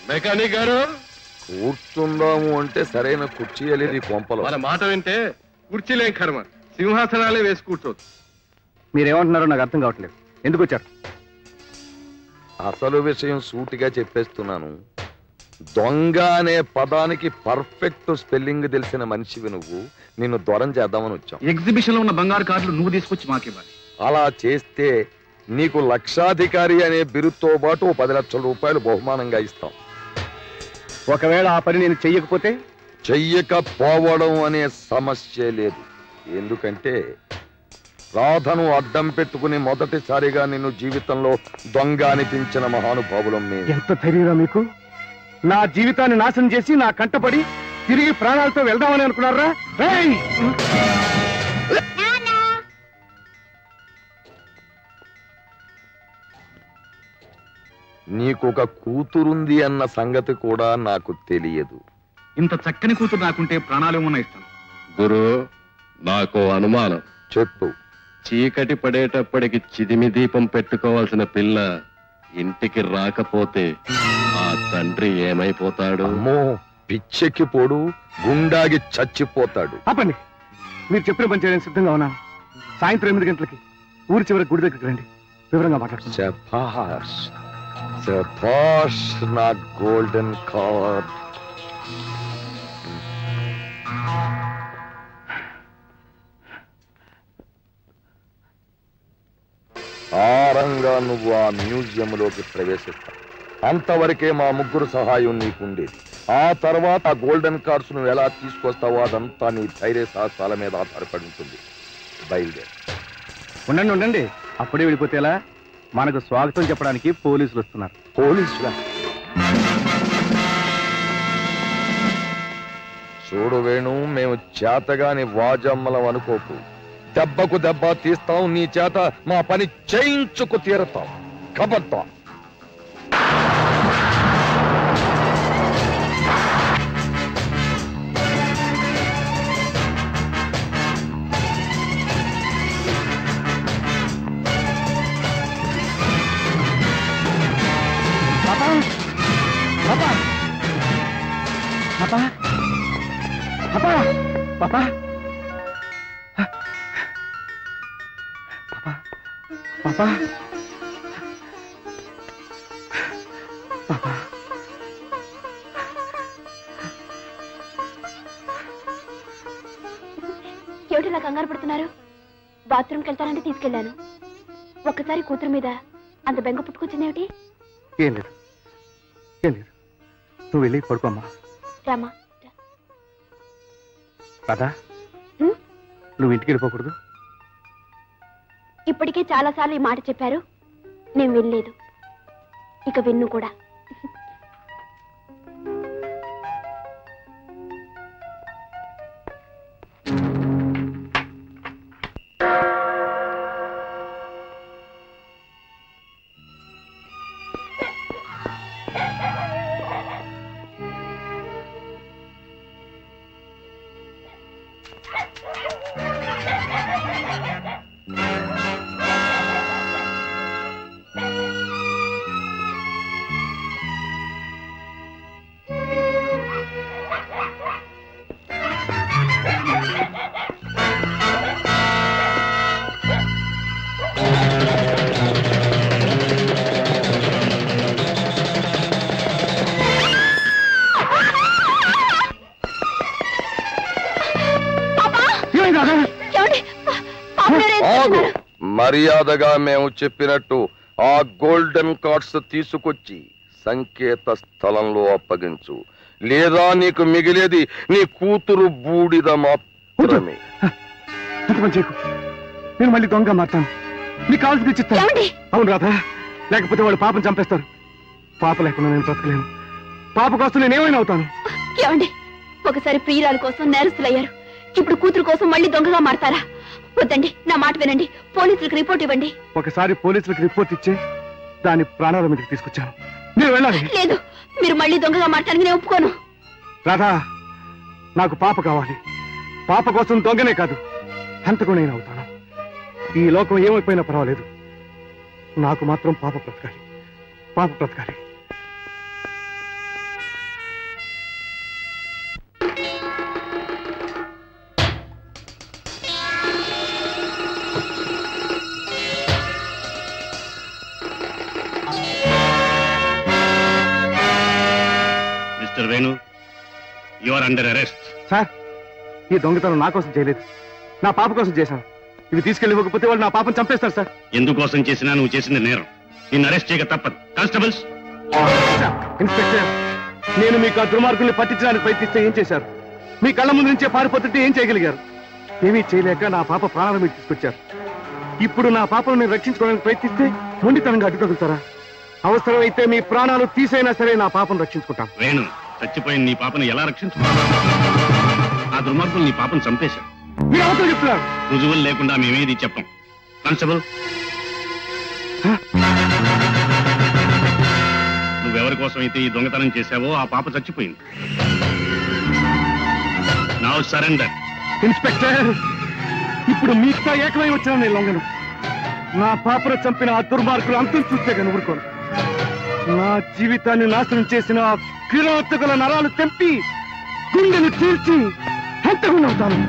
మెకానిక్ గారు, కూర్చుందాము అంటే సరైన కుర్చీ లేదు ఈ కొంపలో. మన మాట వింటే కుర్చీలేం కర్మ, సింహాసనాలే వేసి కూర్చోవచ్చు. మీరేమంటున్నారో నాకు అర్థం కావట్లేదు. ఎందుకు వచ్చారు? అసలు విషయం సూటిగా చెప్పేస్తున్నాను. దొంగ అనే పదానికి పర్ఫెక్ట్ స్పెల్లింగ్ తెలిసిన మనిషివి నువ్వు. నిన్ను దూరం చేద్దామని వచ్చాం. ఎగ్జిబిషన్ లో ఉన్న బంగారు కార్డులు నువ్వు తీసుకొచ్చి మాకివ్వాలి. అలా చేస్తే నీకు లక్షాధికారి అనే బిరుదుతో పాటు 10 లక్షల రూపాయలు బహుమానంగా ఇస్తాం. ఒకవేళ ఆ పని నేను చెయ్యకపోతే? చెయ్యకపోవడం అనే సమస్య లేదు. ఎందుకంటే రాధను అడ్డం పెట్టుకుని మొదటిసారిగా నిన్ను జీవితంలో దొంగ అనిపించిన మహానుభావులం మేము. ఎంత ధైర్యంగా మీకు! నా జీవితాన్ని నాశనం చేసి నా కంటపడి తిరిగి ప్రాణాలతో వెళ్దామని అనుకున్నారా? నీకొక కూతురుంది అన్న సంగతి కూడా నాకు తెలియదు. ఇంత చక్కని కూతురు నాకుంటే ప్రాణాలేమన్నా ఇస్తాను. గురు, నాకు అనుమానం. చెప్పు. చీకటి పడేటప్పటికి చిదిమి దీపం పెట్టుకోవాల్సిన పిల్ల ఇంటికి రాకపోతే ఆ తండ్రి ఏమైపోతాడు? అమ్మో, పిచ్చెక్కిపోడు, గుండాగి చచ్చిపోతాడు. ఆపండి, మీరు చెప్పిన పని చేయడానికి సిద్ధంగా ఉన్నాను. సాయంత్రం 8 గంటలకి ఊరి చివరి గుడి దగ్గరికి రండి, వివరంగా మాట్లాడుతున్నాను. శభాష్ శభాష్, నా గోల్డెన్ కార్డ్. ఆరంగా నువ్వు ఆ మ్యూజియంలోకి ప్రవేశిస్తావు. అంతవరకే మా ముగ్గురు సహాయం నీకుండేది. ఆ తర్వాత ఆ గోల్డెన్ కార్డ్స్ నువ్వు ఎలా తీసుకొస్తావో అదంతా నీ ధైర్య సాహసాల మీద ఆధారపడి ఉంటుంది. బయలుదేరు. ఉండండి ఉండండి, అప్పుడే వెళ్ళిపోతే ఎలా? మనకు స్వాగతం చెప్పడానికి పోలీసులు వస్తున్నారు. పోలీసులా? చూడు వేణు, మేము చేతగాని వాజమ్మలం అనుకోకు. దెబ్బకు దెబ్బ తీస్తాం, నీ చేత మా పని చేయించుకు తీరుతాం. కబద్దా. పాపా పాపా పాపా పాపా పాపా ఏమిటిలా కంగారు పడుతున్నారు? బాత్రూమ్కి వెళ్తానంటే తీసుకెళ్లాను. ఒక్కసారి కూతురు మీద అంత బెంగ పుట్టుకొచ్చిందేమిటి? ఏం లేదు, ఏం లేదు. నువ్వు వెళ్ళి పడుకోమ్మా. రామా. రాధా, నువ్వు ఇంటికి వెళ్ళిపోకూడదు. ఇప్పటికే చాలా సార్లు ఈ మాట చెప్పారు, నేను వినలేదు. ఇక విన్ను కూడా. మర్యాదగా మేము చెప్పినట్టు ఆ గోల్డెన్ కార్డ్స్ తీసుకొచ్చి సంకేత స్థలంలో అప్పగించు, లేదా నీకు మిగిలేది నీ కూతురు బూడిద మాత్రమే. నేను మళ్ళీ దొంగ మాట్లాను, నీకు కావాల్సింది ఇచ్చిస్తాను. అవును రాధా, లేకపోతే వాళ్ళు పాపం చంపేస్తారు. పాప లేకుండా నేను బ్రతకలేను. పాప కోసం నేనేమైనా అవుతాను. ఏమండి, ఒకసారి ప్రియురాల కోసం నేరస్తులయ్యారు, ఇప్పుడు కూతురు కోసం మళ్ళీ దొంగగా మారతారా? వద్దండి, నా మాట వినండి. పోలీసులకు రిపోర్ట్ ఇవ్వండి. ఒకసారి పోలీసులకు రిపోర్ట్ ఇచ్చే దాని ప్రాణాల మీదకి తీసుకొచ్చాను. నేను వెళ్ళాలి. లేదు, మీరు మళ్ళీ దొంగగా మారటానికి నేను ఒప్పుకోను. రాధా, నాకు పాప కావాలి. పాప కోసం దొంగనే కాదు, హంతకునైనా అవుతాను. ఈ లోకం ఏమైపోయినా పర్వాలేదు, నాకు మాత్రం పాప బ్రతకాలి. పాప బ్రతకాలి. Mister Venu, you are under arrest. Sir, ఈ దొంగతనం నా కోసం చేయలేదు, నా పాప కోసం చేశాను. ఇవి తీసుకెళ్ళి ఇవ్వకపోతే వాళ్ళు నా పాపం చంపేస్తారు సార్. ఎందుకోసం చేసినా నువ్వు చేసింది నేరం. నిన్ను అరెస్ట్ చేయక తప్పదు. కానిస్టేబుల్స్. ఇన్స్పెక్టర్, నేను మీకు ఆ దుర్మార్గుల్ని పట్టించడానికి ప్రయత్నిస్తే ఏం చేశారు? మీ కళ్ళ ముందు నుంచే పారిపోతుంటే ఏం చేయగలిగారు? ఏమీ చేయలేక నా పాప ప్రాణాల మీద తీసుకొచ్చారు. ఇప్పుడు నా పాపను నేను రక్షించుకోవడానికి ప్రయత్నిస్తే మొండితనంగా అడ్డు తగులుతారా? అవసరమైతే మీ ప్రాణాలు తీసైనా సరే నా పాపను రక్షించుకుంటాను. వేణు, చచ్చిపోయిన నీ పాపను ఎలా రక్షించుకుంటావు? ఆ దుర్మార్గులు నీ పాపను చంపేశారు. మీరు అవతల చెప్తున్నారు. రుజువులు లేకుండా మేమేది చెప్పం. కానిస్టేబుల్, నువ్వెవరి కోసం అయితే ఈ దొంగతనం చేశావో ఆ పాప చచ్చిపోయింది. Now surrender. ఇన్స్పెక్టర్, ఇప్పుడు మీతో ఏకమై వచ్చాను నేను లొంగను. నా పాపను చంపిన ఆ దుర్మార్గులు అంతం చూస్తే కానీ ఊరుకోను. నా జీవితాన్ని నాశనం చేసిన ఆ కిరాతకుల నరాలు తెంపి గుండెను చీల్చి హంతకుండా అవుతాను.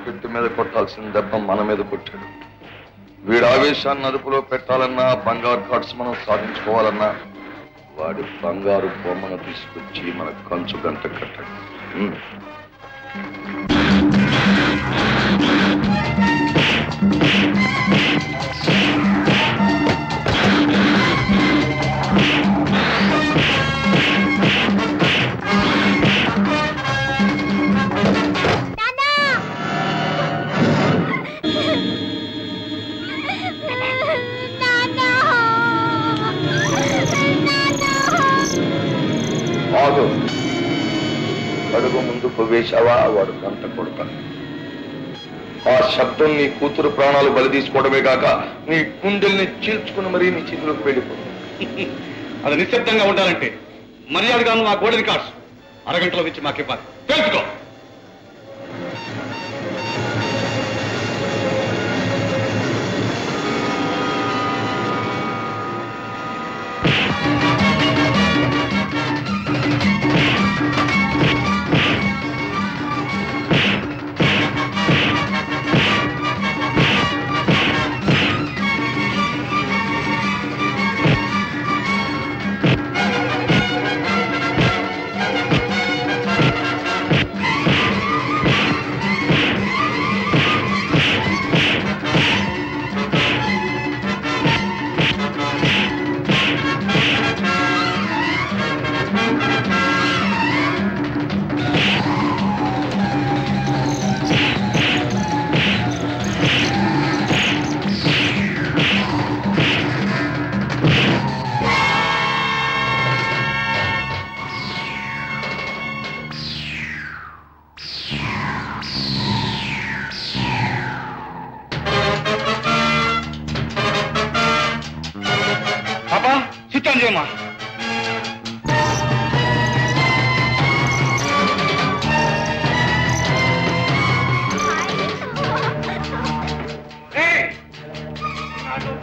పెట్టి మీద కొట్టాల్సిన దెబ్బ మన మీద కొట్టాడు. వీడి ఆవేశాన్ని అదుపులో పెట్టాలన్నా, బంగారు కార్డ్స్ మనం సాధించుకోవాలన్నా వాడి బంగారు బొమ్మను తీసుకొచ్చి మన కంచు గంట కట్టాడు. అడుగు ముందుకు వేశావా వాడు గంట కొడతాడు. ఆ శబ్దం నీ కూతురు ప్రాణాలు బలి తీసుకోవడమే కాక నీ గుండెల్ని చీల్చుకుని మరీ నీ చేతిలోకి వెళ్ళిపోతుంది. అది నిశ్శబ్దంగా ఉండాలంటే మర్యాదగాను ఆ గోల్డెన్ కార్డ్స్ అరగంటలో ఇచ్చి మాకివ్వాలి. తెలుసుకో.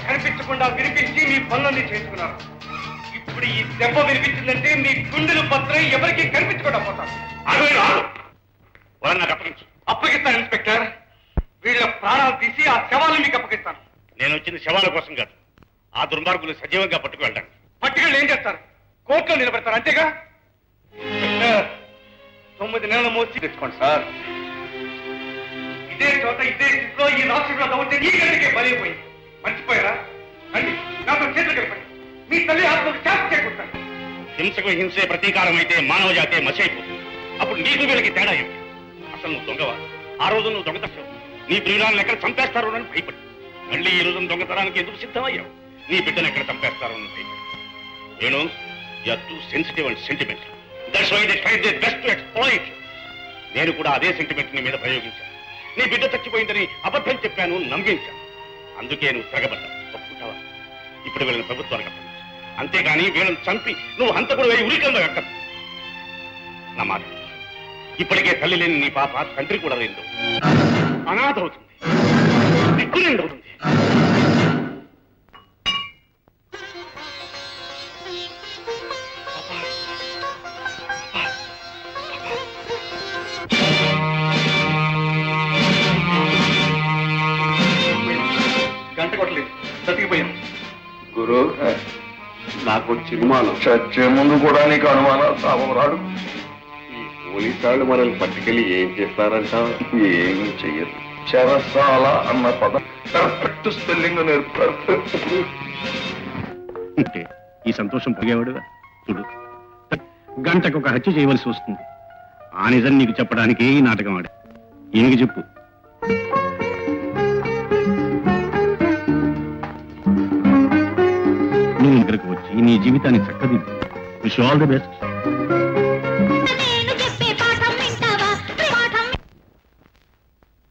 కనిపించకుండా వినిపించి మీ పనులన్నీ చేసుకున్నారు. ఇప్పుడు ఈ దెబ్బ వినిపించిందంటే మీ గుండెలు పత్రం ఎవరికి కనిపించకుండా పోతారు. వాళ్ళని నాకు అప్పగించు. అప్పగిస్తాను ఇన్స్పెక్టర్. వీళ్ళ ప్రాణాలు తీసి ఆ శవాలను మీకు అప్పగిస్తాను. నేను వచ్చింది శవాల కోసం కాదు, ఆ దుర్మార్గులు సజీవంగా పట్టుకు వెళ్ళడానికి. పట్టుకెళ్ళి ఏం చేస్తారు? కోర్టులో నిలబెడతారు, అంతేగా? 9 నెలల మోసి తెచ్చుకోండి సార్. ఇదే చోట ఇదే స్థితిలో ఈ రాష్ట్రంలో ఉంటే ఈ గంటకే బలైపోయింది. మర్చిపోయారా? అండి నాతో చేతులు కలిపండి. మీ తల్లి ఆత్మకు శాంతి చేకూరుతాను. హింసకు హింసే ప్రతీకారం అయితే మానవ జాతే మసైపోతుంది. అప్పుడు నీకు వీళ్ళకి తేడా ఏమిటి? అసలు నువ్వు దొంగవా? ఆ రోజు నువ్వు దొంగతనం నీ ప్రియురాలను ఎక్కడ చంపేస్తారో అని భయపడి మళ్ళీ ఈ రోజు దొంగతనానికి ఎందుకు సిద్ధమయ్యావు? నీ బిడ్డను ఎక్కడ చంపేస్తారో అని భయపడి. నేను you are too sensitive and sentimental. That's why they try their best to exploit. నేను కూడా అదే సెంటిమెంట్ నీ మీద ప్రయోగించాను. నీ బిడ్డ చచ్చిపోయిందని అబద్ధం చెప్పాను, నమ్మించాను. అందుకే నువ్వు తెగబడ్డావు. ఒప్పుకుంటావా? ఇప్పుడు వీళ్ళని ప్రభుత్వానికి అప్పగించు. అంతేగాని వీళ్ళని చంపి నువ్వు హంతకుడు వేయి ఉరికంలో ఎక్కదు. నా మాట ఇప్పటికే తల్లి లేని నీ పాప తండ్రి కూడా లేదు, అనాథ అవుతుంది, దిక్కులేండి అవుతుంది. గంట కొట్టలేదు, చతికిపోయాను. గురు నాకు చిరుమానం. చచ్చే ముందు కూడా నీకు అనుమానాలు సావరాడు. ఈ పోలీసు వాళ్ళు మనల్ని పట్టుకెళ్ళి ఏం చేస్తారంట? ఏమీ చెయ్యరు. చెరసాల అన్న పదం పర్ఫెక్ట్ స్పెల్లింగ్ నేర్పుతారు. ఈ సంతోషం పొగేవాడుగా చూడు, గంటకు ఒక హత్య చేయవలసి వస్తుంది. ఆ నిజం నీకు చెప్పడానికి ఈ నాటకం ఆడే. ఏమిటి చెప్పు? నువ్వు ఇక్కడికి వచ్చి నీ జీవితాన్ని చక్కదిద్దు. Wish all the best.